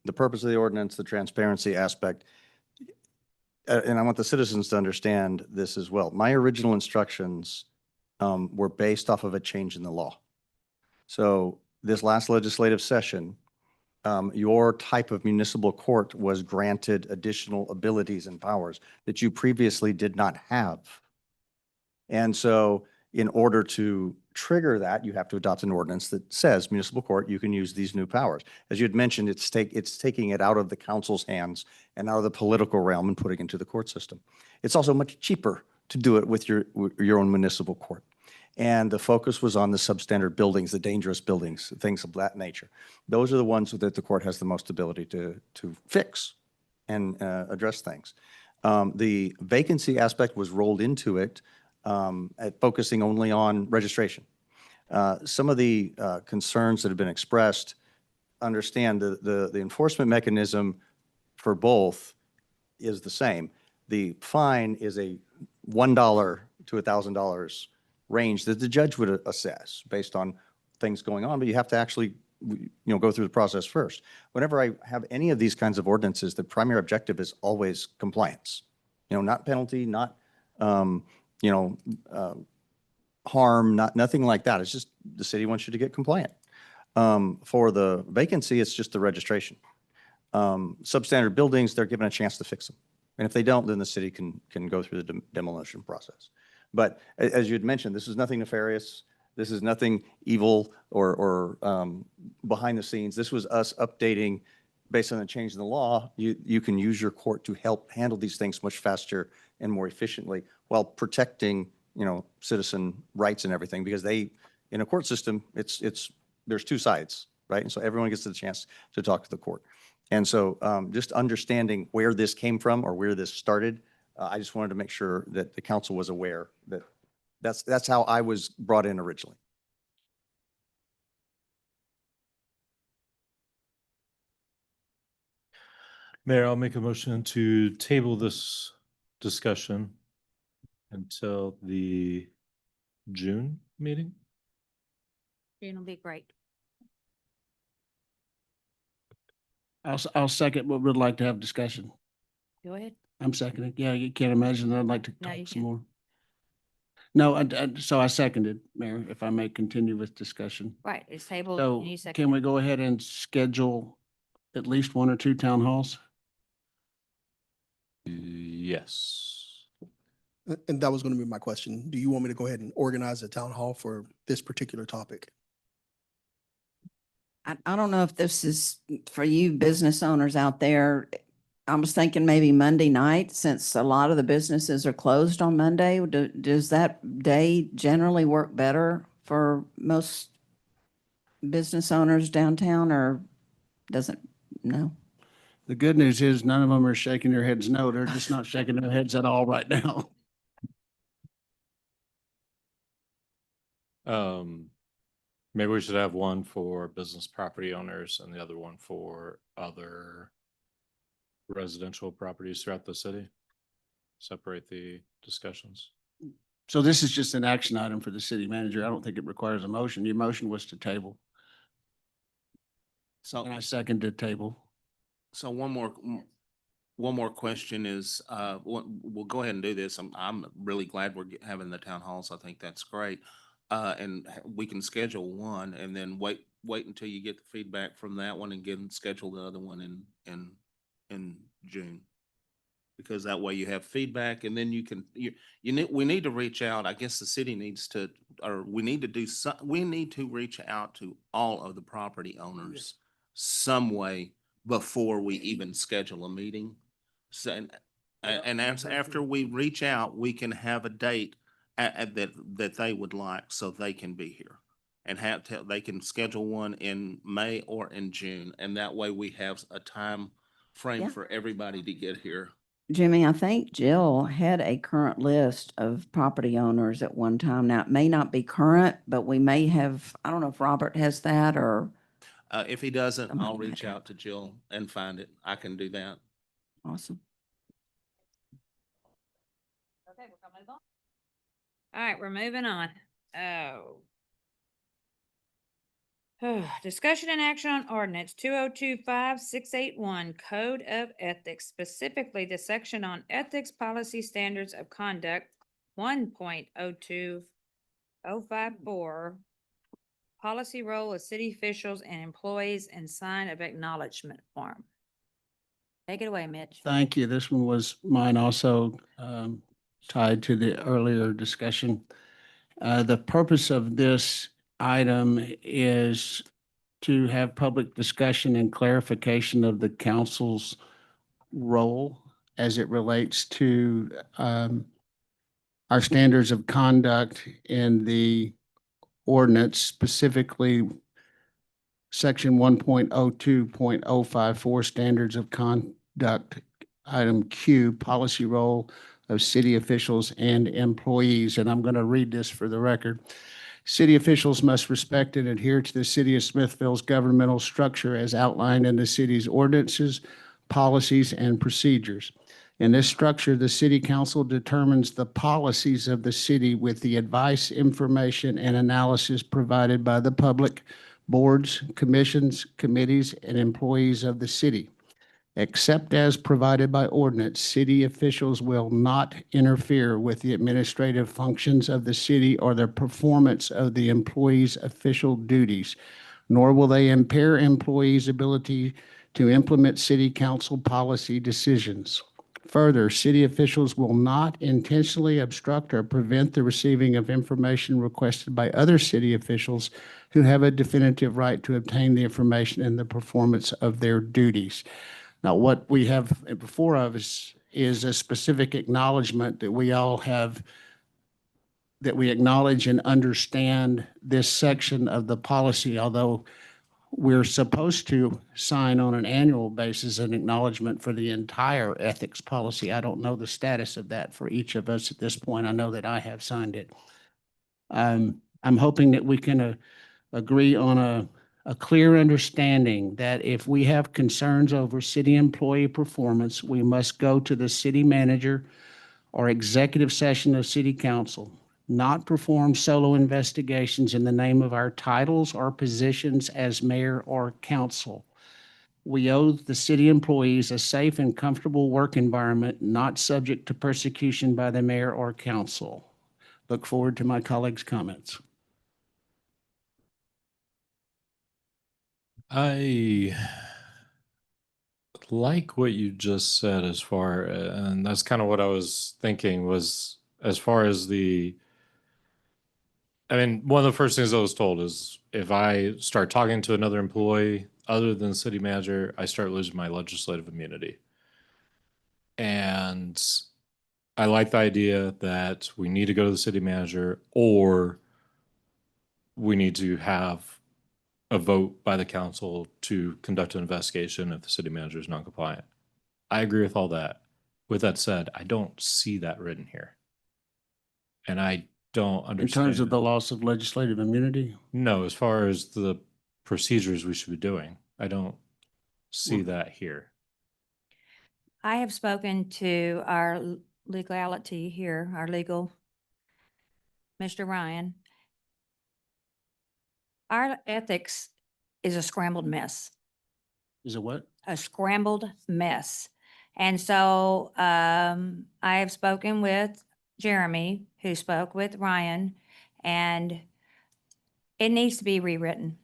the purpose of the ordinance, the transparency aspect. And I want the citizens to understand this as well. My original instructions were based off of a change in the law. So this last legislative session, your type of municipal court was granted additional abilities and powers that you previously did not have. And so in order to trigger that, you have to adopt an ordinance that says municipal court, you can use these new powers. As you had mentioned, it's taking it out of the council's hands and out of the political realm and putting it into the court system. It's also much cheaper to do it with your own municipal court. And the focus was on the substandard buildings, the dangerous buildings, things of that nature. Those are the ones that the court has the most ability to fix and address things. The vacancy aspect was rolled into it, at focusing only on registration. Some of the concerns that have been expressed, understand the enforcement mechanism for both is the same. The fine is a $1 to $1,000 range that the judge would assess based on things going on, but you have to actually go through the process first. Whenever I have any of these kinds of ordinances, the primary objective is always compliance. Not penalty, not harm, nothing like that. It's just the city wants you to get compliant. For the vacancy, it's just the registration. Substandard buildings, they're given a chance to fix them. And if they don't, then the city can go through the demolition process. But as you had mentioned, this is nothing nefarious. This is nothing evil or behind the scenes. This was us updating based on the change in the law. You can use your court to help handle these things much faster and more efficiently while protecting, citizen rights and everything, because in a court system, there's two sides, right? And so everyone gets the chance to talk to the court. And so just understanding where this came from or where this started, I just wanted to make sure that the council was aware that that's how I was brought in originally. Mayor, I'll make a motion to table this discussion until the June meeting. It'll be great. I'll second, but would like to have discussion. Go ahead. I'm seconding. Yeah, you can't imagine that. I'd like to No, you talk some can't. more. No, so I seconded, Mayor, if I may continue with discussion. Right, it's tabled. So and you second can we it. go ahead and schedule at least one or two town halls? Yes. And that was going to be my question. Do you want me to go ahead and organize a town hall for this particular topic? I don't know if this is for you business owners out there. I was thinking maybe Monday night, since a lot of the businesses are closed on Monday. Does that day generally work better for most business owners downtown, or doesn't? No. The good news is none of them are shaking their heads no. They're just not shaking their heads at all right now. Maybe we should have one for business property owners and the other one for other residential properties throughout the city. Separate the discussions. So this is just an action item for the city manager. I don't think it requires a motion. Your motion was to table. So, And I seconded table. so one more question is, we'll go ahead and do this. I'm really glad we're having the town halls. I think that's great. And we can schedule one and then wait until you get the feedback from that one and schedule the other one in June. Because that way you have feedback and then you can, we need to reach out. I guess the city needs to, or we need to reach out to all of the property owners some way before we even schedule a meeting. So, and after we reach out, we can have a date that they would like so they can be here. And they can schedule one in May or in June. And that way we have a time frame Yeah. for everybody to get here. Jimmy, I think Jill had a current list of property owners at one time. Now, it may not be current, but we may have, I don't know if Robert has that or, If he doesn't, Somebody I'll might reach have. out to Jill and find it. I can do that. awesome. Okay, we're gonna move on. All right, we're moving on. Discussion and action on ordinance 2025-681 Code of Ethics, specifically the section on ethics policy standards of conduct 1.02054. Policy role of city officials and employees and sign of acknowledgement form. Take it away, Mitch. Thank you. This one was mine also, tied to the earlier discussion. The purpose of this item is to have public discussion and clarification of the council's role as it relates to our standards of conduct in the ordinance, specifically Section 1.02.054, Standards of Conduct, Item Q, Policy Role of City Officials and Employees. And I'm going to read this for the record. City officials must respect and adhere to the City of Smithville's governmental structure as outlined in the city's ordinances, policies, and procedures. In this structure, the city council determines the policies of the city with the advice, information, and analysis provided by the public, boards, commissions, committees, and employees of the city. Except as provided by ordinance, city officials will not interfere with the administrative functions of the city or the performance of the employees' official duties, nor will they impair employees' ability to implement city council policy decisions. Further, city officials will not intentionally obstruct or prevent the receiving of information requested by other city officials who have a definitive right to obtain the information in the performance of their duties. Now, what we have before us is a specific acknowledgement that we all have, that we acknowledge and understand this section of the policy, although we're supposed to sign on an annual basis an acknowledgement for the entire ethics policy. I don't know the status of that for each of us at this point. I know that I have signed it. I'm hoping that we can agree on a clear understanding that if we have concerns over city employee performance, we must go to the city manager or executive session of city council, not perform solo investigations in the name of our titles or positions as mayor or council. We owe the city employees a safe and comfortable work environment, not subject to persecution by the mayor or council. Look forward to my colleagues' comments. I like what you just said as far, and that's kind of what I was thinking was as far as one of the first things I was told is if I start talking to another employee other than the city manager, I start losing my legislative immunity. And I like the idea that we need to go to the city manager or we need to have a vote by the council to conduct an investigation if the city manager is non-compliant. I agree with all that. With that said, I don't see that written here. And I don't understand. In terms of the loss of legislative immunity? No, as far as the procedures we should be doing, I don't see that here. I have spoken to our legality here, our legal, Mr. Ryan. Our ethics is a scrambled mess. Is it what? A scrambled mess. And so I have spoken with Jeremy, who spoke with Ryan, and it needs to be rewritten.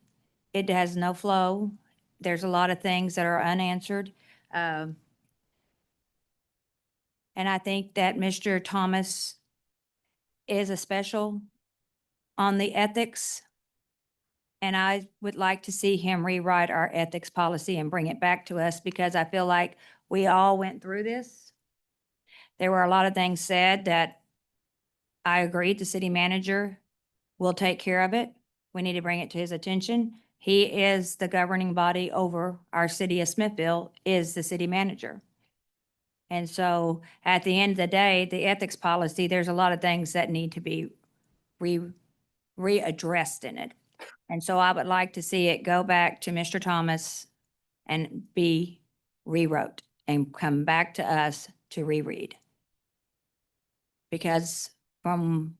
It has no flow. There's a lot of things that are unanswered. And I think that Mr. Thomas is a special on the ethics. And I would like to see him rewrite our ethics policy and bring it back to us because I feel like we all went through this. There were a lot of things said that I agreed the city manager will take care of it. We need to bring it to his attention. He is the governing body over our city of Smithville, is the city manager. And so at the end of the day, the ethics policy, there's a lot of things that need to be readdressed in it. And so I would like to see it go back to Mr. Thomas and be rewrote and come back to us to reread. Because from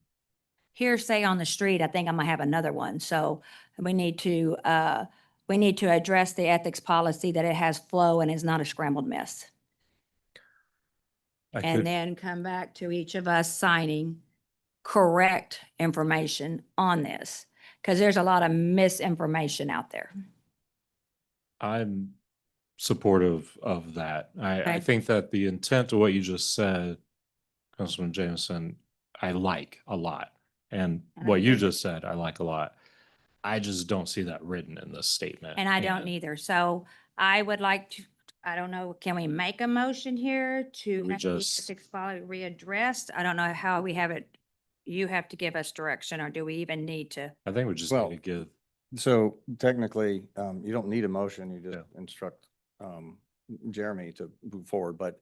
hearsay on the street, I think I'm gonna have another one. So we need to address the ethics policy, that it has flow and is not a scrambled mess. And then come back to each of us signing correct information on this, because there's a lot of misinformation out there. I'm supportive of that. I Okay. think that the intent of what you just said, Councilman Jameson, I like a lot. And And I what you agree. just said, I like a lot. I just don't see that written in this statement. And I don't either. So I would like to, I don't know, can we make a motion here to We have the just- ethics policy readdressed? I don't know how we have it. You have to give us direction, or do we even need to? I think we just Well, need to give, So technically, you don't need a motion, you Yeah. just instruct Jeremy to move forward. But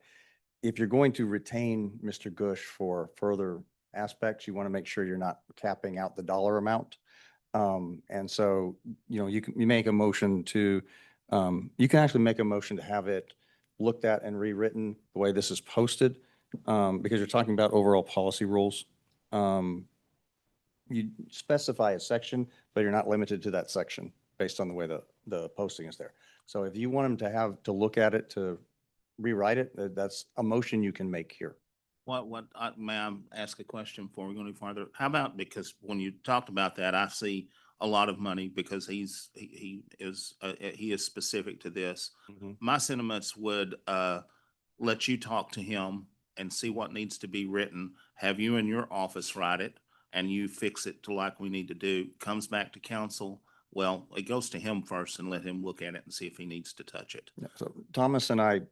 if you're going to retain Mr. Gush for further aspects, you want to make sure you're not capping out the dollar amount. And so, you make a motion to, you can actually make a motion to have it looked at and rewritten the way this is posted, because you're talking about overall policy rules. You specify a section, but you're not limited to that section based on the way the posting is there. So if you want them to look at it, to rewrite it, that's a motion you can make here. May I ask a question before we go any farther? How about, because when you talked about that, I see a lot of money because he is specific to this. My sentiments would, let you talk to him and see what needs to be written, have you in your office write it, and you fix it to like we need to do, comes back to council. Well, it goes to him first and let him look at it and see if he needs to touch it. Yeah, so Thomas and I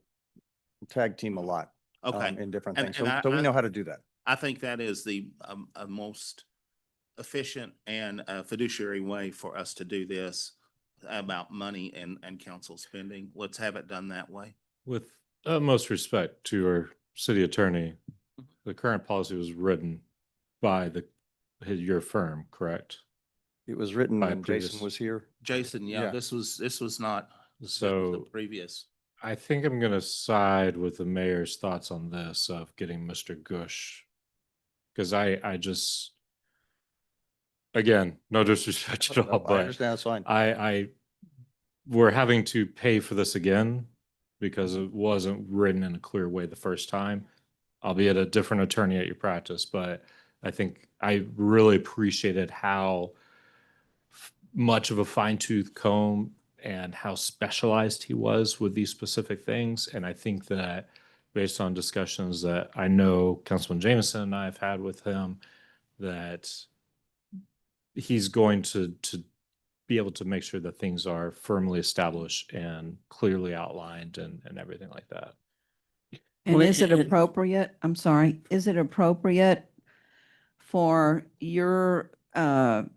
tag team a lot. Okay. In different And- things. and So we I- know how to do that. I think that is the most efficient and fiduciary way for us to do this about money and council spending. Let's have it done that way. with utmost respect to our city attorney, the current policy was written by your firm, correct? It was written By when previous- Jason was here. Jason, Yeah. this was not the So previous. I think I'm gonna side with the mayor's thoughts on this of getting Mr. Gush. Cause I just, again, no disrespect at all, I but understand, that's fine. we're having to pay for this again because it wasn't written in a clear way the first time, albeit a different attorney at your practice, but I think I really appreciated how much of a fine tooth comb and how specialized he was with these specific things. And I think that based on discussions that I know Councilman Jameson and I have had with him, that he's going to be able to make sure that things are firmly established and clearly outlined and everything like that. And Well, is it appropriate, I'm sorry, is it appropriate for your, the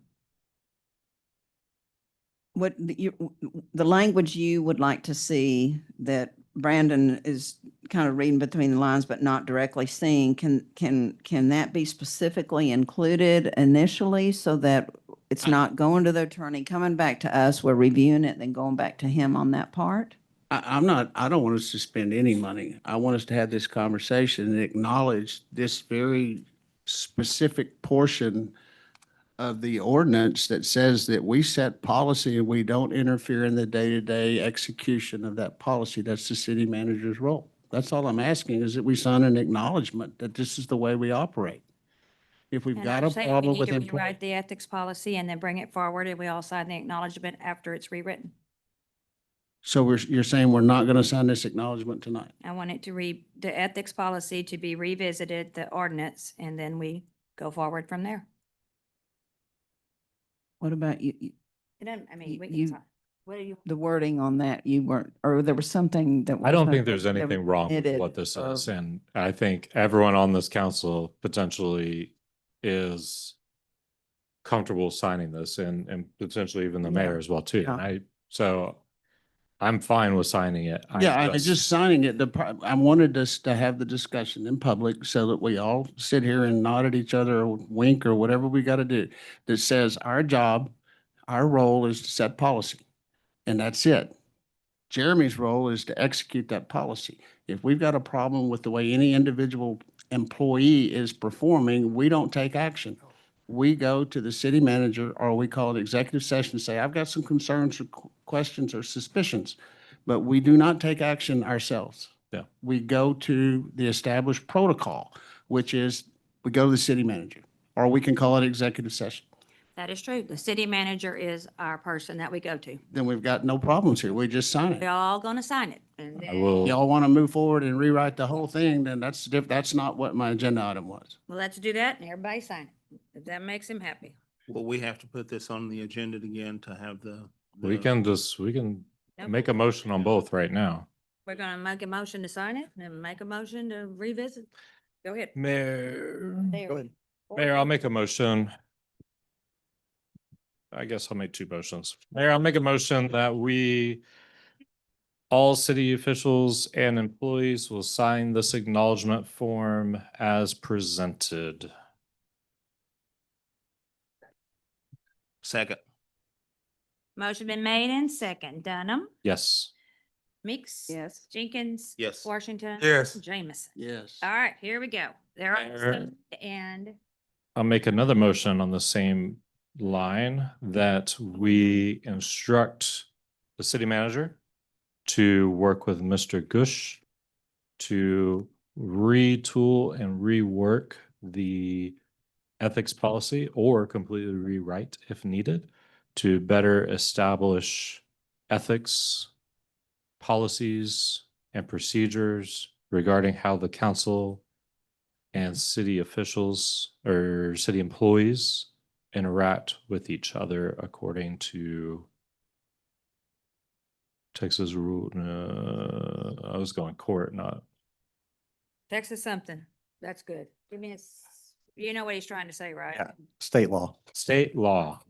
language you would like to see that Brandon is kind of reading between the lines but not directly seeing, can that be specifically included initially so that it's not going to the attorney, coming back to us, we're reviewing it, then going back to him on that part? I don't want us to spend any money. I want us to have this conversation and acknowledge this very specific portion of the ordinance that says that we set policy and we don't interfere in the day-to-day execution of that policy. That's the city manager's role. That's all I'm asking, is that we sign an acknowledgement that this is the way we operate. If we've And got I'm a saying we problem need with to employees. rewrite the ethics policy and then bring it forward, and we all sign the acknowledgement after it's rewritten. So you're saying we're not going to sign this acknowledgement tonight? I want it to the ethics policy to be revisited, the ordinance, and then we go forward from there. What about you? It doesn't, I mean, we can You- talk. What do you? The wording on that, you weren't, or there was something that. I don't wasn't- think there's that anything wrong with omitted what this or- is, and I think everyone on this council potentially is comfortable signing this and potentially even the Yeah. mayor as well too. Yeah. And so I'm fine with signing it. Yeah, I just signing it. I wanted us to have the discussion in public so that we all sit here and nod at each other or wink or whatever we got to do. That says our job, our role is to set policy. And that's it. Jeremy's role is to execute that policy. If we've got a problem with the way any individual employee is performing, we don't take action. We go to the city manager, or we call it executive session, and say, I've got some concerns or questions or suspicions, but we do not take action ourselves. Yeah. We go to the established protocol, which is we go to the city manager, or we can call it executive session. That is true. The city manager is our person that we go to. Then we've got no problems here. We just sign it. We're all gonna sign it. And I then, will, Y'all want to move forward and rewrite the whole thing, then that's not what my agenda item was. well, let's do that and everybody sign it. If that makes him happy. Well, we have to put this on the agenda again to have we can Nope. make a motion on both right now. We're gonna make a motion to sign it and make a motion to revisit. Go ahead. Mayor. There. Go ahead. Mayor, I'll make a motion. I guess I'll make two motions. Mayor, I'll make a motion that all city officials and employees will sign this acknowledgement form as presented. Second. Motion been made and second. Dunham, Yes. Meeks. Yes. Jenkins. Yes. Washington. Yes. Jameson. Yes. All right, here we go. There are, Mayor. and I'll make another motion on the same line that we instruct the city manager to work with Mr. Gush to retool and rework the ethics policy or completely rewrite if needed to better establish ethics, policies, and procedures regarding how the council and city officials or city employees interact with each other according to Texas rule. I was going court, not. Texas something. That's good. Give me you know what he's trying to say, right? Yeah. State law. State law.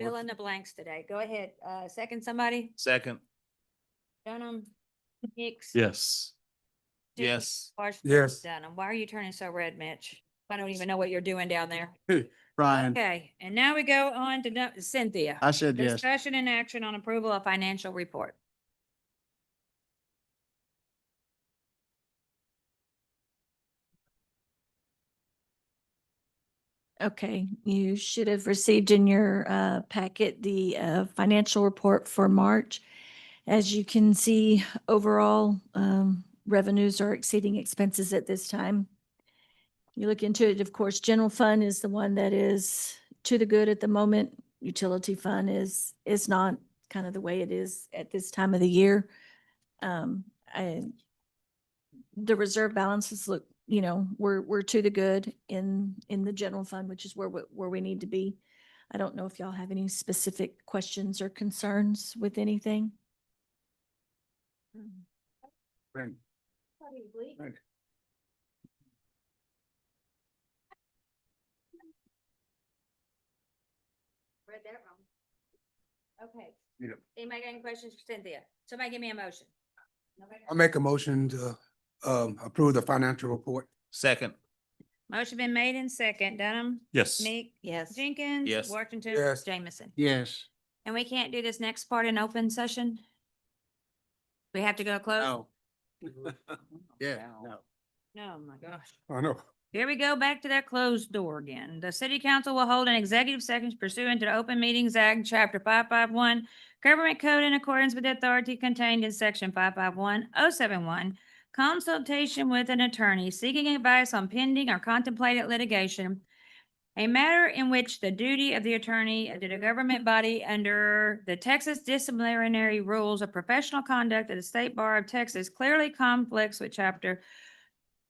Fill in the blanks today. Go ahead. Second somebody? Second. Dunham, Hicks. Yes. Yes. Washington, Yes. Dunham. Why are you turning so red, Mitch? I don't even know what you're doing down there. Brian, Okay, and now we go on to Cynthia. I said yes. Discussion and action on approval of financial report. Okay, you should have received in your packet the financial report for March. As you can see, overall revenues are exceeding expenses at this time. You look into it, of course, general fund is the one that is to the good at the moment. Utility fund is not, kind of the way it is at this time of the year. The reserve balances look, we're to the good in the general fund, which is where we need to be. I don't know if y'all have any specific questions or concerns with anything. Right. Read that wrong. Okay. Yeah. Anybody got any questions for Cynthia? Somebody give me a motion. Nobody? I'll make a motion to approve the financial report. Second. Motion been made in second. Dunham, Yes. Meek, Yes. Jenkins. Yes. Washington. Yes. Jameson. Yes. And we can't do this next part in open session? We have to go close? No. Yeah, no. No, my gosh. I know. Here we go back to that closed door again. The city council will hold an executive session pursuant to the Open Meetings Act, Chapter 551, Government Code in accordance with the authority contained in Section 551-071, consultation with an attorney seeking advice on pending or contemplated litigation A matter in which the duty of the attorney did a government body under the Texas disciplinary rules of professional conduct of the State Bar of Texas clearly conflicts with chapter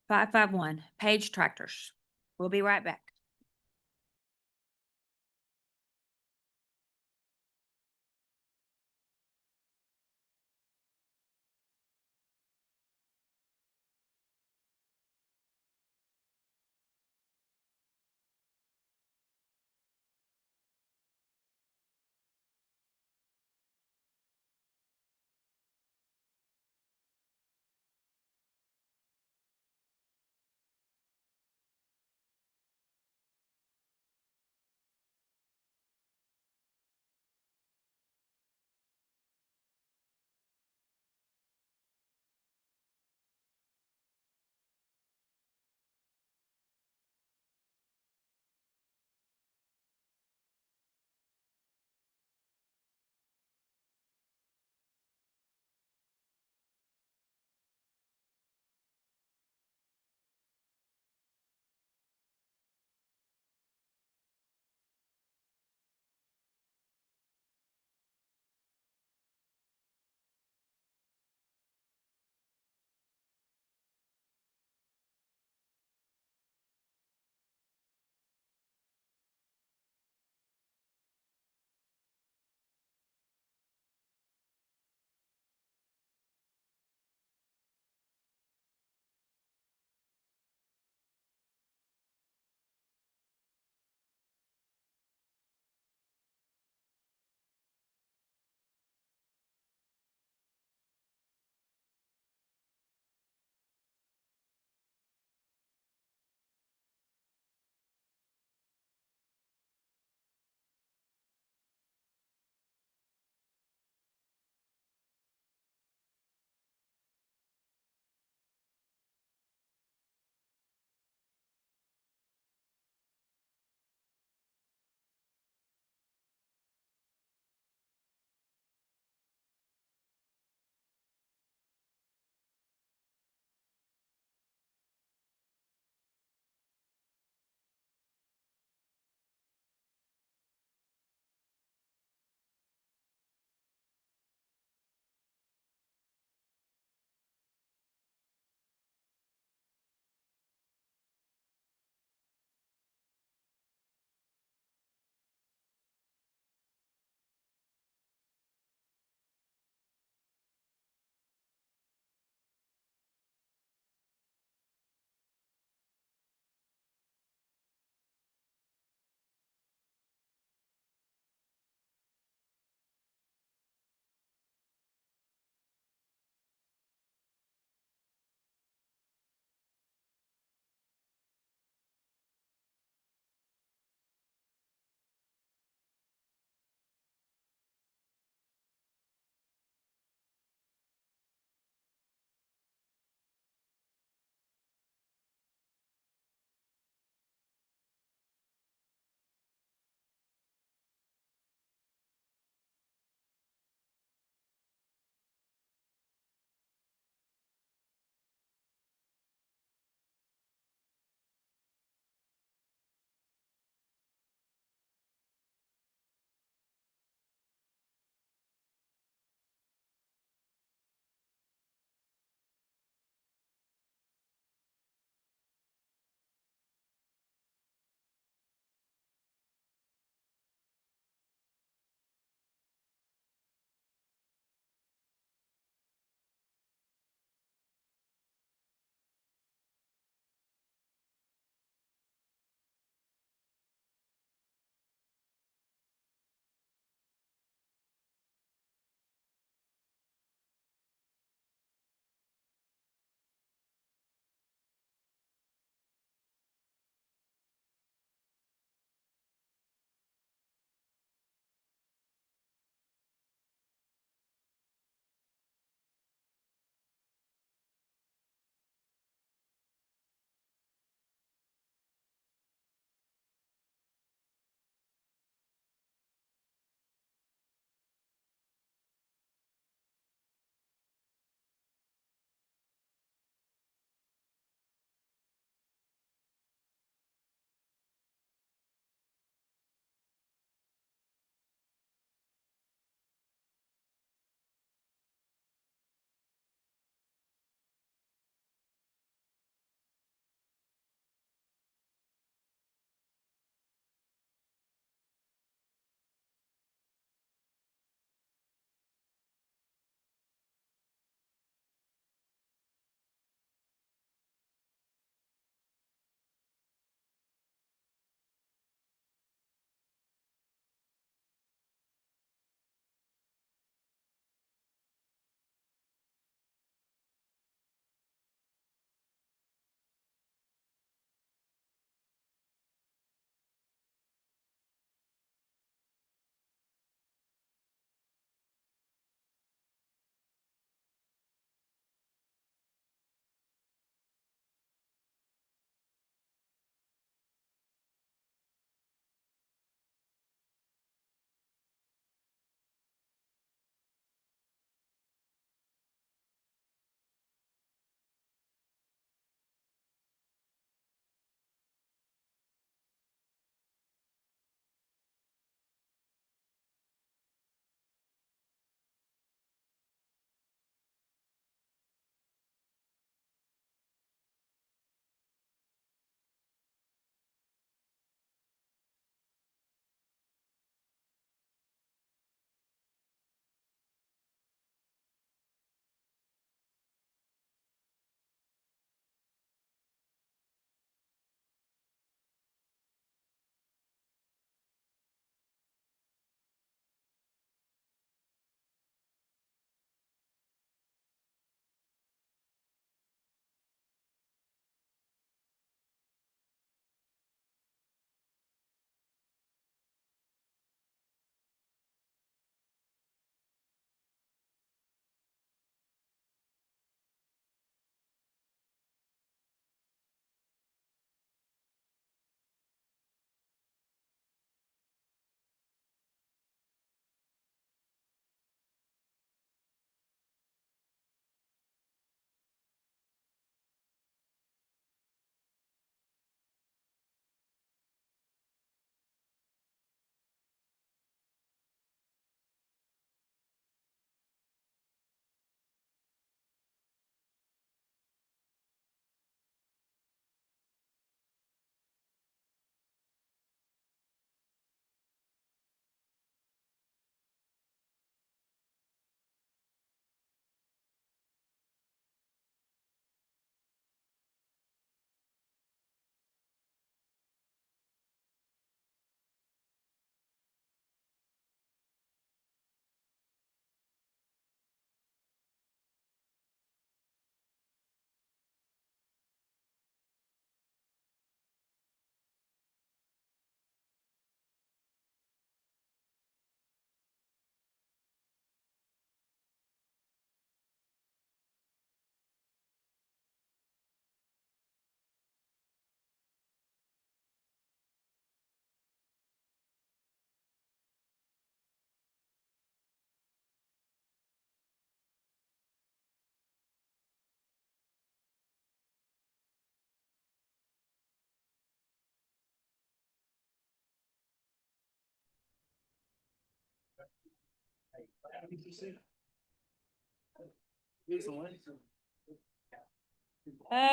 551, page tractors. We'll be right back.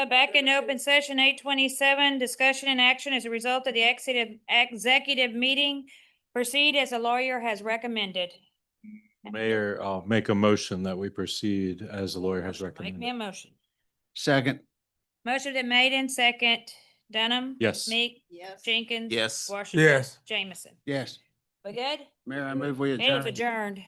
Back in open session, 8:27, discussion and action as a result of the executive meeting. Proceed as a lawyer has recommended. Mayor, I'll make a motion that we proceed as the lawyer has Make me recommended. a motion. Second. Motion been made in second. Dunham? Yes. Meek? Yes. Jenkins? Yes. Washington? Yes. Jameson? Yes. We good? Mayor, I move we Meeting's adjourn. adjourned.